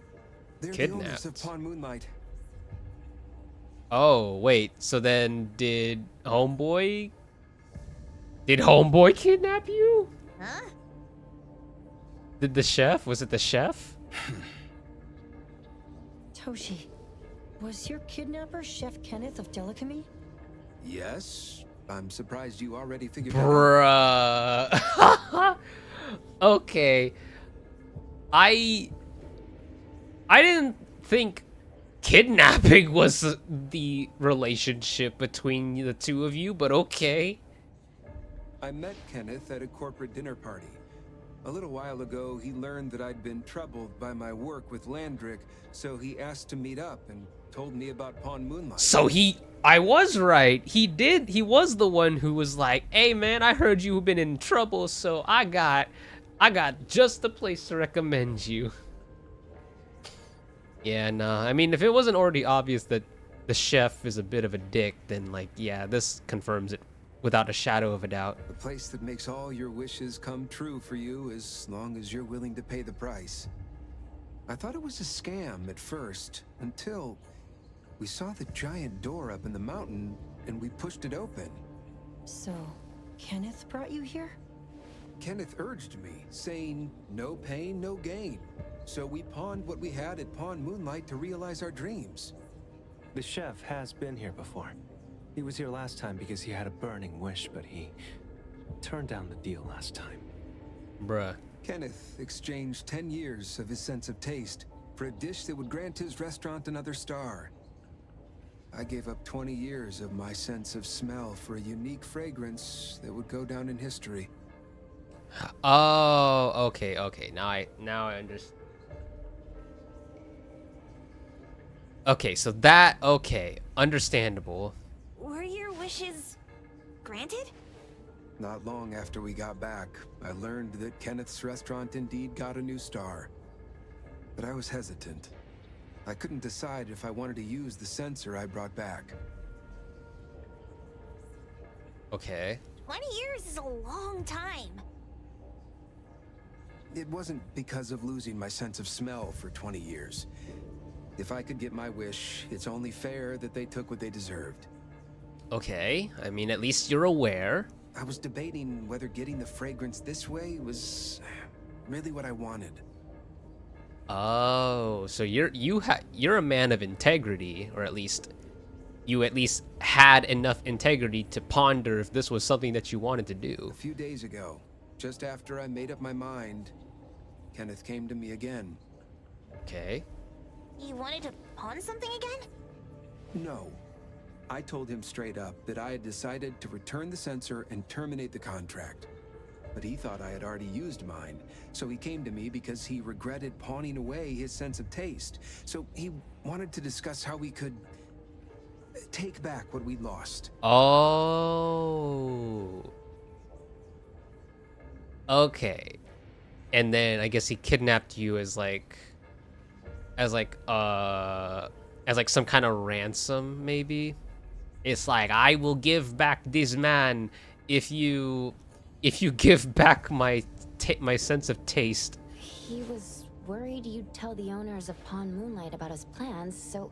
S14: They're the owners of Pawn Moonlight.
S1: Oh, wait. So then did Homeboy Did homeboy kidnap you?
S11: Huh?
S1: Did the chef? Was it the chef?
S8: Toshi, was your kidnapper Chef Kenneth of Delicamy?
S14: Yes. I'm surprised you already figured that out.
S1: Bruh. Okay. I didn't think kidnapping was the relationship between the two of you, but okay.
S14: I met Kenneth at a corporate dinner party. A little while ago, he learned that I'd been troubled by my work with Landrick, so he asked to meet up and told me about Pawn Moonlight.
S1: So I was right. He was the one who was like, hey man, I heard you've been in trouble, so I got just the place to recommend you. Yeah, nah. I mean, if it wasn't already obvious that the chef is a bit of a dick, then like, yeah, this confirms it without a shadow of a doubt.
S14: A place that makes all your wishes come true for you as long as you're willing to pay the price. I thought it was a scam at first, until we saw the giant door up in the mountain and we pushed it open.
S8: So, Kenneth brought you here?
S14: Kenneth urged me, saying, no pain, no gain. So we pawned what we had at Pawn Moonlight to realize our dreams.
S15: The chef has been here before. He was here last time because he had a burning wish, but he turned down the deal last time.
S1: Bruh.
S14: Kenneth exchanged 10 years of his sense of taste for a dish that would grant his restaurant another star. I gave up 20 years of my sense of smell for a unique fragrance that would go down in history.
S1: Oh, okay. Now I understand. Okay, so that, okay, understandable.
S3: Were your wishes granted?
S14: Not long after we got back, I learned that Kenneth's restaurant indeed got a new star. But I was hesitant. I couldn't decide if I wanted to use the sensor I brought back.
S1: Okay.
S3: 20 years is a long time.
S14: It wasn't because of losing my sense of smell for 20 years. If I could get my wish, it's only fair that they took what they deserved.
S1: Okay, I mean, at least you're aware.
S14: I was debating whether getting the fragrance this way was really what I wanted.
S1: Oh, so you're a man of integrity, or at least you had enough integrity to ponder if this was something that you wanted to do.
S14: A few days ago, just after I made up my mind, Kenneth came to me again.
S1: Okay.
S3: You wanted to pawn something again?
S14: No. I told him straight up that I had decided to return the sensor and terminate the contract. But he thought I had already used mine, so he came to me because he regretted pawning away his sense of taste. So he wanted to discuss how we could take back what we'd lost.
S1: Oh. Okay. And then I guess he kidnapped you as some kind of ransom, maybe. It's like, I will give back this man if you give back my sense of taste.
S7: He was worried you'd tell the owners of Pawn Moonlight about his plans, so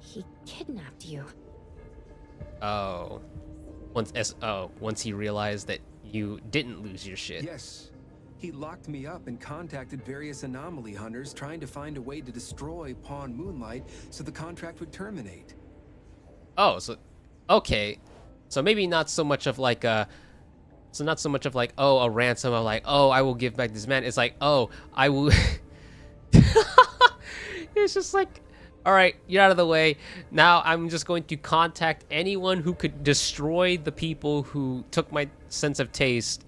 S7: he kidnapped you.
S1: Oh. Once he realized that you didn't lose your shit.
S14: Yes. He locked me up and contacted various anomaly hunters trying to find a way to destroy Pawn Moonlight so the contract would terminate.
S1: Oh, so okay. So maybe not so much of like a ransom of like, oh, I will give back this man. It's like, oh, I will It's just like, all right, you're out of the way. Now I'm just going to contact anyone who could destroy the people who took my sense of taste.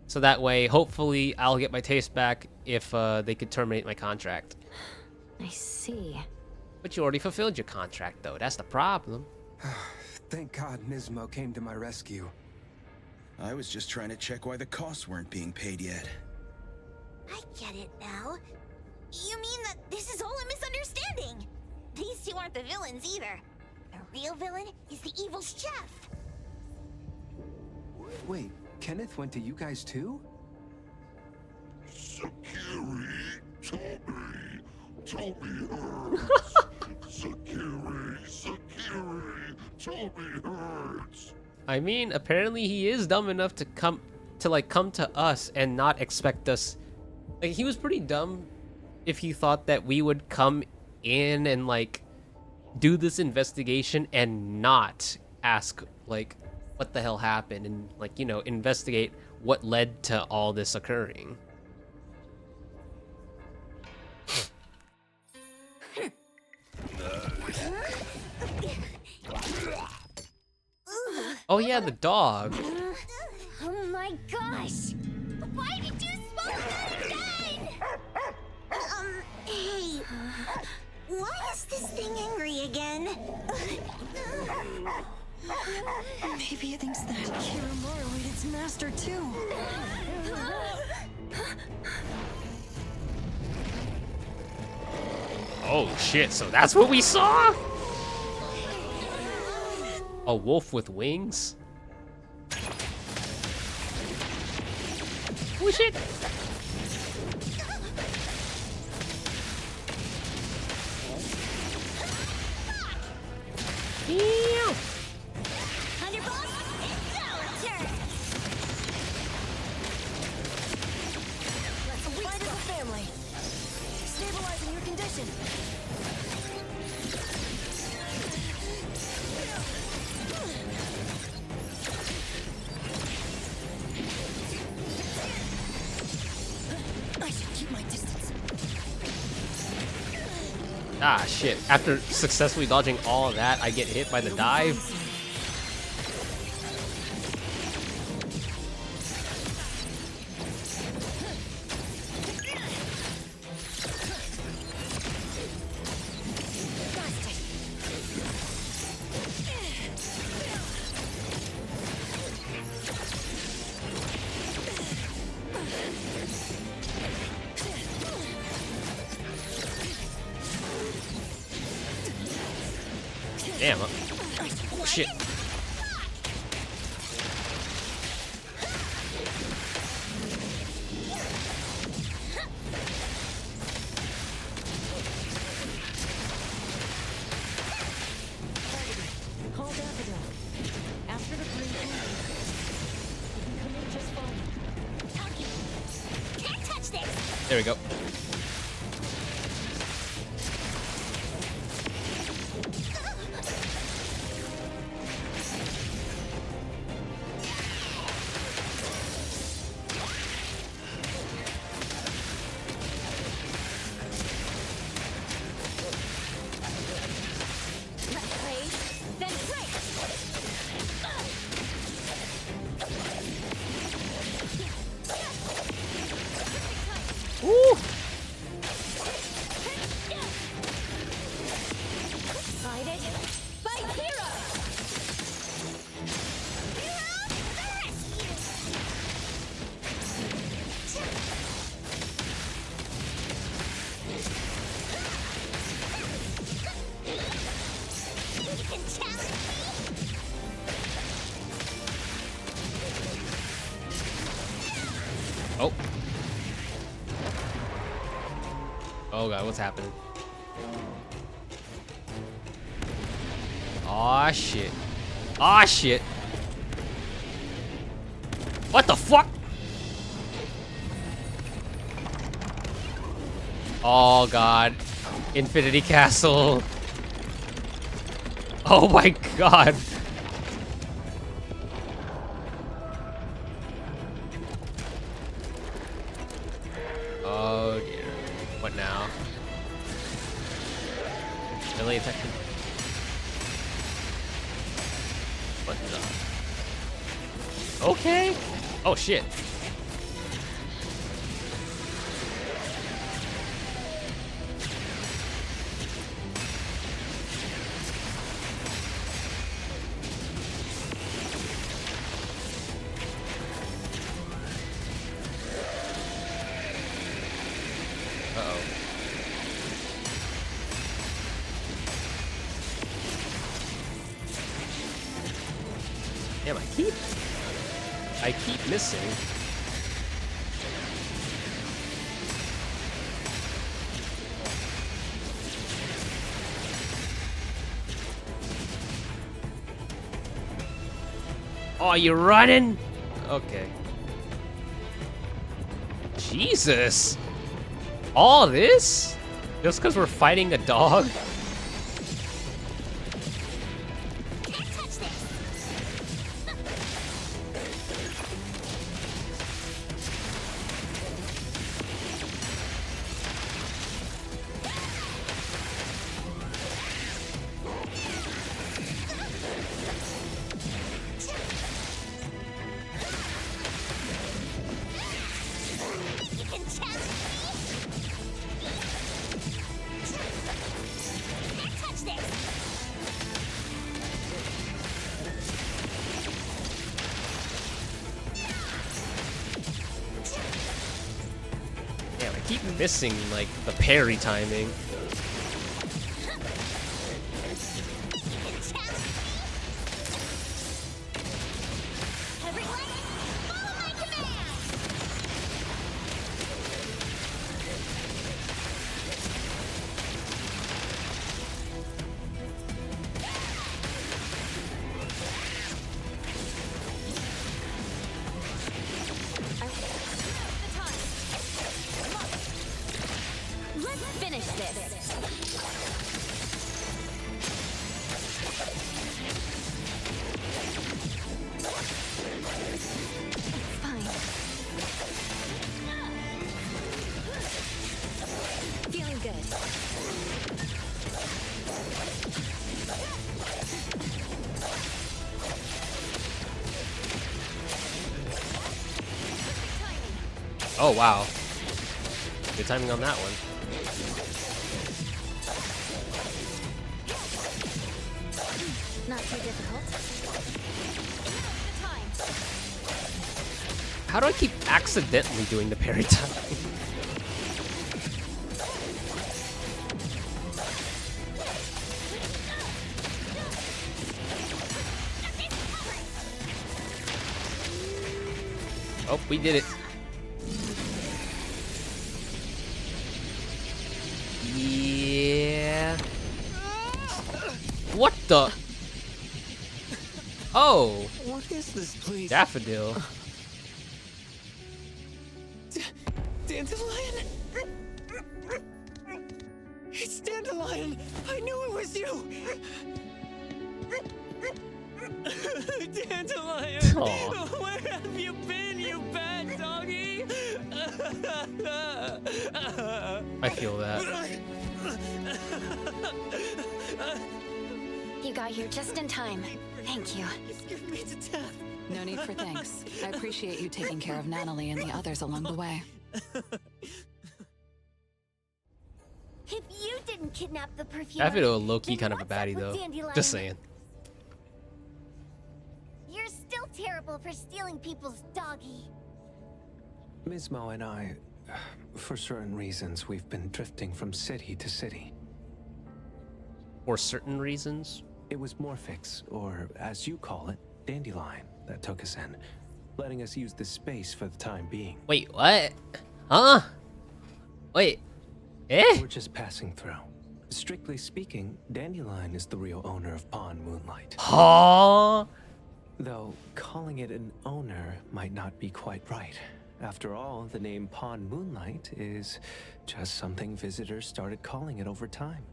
S1: So that way, hopefully, I'll get my taste back if they could terminate my contract.
S7: I see.
S1: But you already fulfilled your contract, though. That's the problem.
S14: Thank God Nismo came to my rescue.
S13: I was just trying to check why the costs weren't being paid yet.
S3: I get it now. You mean that this is all a misunderstanding? These two aren't the villains either. The real villain is the evil chef.
S14: Wait, Kenneth went to you guys too?
S10: Sakiri, Toby hurts. Sakiri, Toby hurts.
S1: I mean, apparently he is dumb enough to come to us and not expect us. Like, he was pretty dumb if he thought that we would come in and like do this investigation and not ask like what the hell happened and like, you know, investigate what led to all this occurring. Oh yeah, the dog.
S3: Oh my gosh! Why did you swallow that again? Hey, why is this thing angry again?
S8: Maybe it thinks that Kiramara ate its master too.
S1: Oh shit, so that's what we saw? A wolf with wings? Oh shit! Yeah.
S3: Thunderbolt, it's our turn!
S8: Let's fight as a family. Stabilizing your condition. I should keep my distance.
S1: Ah shit, after successfully dodging all of that, I get hit by the dive. Damn. Oh shit.
S8: Call Daffodil. After the green you can come in just fine.
S3: Talkie, can't touch this!
S1: There we go.
S3: Then break!
S1: Woo!
S3: Excited? By Hero! Hero, the rescue! You can challenge me?
S1: Oh. Oh god, what's happening? Aw shit. Aw shit. What the fuck? Oh god. Infinity Castle. Oh my god. Oh dear. What now? Melee attack. What the? Okay. Oh shit. Uh-oh. Damn, I keep missing. Oh, you're running? Okay. Jesus. All this? Just because we're fighting a dog? Damn, I keep missing, like, the parry timing.
S7: Finish this. Fine. Feeling good.
S1: Oh, wow. Good timing on that one.
S7: Not too difficult.
S1: How do I keep accidentally doing the parry timing? Oh, we did it. Yeah. What the? Oh.
S9: What is this, please?
S1: Daffodil.
S9: Dandelion? It's Dandelion! I knew it was you! Dandelion!
S1: Aw.
S9: Where have you been, you bad doggy?
S1: I feel that.
S7: You got here just in time. Thank you.
S9: You scared me to death.
S16: No need for thanks. I appreciate you taking care of Natalie and the others along the way.
S3: If you didn't kidnap the perfumer,
S1: Daffodil low-key
S3: then
S1: kind of a
S3: what's up
S1: baddie
S3: with
S1: though.
S3: Dandelion?
S1: Just saying.
S3: You're still terrible for stealing people's doggy.
S15: Ms. Mo and I, for certain reasons, we've been drifting from city to city.
S1: For certain reasons?
S15: It was Morphix, or as you call it, Dandelion, that took us in, letting us use this space for the time being.
S1: Wait, what? Huh? Wait. Eh?
S15: We're just passing through. Strictly speaking, Dandelion is the real owner of Pawn Moonlight.
S1: Huh?
S15: Though calling it an owner might not be quite right. After all, the name Pawn Moonlight is just something visitors started calling it over time.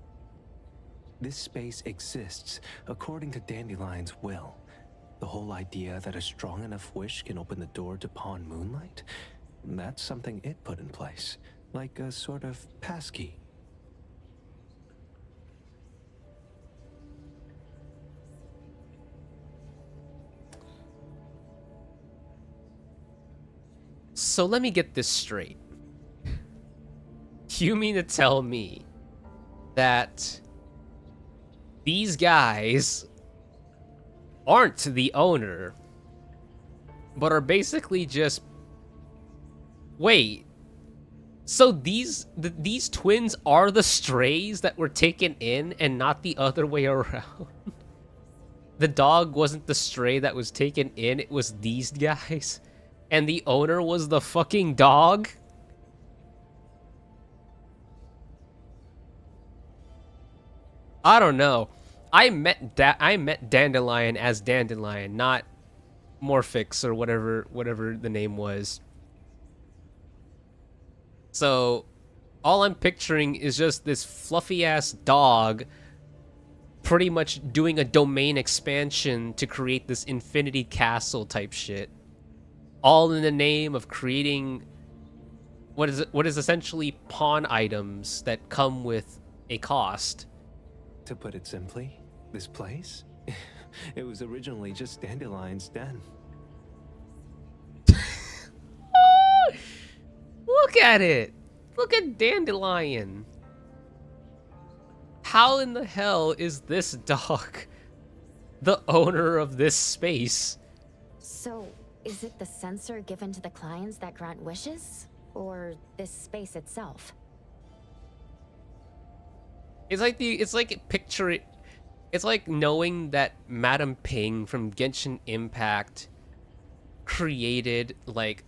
S15: This space exists according to Dandelion's will. The whole idea that a strong enough wish can open the door to Pawn Moonlight, that's something it put in place, like a sort of passkey.
S1: So let me get this straight. You mean to tell me that these guys aren't the owner, but are basically just... Wait. So these twins are the strays that were taken in and not the other way around? The dog wasn't the stray that was taken in, it was these guys? And the owner was the fucking dog? I don't know. I met Dandelion as Dandelion, not Morphix or whatever the name was. So all I'm picturing is just this fluffy ass dog pretty much doing a domain expansion to create this infinity castle type shit. All in the name of creating what is essentially pawn items that come with a cost.
S15: To put it simply, this place, it was originally just Dandelion's den.
S1: Look at it! Look at Dandelion! How in the hell is this dog the owner of this space?
S7: So, is it the sensor given to the clients that grant wishes? Or this space itself?
S1: It's like picture it. It's like knowing that Madame Ping from Genshin Impact created like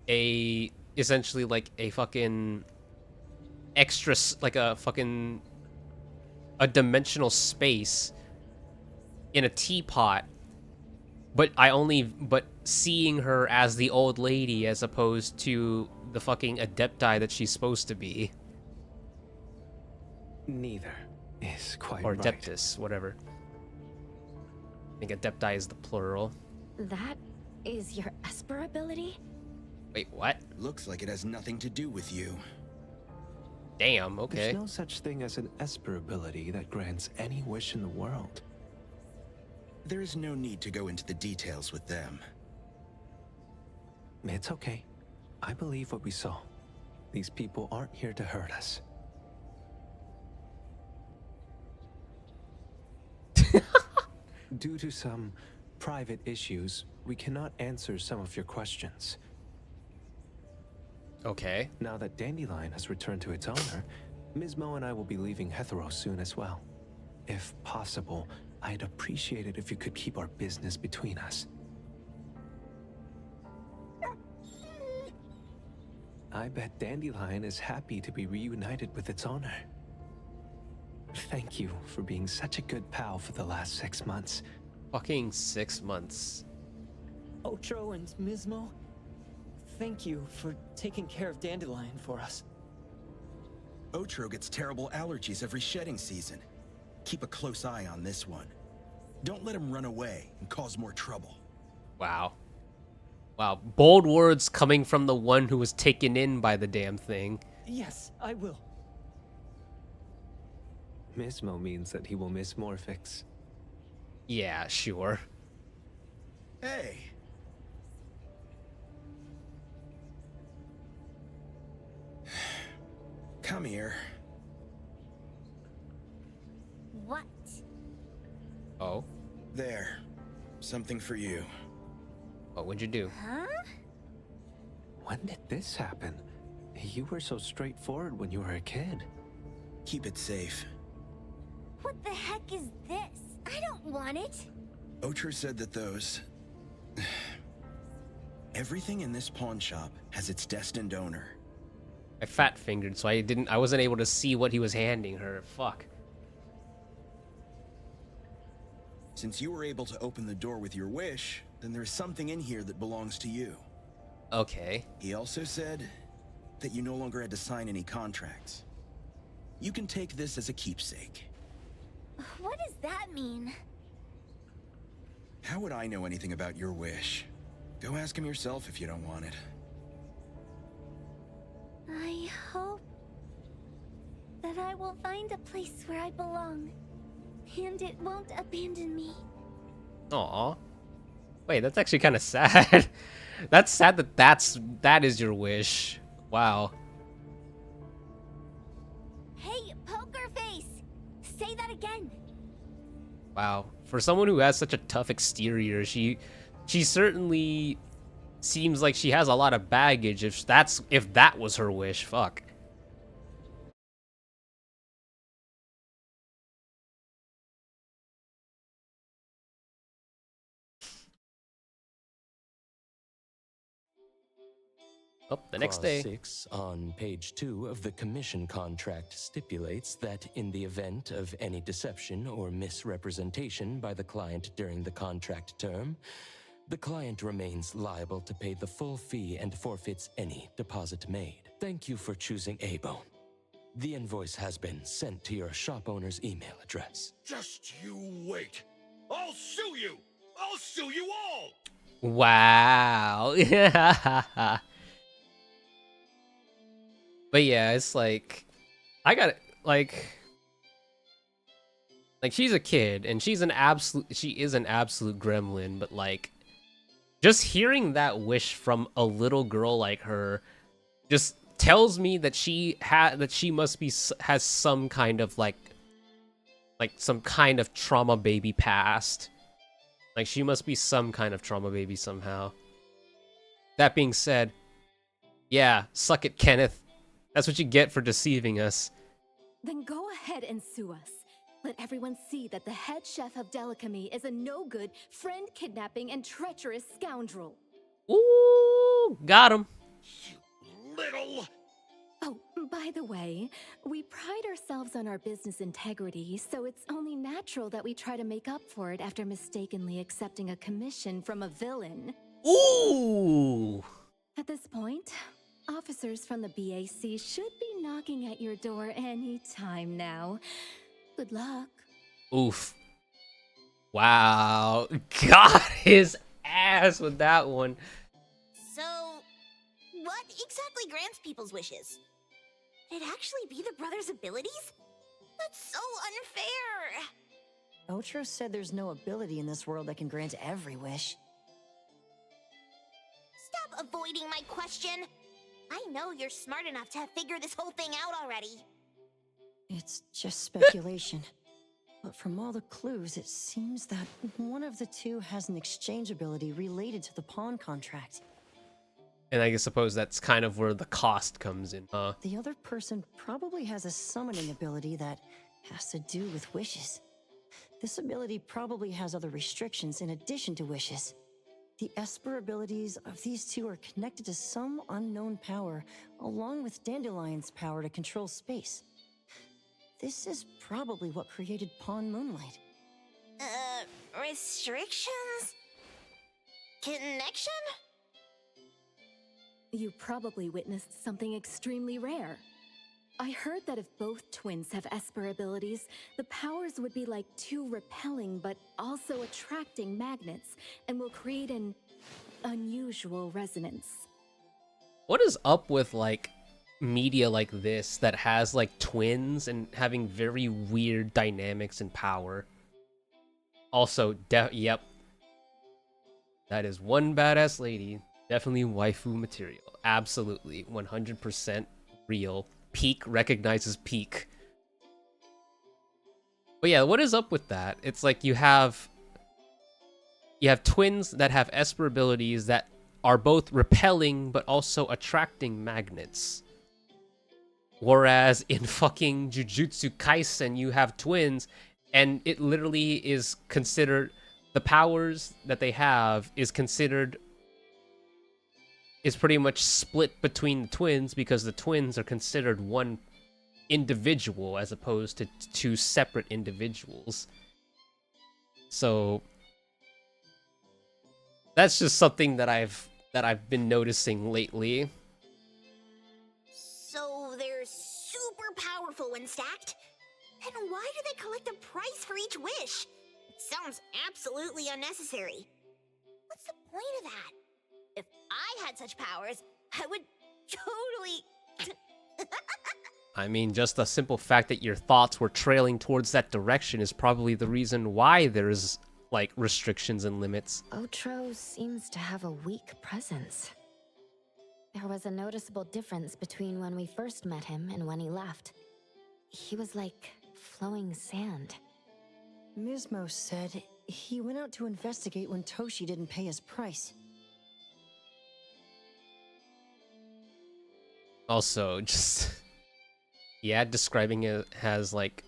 S1: essentially like a fucking extra, like a dimensional space in a teapot, but seeing her as the old lady as opposed to the fucking adepti that she's supposed to be.
S15: Neither is quite
S1: or
S15: right.
S1: adeptus, whatever. I think adepti is the plural.
S7: That is your Esper ability?
S1: Wait, what?
S13: Looks like it has nothing to do with you.
S1: Damn, okay.
S15: There's no such thing as an Esper ability that grants any wish in the world.
S13: There is no need to go into the details with them.
S15: It's okay. I believe what we saw. These people aren't here to hurt us. Due to some private issues, we cannot answer some of your questions.
S1: Okay.
S15: Now that Dandelion has returned to its owner, Ms. Mo and I will be leaving Hetheros soon as well. If possible, I'd appreciate it if you could keep our business between us. I bet Dandelion is happy to be reunited with its owner. Thank you for being such a good pal for the last 6 months.
S1: Fucking 6 months.
S9: Otro and Mismo, thank you for taking care of Dandelion for us.
S13: Otro gets terrible allergies every shedding season. Keep a close eye on this one. Don't let him run away and cause more trouble.
S1: Wow. Wow, bold words coming from the one who was taken in by the damn thing.
S9: Yes, I will.
S15: Mismo means that he will miss Morphix.
S1: Yeah, sure.
S13: Hey. Come here.
S3: What?
S1: Oh?
S13: There. Something for you.
S1: What would you do?
S3: Huh?
S15: When did this happen? You were so straightforward when you were a kid.
S13: Keep it safe.
S3: What the heck is this? I don't want it.
S13: Otro said that those... Everything in this pawn shop has its destined owner.
S1: I fat fingered, so I wasn't able to see what he was handing her. Fuck.
S13: Since you were able to open the door with your wish, then there's something in here that belongs to you.
S1: Okay.
S13: He also said that you no longer had to sign any contracts. You can take this as a keepsake.
S3: What does that mean?
S13: How would I know anything about your wish? Go ask him yourself if you don't want it.
S3: I hope that I will find a place where I belong, and it won't abandon me.
S1: Aw. Wait, that's actually kind of sad. That's sad that that is your wish. Wow.
S3: Hey, Poker Face! Say that again!
S1: Wow. For someone who has such a tough exterior, she certainly seems like she has a lot of baggage if that was her wish. Fuck. Oh, the next
S4: Clause
S1: day.
S4: 6 on page 2 of the commission contract stipulates that in the event of any deception or misrepresentation by the client during the contract term, The client remains liable to pay the full fee and forfeits any deposit made. Thank you for choosing A-Bone. The invoice has been sent to your shop owner's email address.
S12: Just you wait. I'll sue you! I'll sue you all!
S1: Wow. But yeah, it's like, I got like she's a kid and she is an absolute gremlin, but like just hearing that wish from a little girl like her just tells me that she must be has some kind of like some kind of trauma baby past. Like she must be some kind of trauma baby somehow. That being said, yeah, suck it, Kenneth. That's what you get for deceiving us.
S5: Then go ahead and sue us. Let everyone see that the head chef of Delicamy is a no-good, friend-kidnapping, and treacherous scoundrel.
S1: Ooh, got him.
S12: Little...
S5: Oh, by the way, we pride ourselves on our business integrity, so it's only natural that we try to make up for it after mistakenly accepting a commission from a villain.
S1: Ooh!
S5: At this point, officers from the BAC should be knocking at your door any time now. Good luck.
S1: Oof. Wow. Got his ass with that one.
S3: So, what exactly grants people's wishes? Could it actually be the brothers' abilities? That's so unfair!
S8: Otro said there's no ability in this world that can grant every wish.
S3: Stop avoiding my question! I know you're smart enough to have figured this whole thing out already.
S8: It's just speculation. But from all the clues, it seems that one of the two has an exchange ability related to the pawn contract.
S1: And I suppose that's kind of where the cost comes in, huh?
S8: The other person probably has a summoning ability that has to do with wishes. This ability probably has other restrictions in addition to wishes. The Esper abilities of these two are connected to some unknown power, along with Dandelion's power to control space. This is probably what created Pawn Moonlight.
S3: Restrictions? Connection?
S5: You probably witnessed something extremely rare. I heard that if both twins have Esper abilities, the powers would be like two repelling but also attracting magnets and will create an unusual resonance.
S1: What is up with like media like this that has like twins and having very weird dynamics and power? Also, yep. That is one badass lady. Definitely waifu material. Absolutely. 100% real. Peak recognizes peak. But yeah, what is up with that? It's like you have twins that have Esper abilities that are both repelling but also attracting magnets. Whereas in fucking Jujutsu Kaisen, you have twins and it literally is considered, the powers that they have is pretty much split between the twins because the twins are considered one individual as opposed to two separate individuals. So that's just something that I've been noticing lately.
S3: So they're super powerful when stacked? Then why do they collect a price for each wish? It sounds absolutely unnecessary. What's the point of that? If I had such powers, I would totally...
S1: I mean, just the simple fact that your thoughts were trailing towards that direction is probably the reason why there's, like, restrictions and limits.
S7: Otro seems to have a weak presence. There was a noticeable difference between when we first met him and when he left. He was like flowing sand.
S8: Mismo said he went out to investigate when Toshi didn't pay his price.
S1: Also, just... yeah, describing it as, like,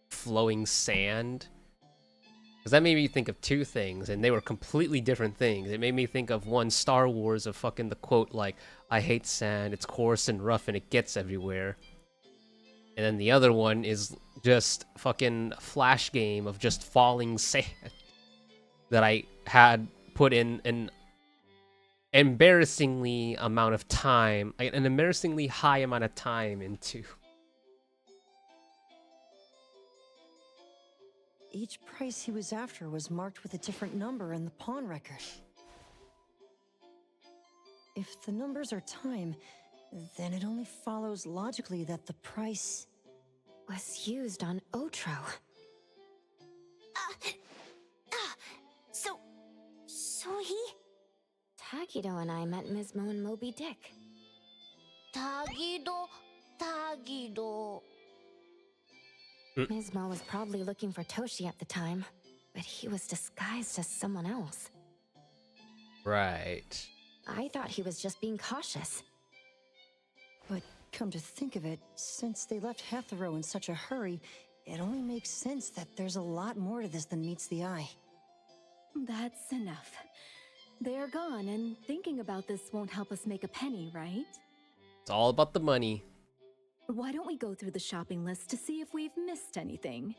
S1: flowing sand. Because that made me think of two things, and they were completely different things. It made me think of one, Star Wars, of fucking the quote, like, I hate sand, it's coarse and rough and it gets everywhere. And then the other one is just fucking Flash game of just falling sand that I had put in an embarrassingly amount of time, an embarrassingly high amount of time into.
S8: Each price he was after was marked with a different number in the pawn record. If the numbers are time, then it only follows logically that the price
S7: was used on Otro.
S3: So he...
S7: Tagido and I met Mismo and Moby Dick.
S3: Tagido...
S7: Mismo was probably looking for Toshi at the time, but he was disguised as someone else.
S1: Right.
S7: I thought he was just being cautious.
S8: But come to think of it, since they left Hetero in such a hurry, it only makes sense that there's a lot more to this than meets the eye.
S5: That's enough. They're gone, and thinking about this won't help us make a penny, right?
S1: It's all about the money.
S5: Why don't we go through the shopping list to see if we've missed anything?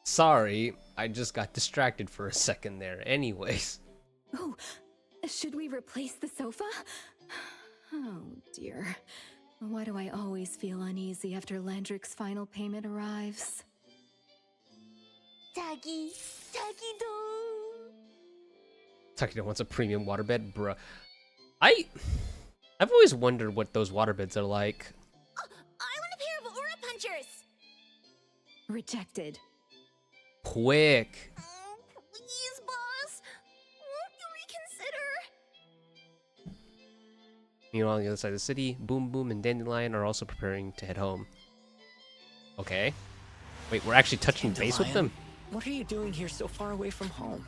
S1: Sorry, I just got distracted for a second there. Anyways.
S5: Oh, should we replace the sofa? Oh dear. Why do I always feel uneasy after Landrick's final payment arrives?
S1: Takido wants a premium waterbed, bruh. I've always wondered what those waterbeds are like.
S3: I want a pair of aura punchers!
S5: Rejected.
S1: Quick.
S3: Oh, please, boss. Won't you reconsider?
S1: Meanwhile, on the other side of the city, Boom Boom and Dandelion are also preparing to head home. Okay. Wait, we're actually touching base with them?
S9: What are you doing here so far away from home?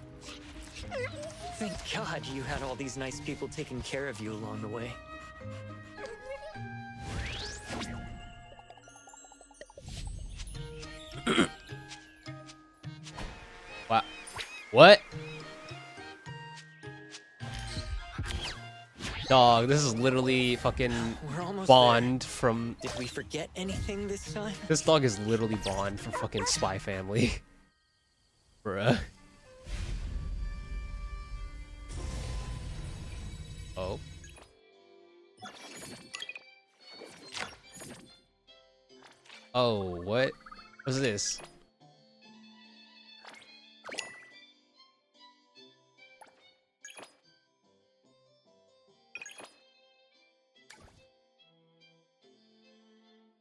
S9: Thank God you had all these nice people taking care of you along the way.
S1: What? Dog, this is literally fucking Bond
S9: there.
S1: from...
S9: Did we forget anything this time?
S1: This dog is literally Bond from fucking Spy Family. Bruh. Oh. Oh, what? What's this?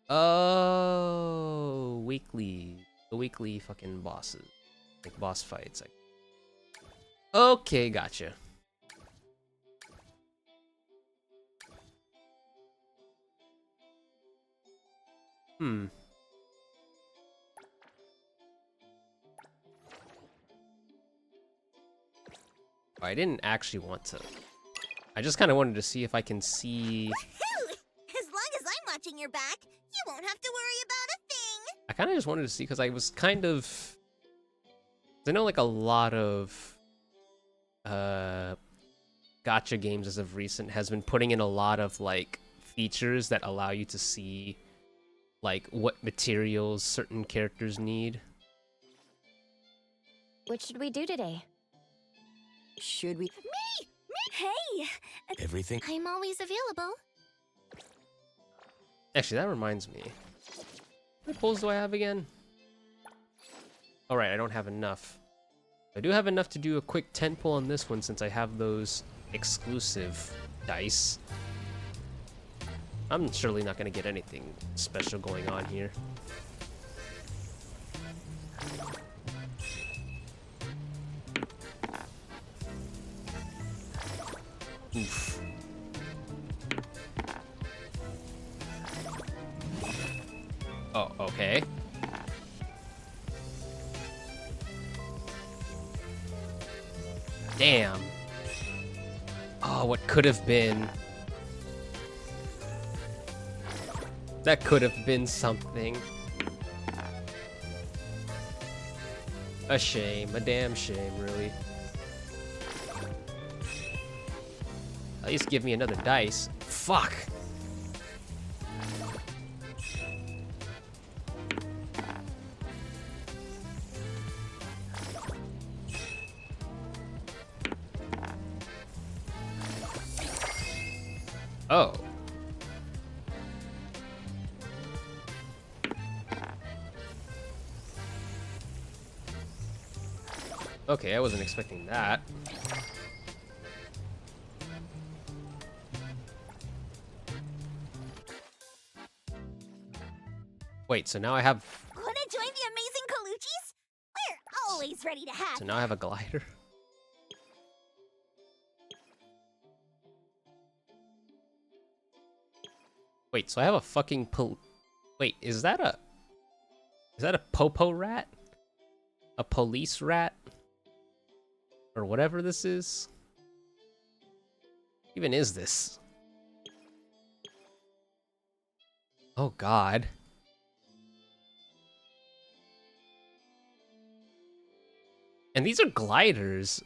S1: Oh, the weekly fucking bosses, like boss fights. Okay, gotcha. I didn't actually want to. I just kind of wanted to see if I can see.
S3: As long as I'm watching your back, you won't have to worry about a thing.
S1: I kind of just wanted to see because I was kind of. I know like a lot of gacha games as of recent has been putting in a lot of like features that allow you to see like what materials certain characters need.
S7: What should we do today?
S8: Should we?
S3: Me! Hey!
S4: Everything?
S3: I'm always available.
S1: Actually, that reminds me. What pulls do I have again? Alright, I don't have enough. I do have enough to do a quick 10 pull on this one since I have those exclusive dice. I'm surely not going to get anything special going on here. Oof. Oh, okay. Damn. Oh, what could have been. That could have been something. A shame, a damn shame, really. At least give me another dice. Fuck. Oh. Okay, I wasn't expecting that. Wait, so now I have...
S3: Wanna join the amazing Colucci's? We're always ready to have
S1: So now I have a glider? Wait, so I have a fucking Wait, is that a popo rat? A police rat? Or whatever this is? Even is this? Oh god. And these are gliders.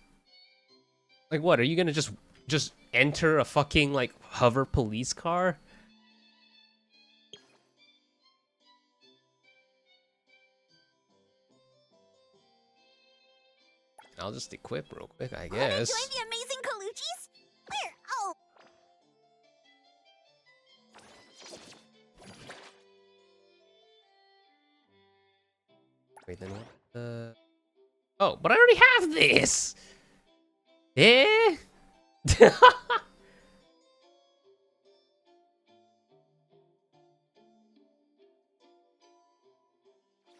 S1: Like what, are you gonna just enter a fucking like hover police car? I'll just equip real quick, I guess.
S3: Wanna join the amazing Colucci's? We're all...
S1: Wait, then what? Oh, but I already have this! Eh?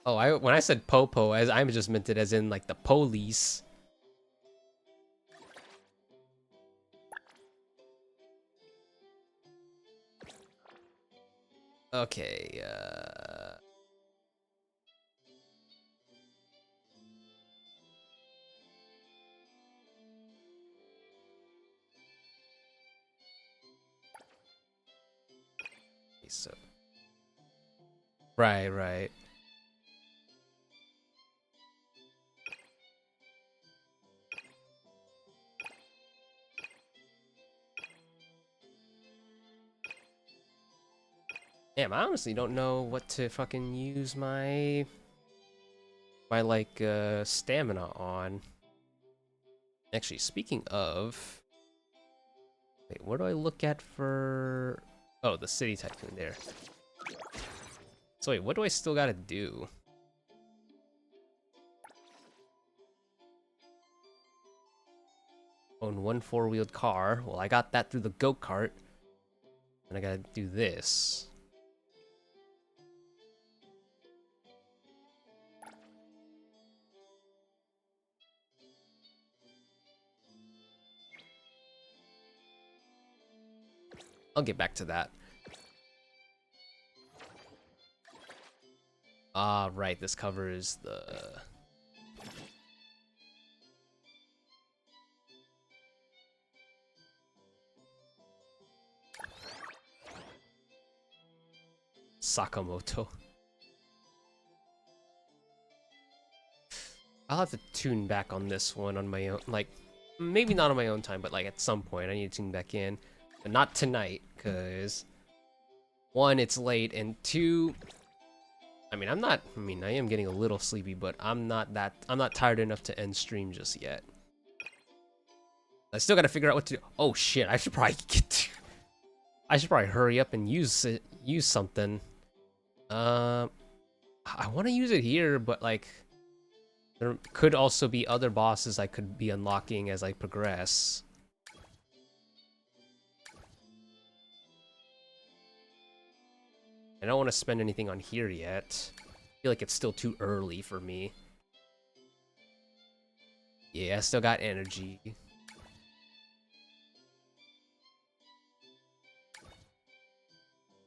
S1: Oh, when I said popo, I just meant it as in like the police. Okay, so... Right. Damn, I honestly don't know what to fucking use my like stamina on. Actually, speaking of, wait, where do I look at for? Oh, the city tycoon there. So wait, what do I still gotta do? Own one four-wheeled car. Well, I got that through the go-kart. And I gotta do this. I'll get back to that. Ah, right, this covers the... Sakamoto. I'll have to tune back on this one on my own, like, maybe not on my own time, but like at some point I need to tune back in. But not tonight, because one, it's late, and two, I am getting a little sleepy, but I'm not tired enough to end stream just yet. I still gotta figure out what to do. Oh shit, I should probably hurry up and use something. I want to use it here, but like, there could also be other bosses I could be unlocking as I progress. I don't want to spend anything on here yet. I feel like it's still too early for me. Yeah, I still got energy.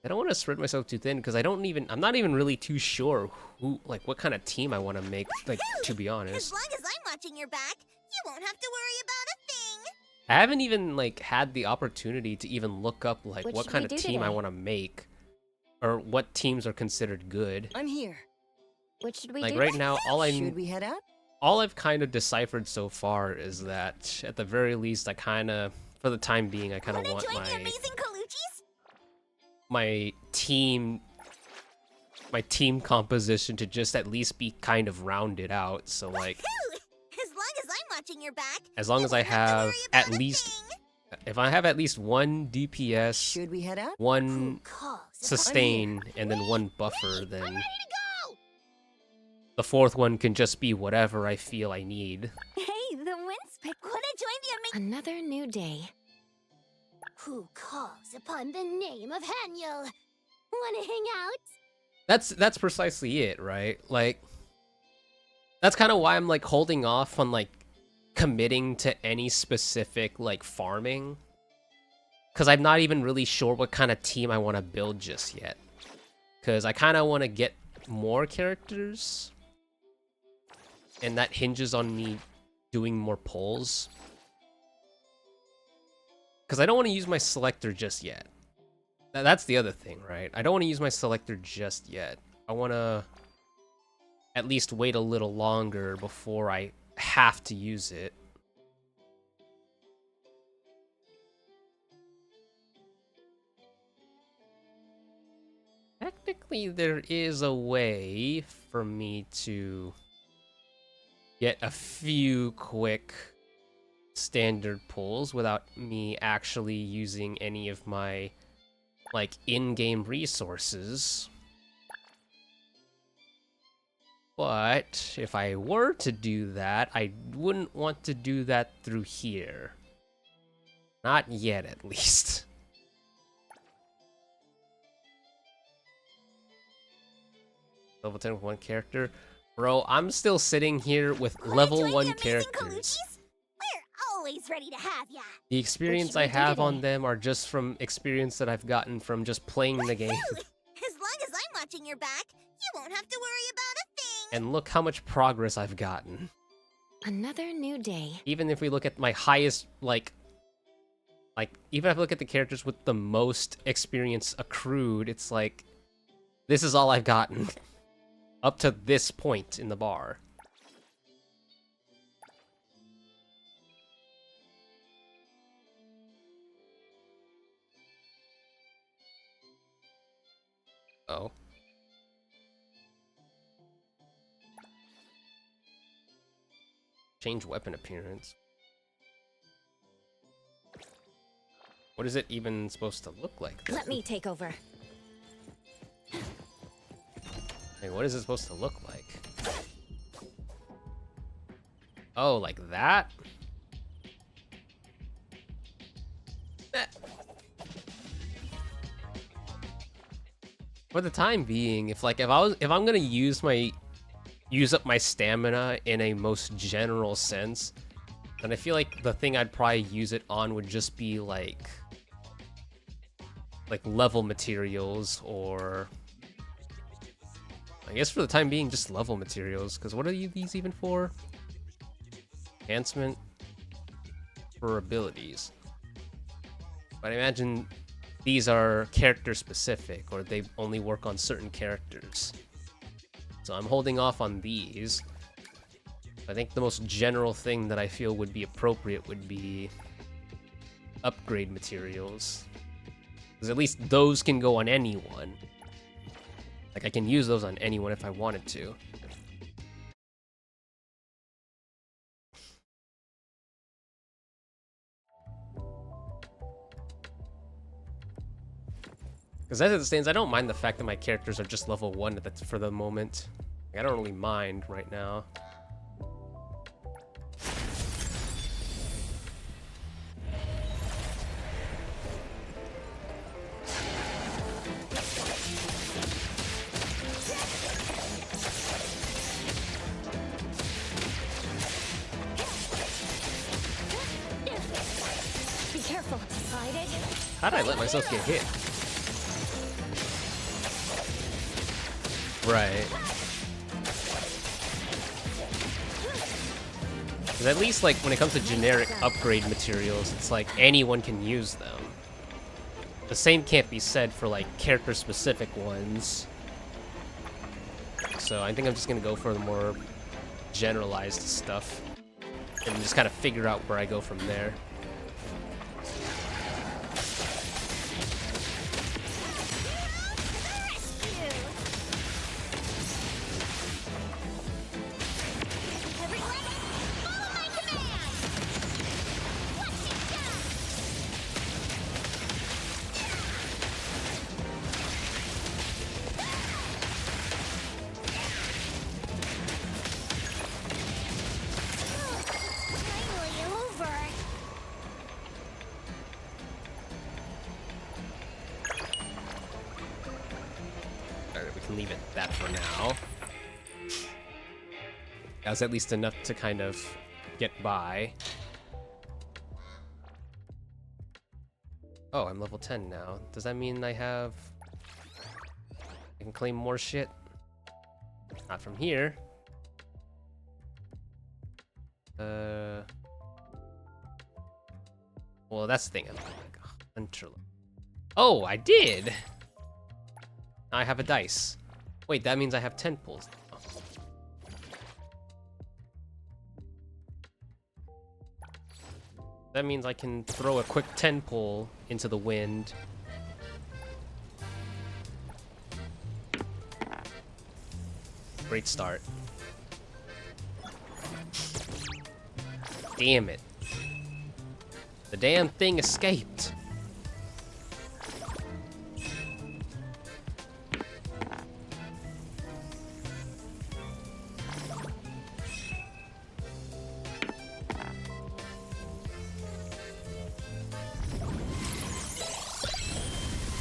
S1: I don't want to spread myself too thin because I'm not even really too sure what kind of team I want to make, like, to be honest.
S3: As long as I'm watching your back, you won't have to worry about a thing.
S1: I haven't even, like, had the opportunity to even look up, like, what kind of team I want to make. Or what teams are considered good.
S8: I'm here.
S7: What should we
S1: like,
S7: do?
S1: right now,
S8: Should we head out?
S1: all I've kind of deciphered so far is that, at the very least, I kind of for the time being, I kind of want my team composition to just at least be kind of rounded out. So like,
S3: As long as I'm watching your back,
S1: as long as I have at least, if I have at least one DPS,
S8: Should we head out?
S1: one sustain, and then one buffer, then the fourth one can just be whatever I feel I need.
S3: Hey, the wind's pick. Wanna join the amazing?
S7: Another new day.
S3: Who calls upon the name of Haniel? Wanna hang out?
S1: That's precisely it, right? Like, that's kind of why I'm like holding off on like committing to any specific like farming, because I'm not even really sure what kind of team I want to build just yet, because I kind of want to get more characters, and that hinges on me doing more polls, because I don't want to use my selector just yet. That's the other thing, right? I don't want to use my selector just yet. I want to at least wait a little longer before I have to use it. Technically, there is a way for me to get a few quick standard pulls without me actually using any of my like in-game resources. But if I were to do that, I wouldn't want to do that through here. Not yet, at least. Level 10 with one character. Bro, I'm still sitting here with level 1 characters.
S3: We're always ready to have ya.
S1: The experience I have on them are just from experience that I've gotten from just playing the game.
S3: As long as I'm watching your back, you won't have to worry about a thing.
S1: And look how much progress I've gotten.
S7: Another new day.
S1: Even if we look at my highest, like even if I look at the characters with the most experience accrued, it's like, this is all I've gotten. Up to this point in the bar. Oh. Change weapon appearance. What is it even supposed to look like?
S7: Let me take over.
S1: Like, what is it supposed to look like? Oh, like that? For the time being, if I'm gonna use up my stamina in a most general sense, then I feel like the thing I'd probably use it on would just be like level materials, or I guess for the time being, just level materials, because what are these even for? Enhancement for abilities. But I imagine these are character specific, or they only work on certain characters. So I'm holding off on these. I think the most general thing that I feel would be appropriate would be upgrade materials. Because at least those can go on anyone. Like, I can use those on anyone if I wanted to. Because as it stands, I don't mind the fact that my characters are just level 1 for the moment. Like, I don't really mind right now.
S3: Be careful.
S1: How'd I let myself get hit? Right. Because at least, like, when it comes to generic upgrade materials, it's like anyone can use them. The same can't be said for, like, character-specific ones. So I think I'm just gonna go for the more generalized stuff. And just kind of figure out where I go from there. leave it that for now. That was at least enough to kind of get by. Oh, I'm level 10 now. Does that mean I can claim more shit? Not from here. Well, that's the thing. I'm like a hunter. Oh, I did! I have a dice. Wait, that means I have 10 pulls. Oh. That means I can throw a quick 10 pull into the wind. Great start. Damn it. The damn thing escaped.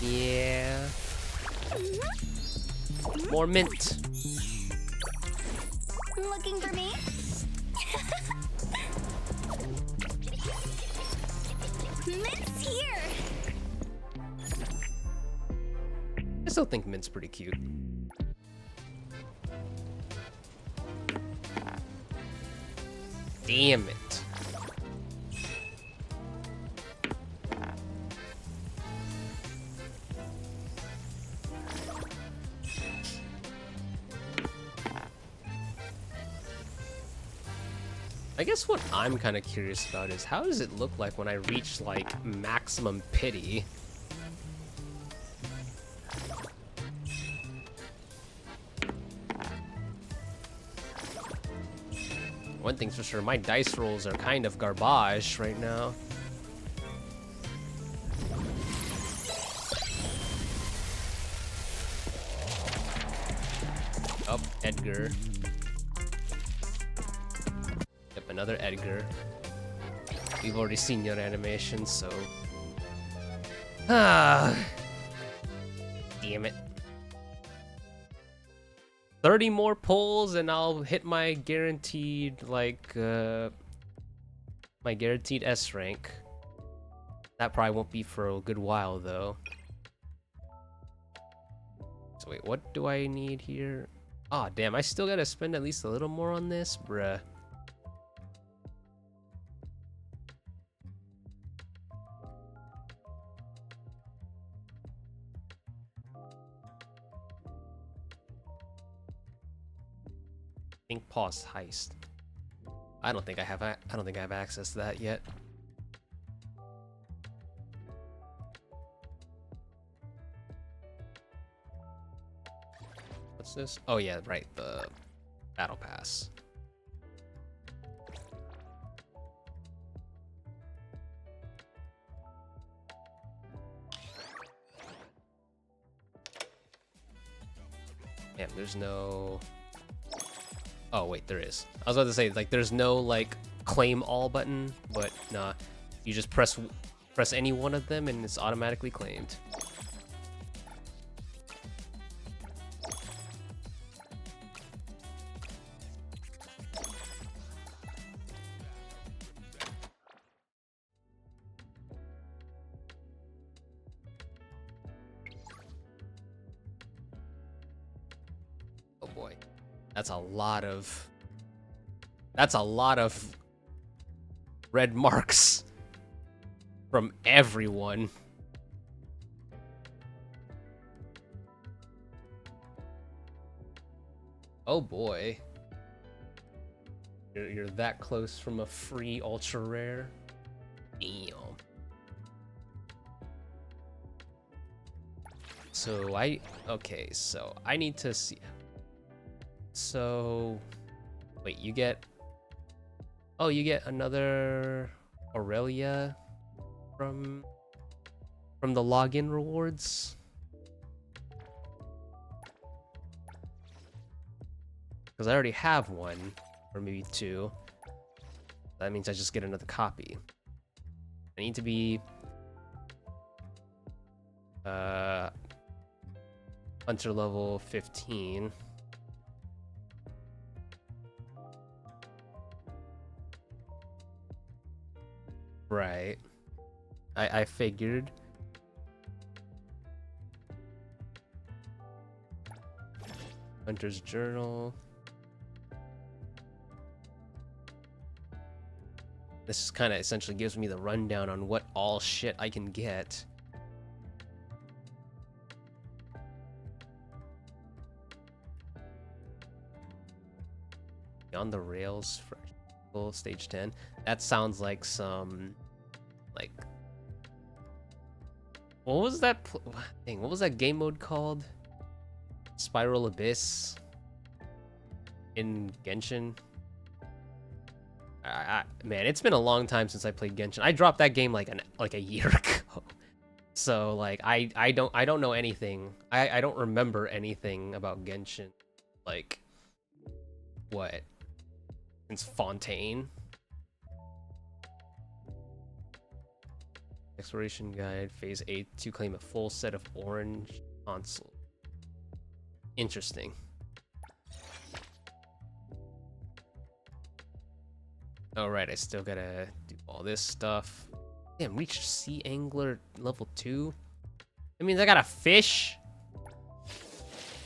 S1: Yeah. More mint.
S3: Looking for me? Mint's here!
S1: I still think mint's pretty cute. Damn it. I guess what I'm kind of curious about is how does it look like when I reach like maximum pity? One thing's for sure, my dice rolls are kind of garbage right now. Oh, Edgar. Yep, another Edgar. We've already seen your animation, so... Ah! Damn it. 30 more pulls and I'll hit my guaranteed, like, my guaranteed S rank. That probably won't be for a good while, though. So wait, what do I need here? Aw, oh, damn, I still gotta spend at least a little more on this? Bruh. Think pause heist. I don't think I have access to that yet. What's this? Oh yeah, right, the battle pass. Damn, there's no... Oh wait, there is. I was about to say, like, there's no like claim all button, but nah, you just press any one of them and it's automatically claimed. Oh boy. That's a lot of red marks from everyone. Oh boy. You're that close from a free ultra rare? Damn. So okay, so I need to see. So, wait, you get another Aurelia from the login rewards? Because I already have one, or maybe two. That means I just get another copy. I need to be... Hunter level 15. Right. I figured. Hunter's Journal. This is kind of essentially gives me the rundown on what all shit I can get. Beyond the Rails, Fresh Stage 10. That sounds like some, like, what was that thing? What was that game mode called? Spiral Abyss in Genshin. Man, it's been a long time since I played Genshin. I dropped that game like a year ago. So like I don't know anything. I don't remember anything about Genshin. Like what? Since Fontaine. Exploration Guide, Phase 8 to claim a full set of orange console. Interesting. Alright, I still gotta do all this stuff. Damn, reach Sea Angler level 2? That means I got a fish?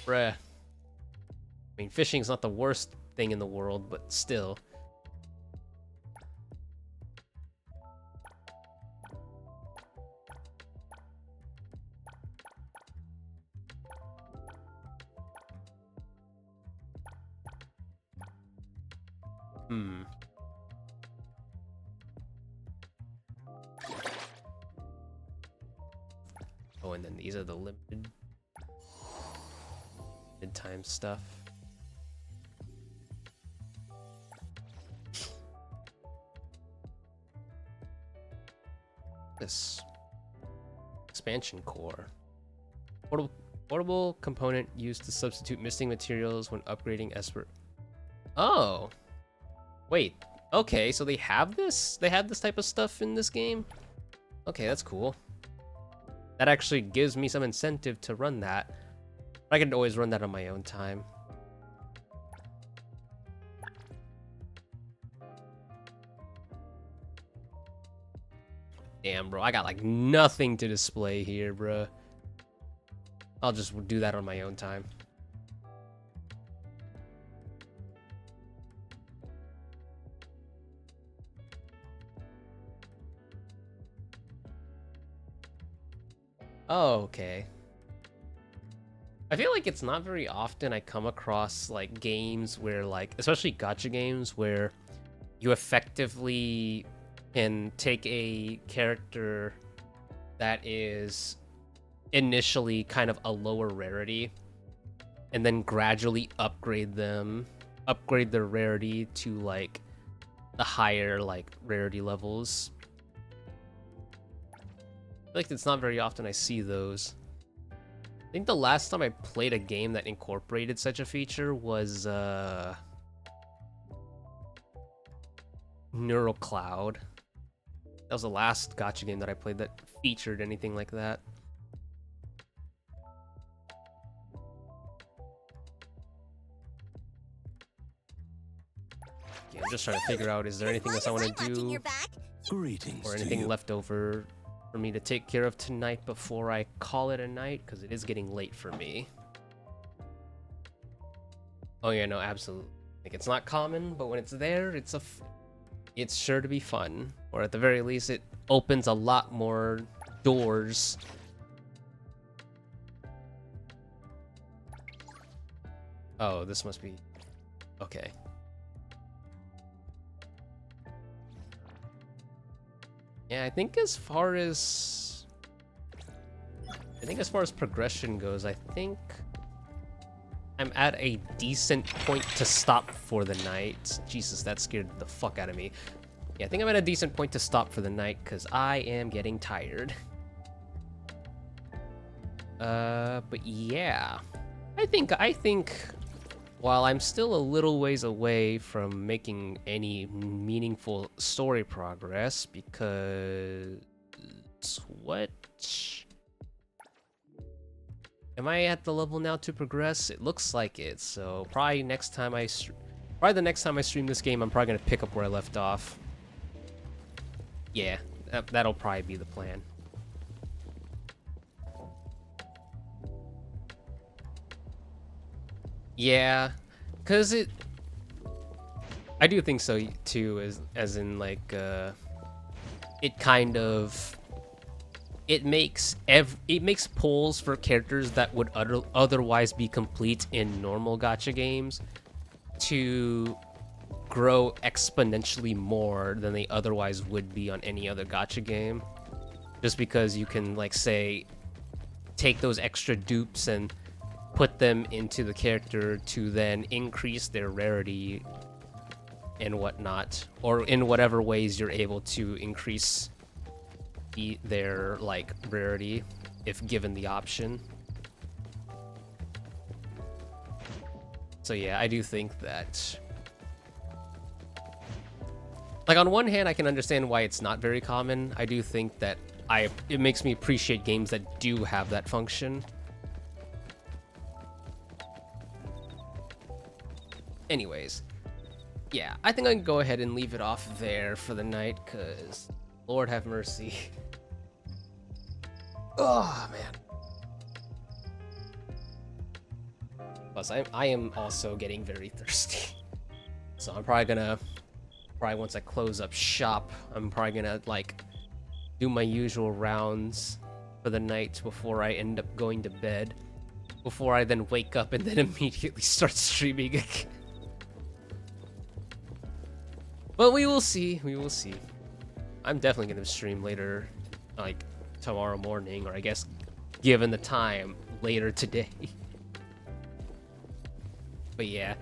S1: Bruh. I mean, fishing's not the worst thing in the world, but still. Oh, and then these are the limited time stuff. This expansion core. Portable component used to substitute missing materials when upgrading Esper. Oh! Wait, okay, so they have this? They have this type of stuff in this game? Okay, that's cool. That actually gives me some incentive to run that. I can always run that on my own time. Damn, bro, I got like nothing to display here, bro. I'll just do that on my own time. Oh, okay. I feel like it's not very often I come across like games where like, especially gacha games, where you effectively can take a character that is initially kind of a lower rarity and then gradually upgrade their rarity to like the higher like rarity levels. I feel like it's not very often I see those. I think the last time I played a game that incorporated such a feature was Neural Cloud. That was the last gacha game that I played that featured anything like that. Yeah, I'm just trying to figure out, is there anything else I want to do?
S4: Greetings
S1: or anything left over for me to take care of tonight before I call it a night? Because it is getting late for me. Oh yeah, no, absolutely. Like, it's not common, but when it's there, it's sure to be fun. Or at the very least, it opens a lot more doors. Oh, this must be... Okay. Yeah, I think as far as progression goes, I think I'm at a decent point to stop for the night. Jesus, that scared the fuck out of me. Yeah, I think I'm at a decent point to stop for the night because I am getting tired. But yeah, I think while I'm still a little ways away from making any meaningful story progress, because what? Am I at the level now to progress? It looks like it. So probably the next time I stream this game, I'm probably gonna pick up where I left off. Yeah, that'll probably be the plan. Yeah, cause I do think so too. As in like, it kind of. It makes pulls for characters that would otherwise be complete in normal gacha games to grow exponentially more than they otherwise would be on any other gacha game. Just because you can, like, say, take those extra dupes and put them into the character to then increase their rarity and whatnot, or in whatever ways you're able to increase their, like, rarity if given the option. So yeah, I do think that, like, on one hand I can understand why it's not very common. I do think that it makes me appreciate games that do have that function. Anyways, yeah, I think I can go ahead and leave it off there for the night, because Lord have mercy. Oh, man. Plus, I am also getting very thirsty. So I'm probably once I close up shop, I'm probably gonna, like, do my usual rounds for the night before I end up going to bed. Before I then wake up and then immediately start streaming again. But we will see, we will see. I'm definitely gonna stream later, like, tomorrow morning, or I guess, given the time, later today. But yeah.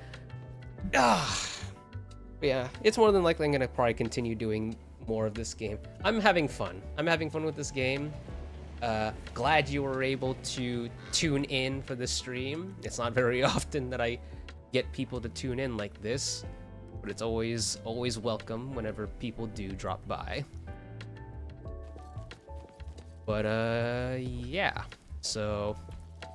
S1: Yeah, it's more than likely I'm gonna probably continue doing more of this game. I'm having fun. I'm having fun with this game. Glad you were able to tune in for the stream. It's not very often that I get people to tune in like this, but it's always welcome whenever people do drop by. But yeah, so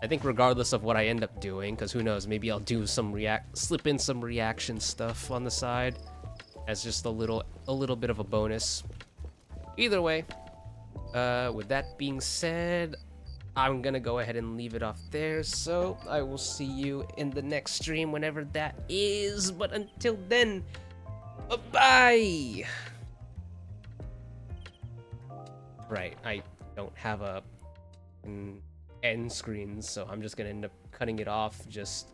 S1: I think regardless of what I end up doing, because who knows, maybe I'll do some slip in some reaction stuff on the side as just a little bit of a bonus. Either way, with that being said, I'm gonna go ahead and leave it off there, so I will see you in the next stream whenever that is. But until then, bye. Right, I don't have a end screen, so I'm just gonna end up cutting it off just